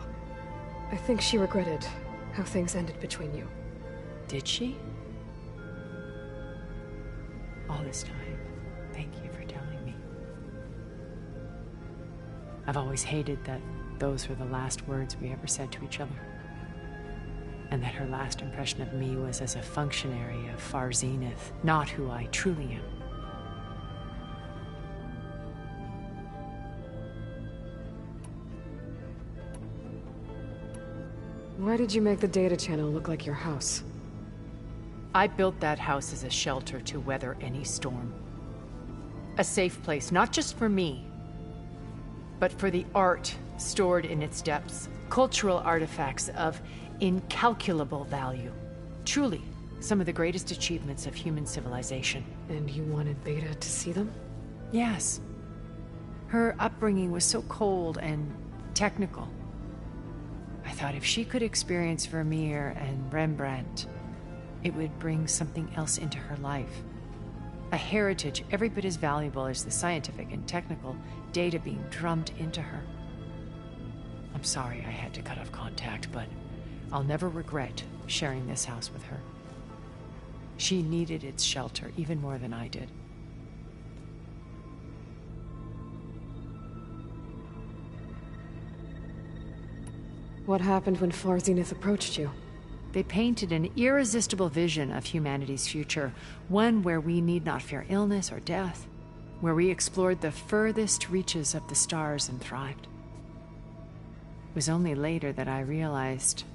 I think she regretted how things ended between you. Did she? All this time, thank you for telling me. I've always hated that those were the last words we ever said to each other. And that her last impression of me was as a functionary of Far Zenith, not who I truly am. Why did you make the data channel look like your house? I built that house as a shelter to weather any storm. A safe place, not just for me, but for the art stored in its depths. Cultural artifacts of incalculable value. Truly, some of the greatest achievements of human civilization. And you wanted Beta to see them? Yes. Her upbringing was so cold and technical. I thought if she could experience Vermeer and Rembrandt, it would bring something else into her life. A heritage every bit as valuable as the scientific and technical data being drummed into her. I'm sorry I had to cut off contact, but I'll never regret sharing this house with her. She needed its shelter even more than I did. What happened when Far Zenith approached you? They painted an irresistible vision of humanity's future, one where we need not fear illness or death, where we explored the furthest reaches of the stars and thrived. It was only later that I realized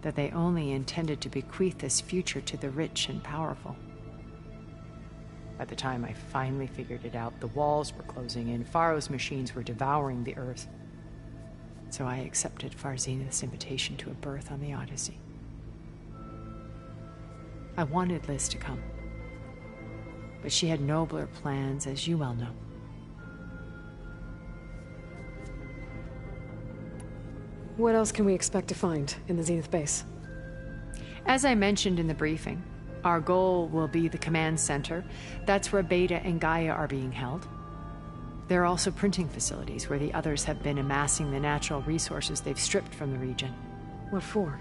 that they only intended to bequeath this future to the rich and powerful. By the time I finally figured it out, the walls were closing in, Pharaoh's machines were devouring the Earth. So I accepted Far Zenith's invitation to a berth on the Odyssey. I wanted Liz to come, but she had nobler plans, as you well know. What else can we expect to find in the Zenith base? As I mentioned in the briefing, our goal will be the command center. That's where Beta and Gaia are being held. There are also printing facilities where the others have been amassing the natural resources they've stripped from the region. What for?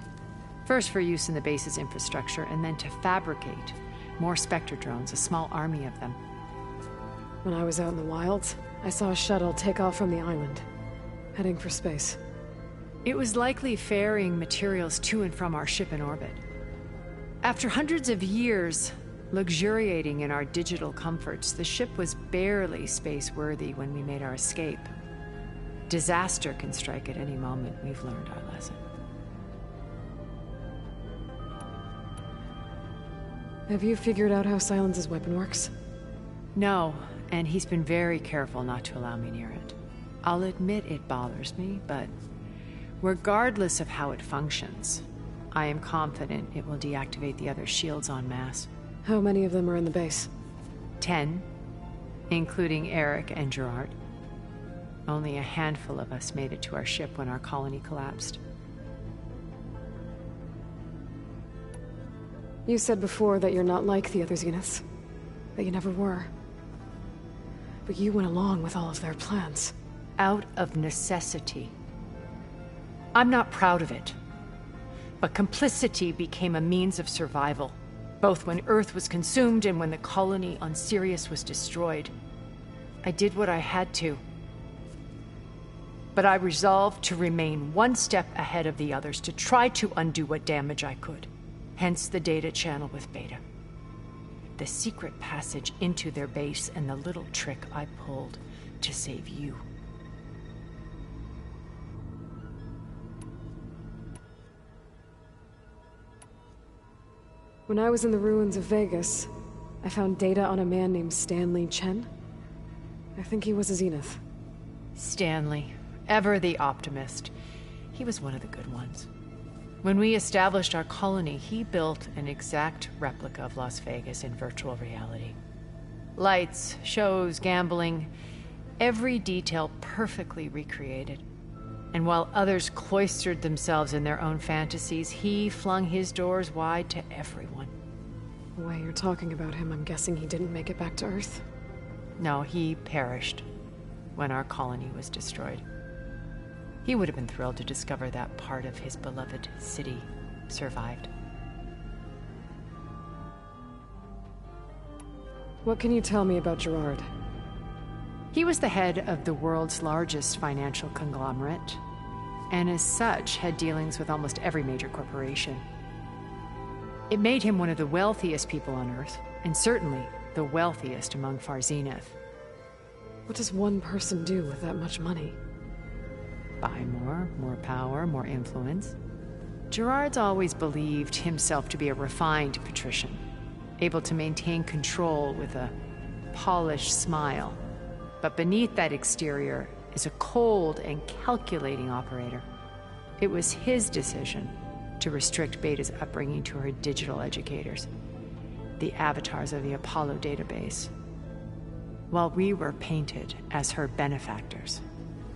First for use in the base's infrastructure, and then to fabricate more Spectre drones, a small army of them. When I was out in the wilds, I saw a shuttle take off from the island, heading for space. It was likely ferrying materials to and from our ship in orbit. After hundreds of years luxuriating in our digital comforts, the ship was barely space-worthy when we made our escape. Disaster can strike at any moment. We've learned our lesson. Have you figured out how Silence's weapon works? No, and he's been very careful not to allow me near it. I'll admit it bothers me, but regardless of how it functions, I am confident it will deactivate the other shields en masse. How many of them are in the base? 10, including Eric and Gerard. Only a handful of us made it to our ship when our colony collapsed. You said before that you're not like the other Zeniths. That you never were. But you went along with all of their plans. Out of necessity. I'm not proud of it. But complicity became a means of survival, both when Earth was consumed and when the colony on Sirius was destroyed. I did what I had to. But I resolved to remain one step ahead of the others, to try to undo what damage I could. Hence the data channel with Beta. The secret passage into their base and the little trick I pulled to save you. When I was in the ruins of Vegas, I found data on a man named Stanley Chen. I think he was a Zenith. Stanley, ever the optimist. He was one of the good ones. When we established our colony, he built an exact replica of Las Vegas in virtual reality. Lights, shows, gambling, every detail perfectly recreated. And while others cloistered themselves in their own fantasies, he flung his doors wide to everyone. The way you're talking about him, I'm guessing he didn't make it back to Earth? No, he perished when our colony was destroyed. He would have been thrilled to discover that part of his beloved city survived. What can you tell me about Gerard? He was the head of the world's largest financial conglomerate, and as such had dealings with almost every major corporation. It made him one of the wealthiest people on Earth, and certainly the wealthiest among Far Zenith. What does one person do with that much money? Buy more power, more influence. Gerard's always believed himself to be a refined patrician, able to maintain control with a polished smile. But beneath that exterior is a cold and calculating operator. It was his decision to restrict Beta's upbringing to her digital educators, the avatars of the Apollo database, while we were painted as her benefactors.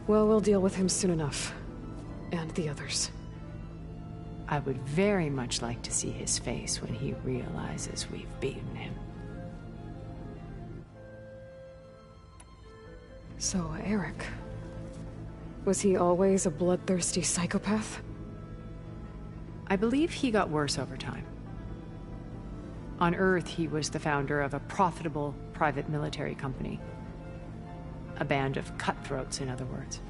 Well, we'll deal with him soon enough. And the others. I would very much like to see his face when he realizes we've beaten him. So, Eric. Was he always a bloodthirsty psychopath? I believe he got worse over time. On Earth, he was the founder of a profitable private military company. A band of cutthroats, in other words.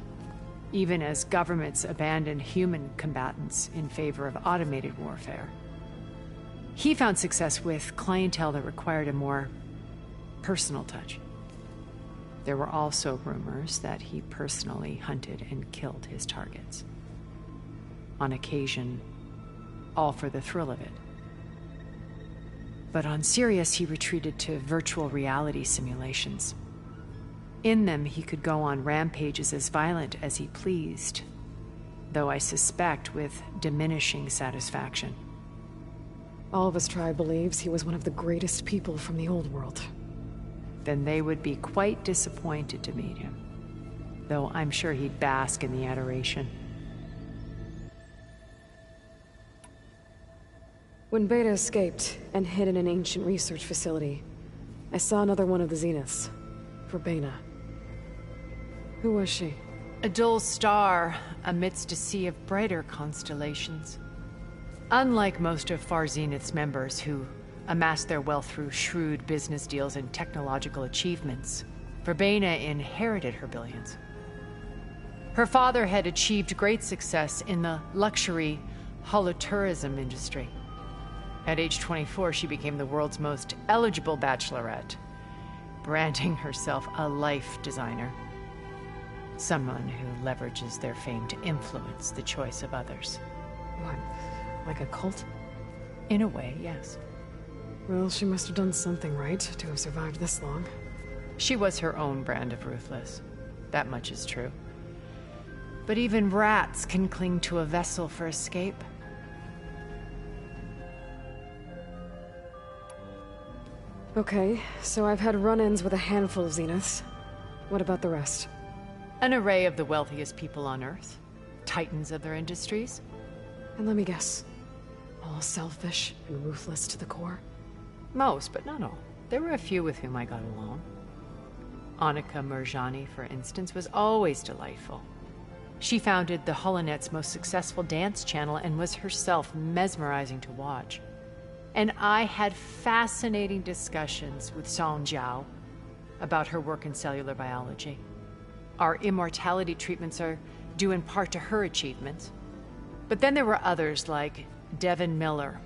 Even as governments abandoned human combatants in favor of automated warfare. He found success with clientele that required a more personal touch. There were also rumors that he personally hunted and killed his targets. On occasion, all for the thrill of it. But on Sirius, he retreated to virtual reality simulations. In them, he could go on rampages as violent as he pleased, though I suspect with diminishing satisfaction. All of his tribe believes he was one of the greatest people from the old world. Then they would be quite disappointed to meet him, though I'm sure he'd bask in the adoration. When Beta escaped and hid in an ancient research facility, I saw another one of the Zeniths, Verbena. Who was she? A dull star amidst a sea of brighter constellations. Unlike most of Far Zenith's members who amassed their wealth through shrewd business deals and technological achievements, Verbena inherited her billions. Her father had achieved great success in the luxury holotourism industry. At age 24, she became the world's most eligible bachelorette, branding herself a life designer. Someone who leverages their fame to influence the choice of others. What, like a cult? In a way, yes. Well, she must have done something right to have survived this long. She was her own brand of ruthless. That much is true. But even rats can cling to a vessel for escape. Okay, so I've had run-ins with a handful of Zeniths. What about the rest? An array of the wealthiest people on Earth. Titans of their industries. And let me guess. All selfish and ruthless to the core? Most, but not all. There were a few with whom I got along. Annika Merjani, for instance, was always delightful. She founded the Holonet's most successful dance channel and was herself mesmerizing to watch. And I had fascinating discussions with Song Jiao about her work in cellular biology. Our immortality treatments are due in part to her achievements. But then there were others like Devin Miller,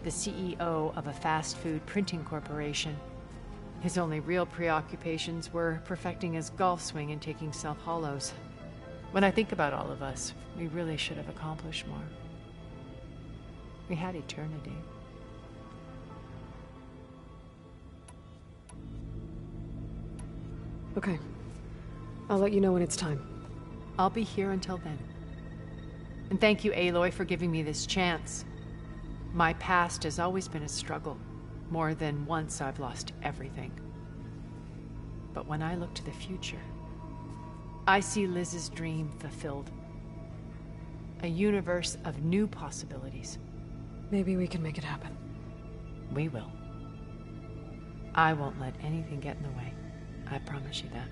the CEO of a fast food printing corporation. His only real preoccupations were perfecting his golf swing and taking self-hollows. When I think about all of us, we really should have accomplished more. We had eternity. Okay. I'll let you know when it's time. I'll be here until then. And thank you, Aloy, for giving me this chance. My past has always been a struggle. More than once I've lost everything. But when I look to the future, I see Liz's dream fulfilled. A universe of new possibilities. Maybe we can make it happen. We will. I won't let anything get in the way. I promise you that.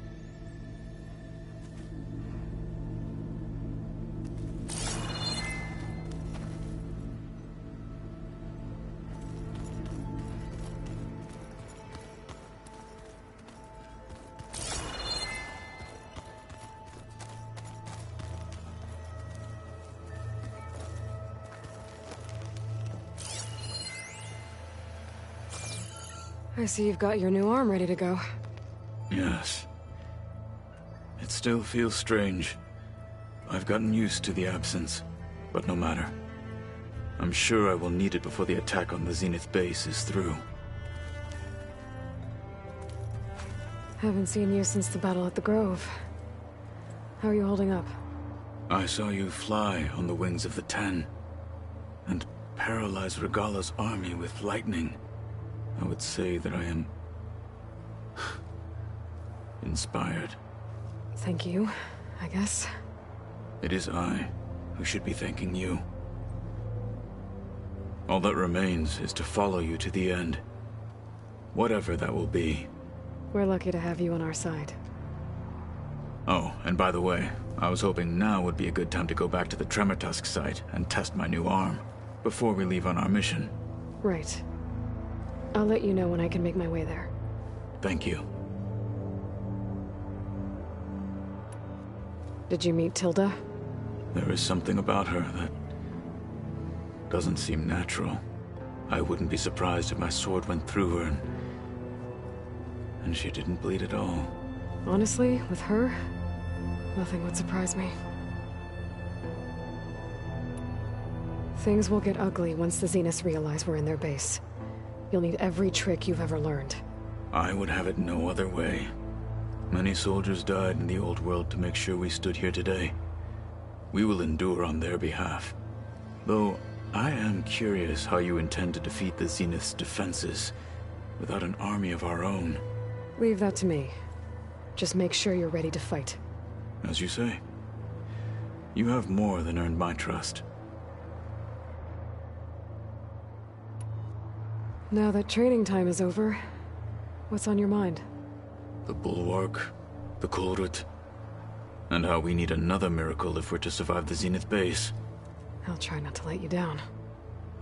I see you've got your new arm ready to go. Yes. It still feels strange. I've gotten used to the absence, but no matter. I'm sure I will need it before the attack on the Zenith base is through. Haven't seen you since the battle at the Grove. How are you holding up? I saw you fly on the wings of the Ten, and paralyze Regalla's army with lightning. I would say that I am inspired. Thank you, I guess. It is I who should be thanking you. All that remains is to follow you to the end. Whatever that will be. We're lucky to have you on our side. Oh, and by the way, I was hoping now would be a good time to go back to the Tremortusk site and test my new arm, before we leave on our mission. Right. I'll let you know when I can make my way there. Thank you. Did you meet Tilda? There is something about her that doesn't seem natural. I wouldn't be surprised if my sword went through her and she didn't bleed at all. Honestly, with her, nothing would surprise me. Things will get ugly once the Zeniths realize we're in their base. You'll need every trick you've ever learned. I would have it no other way. Many soldiers died in the old world to make sure we stood here today. We will endure on their behalf. Though, I am curious how you intend to defeat the Zenith's defenses without an army of our own. Leave that to me. Just make sure you're ready to fight. As you say. You have more than earned my trust. Now that training time is over, what's on your mind? The Bulwark, the Kulrut, and how we need another miracle if we're to survive the Zenith base. I'll try not to let you down.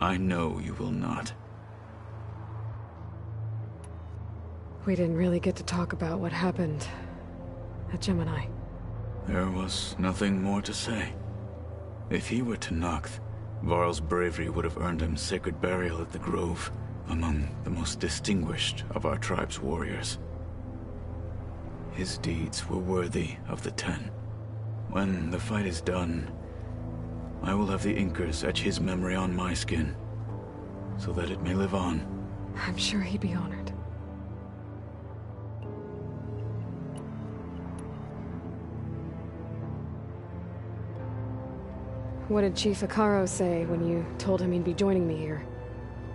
I know you will not. We didn't really get to talk about what happened at Gemini. There was nothing more to say. If he were to Noct, Varl's bravery would have earned him sacred burial at the Grove, among the most distinguished of our tribe's warriors. His deeds were worthy of the Ten. When the fight is done, I will have the Inkers etch his memory on my skin, so that it may live on. I'm sure he'd be honored. What did Chief Hekarro say when you told him he'd be joining me here?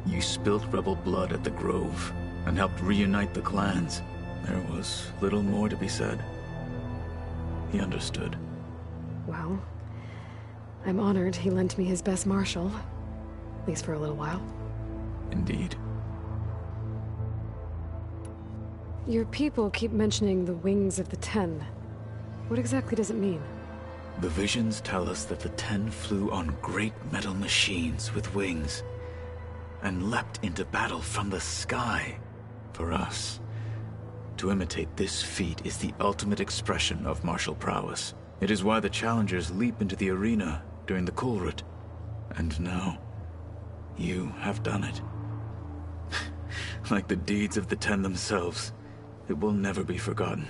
You spilt rebel blood at the Grove, and helped reunite the clans. There was little more to be said. He understood. Well, I'm honored he lent me his best marshal. At least for a little while. Indeed. Your people keep mentioning the wings of the Ten. What exactly does it mean? The visions tell us that the Ten flew on great metal machines with wings, and leapt into battle from the sky. For us, to imitate this feat is the ultimate expression of martial prowess. It is why the challengers leap into the arena during the Kulrut. And now, you have done it. Like the deeds of the Ten themselves, it will never be forgotten.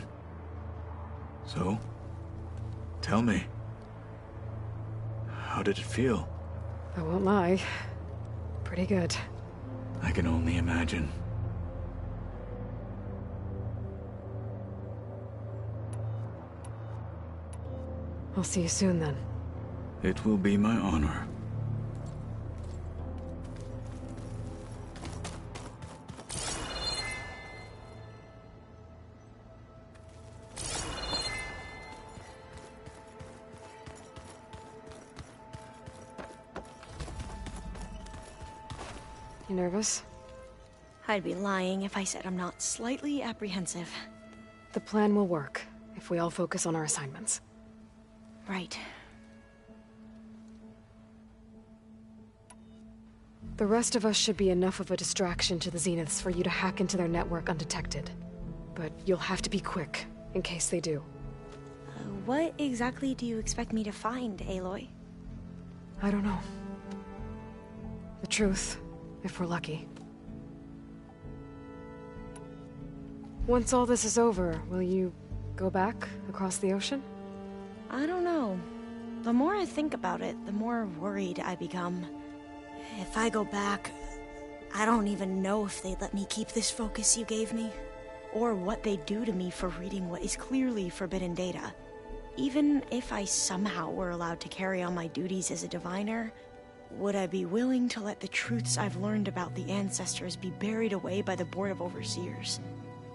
So, tell me, how did it feel? I won't lie. Pretty good. I can only imagine. I'll see you soon then. It will be my honor. You nervous? I'd be lying if I said I'm not slightly apprehensive. The plan will work, if we all focus on our assignments. Right. The rest of us should be enough of a distraction to the Zeniths for you to hack into their network undetected. But you'll have to be quick, in case they do. What exactly do you expect me to find, Aloy? I don't know. The truth, if we're lucky. Once all this is over, will you go back across the ocean? I don't know. The more I think about it, the more worried I become. If I go back, I don't even know if they'd let me keep this focus you gave me, or what they'd do to me for reading what is clearly forbidden data. Even if I somehow were allowed to carry on my duties as a diviner, would I be willing to let the truths I've learned about the ancestors be buried away by the Board of Overseers?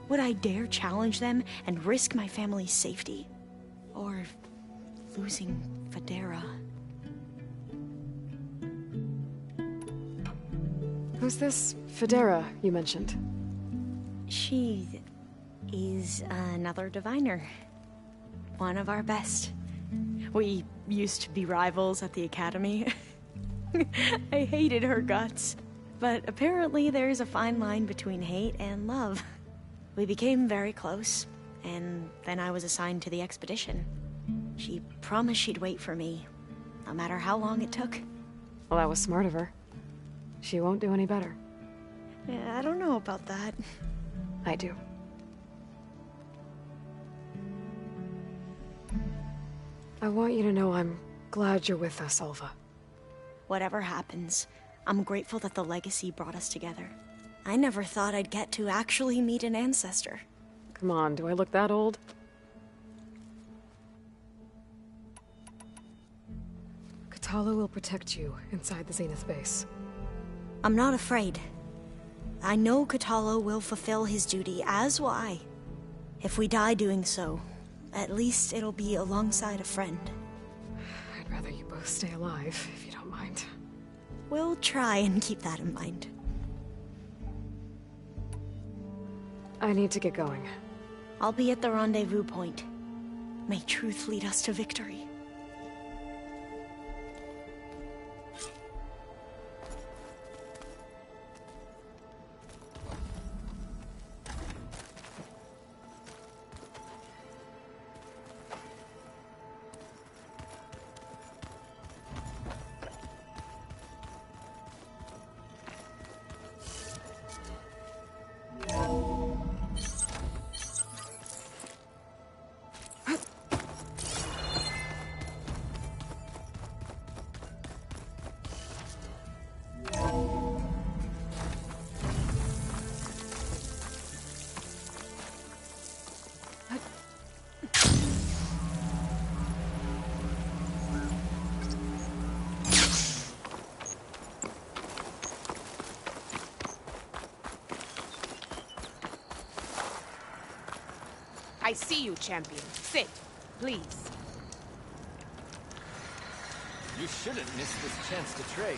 Would I dare challenge them and risk my family's safety? Or losing Federa? Who's this Federa you mentioned? She is another diviner. One of our best. We used to be rivals at the academy. I hated her guts. But apparently there's a fine line between hate and love. We became very close, and then I was assigned to the expedition. She promised she'd wait for me, no matter how long it took. Well, that was smart of her. She won't do any better. Yeah, I don't know about that. I do. I want you to know I'm glad you're with us, Alva. Whatever happens, I'm grateful that the legacy brought us together. I never thought I'd get to actually meet an ancestor. Come on, do I look that old? Kotallo will protect you inside the Zenith base. I'm not afraid. I know Kotallo will fulfill his duty, as will I. If we die doing so, at least it'll be alongside a friend. I'd rather you both stay alive, if you don't mind. We'll try and keep that in mind. I need to get going. I'll be at the rendezvous point. May truth lead us to victory. I see you, champion. Sit, please. You shouldn't miss this chance to trade.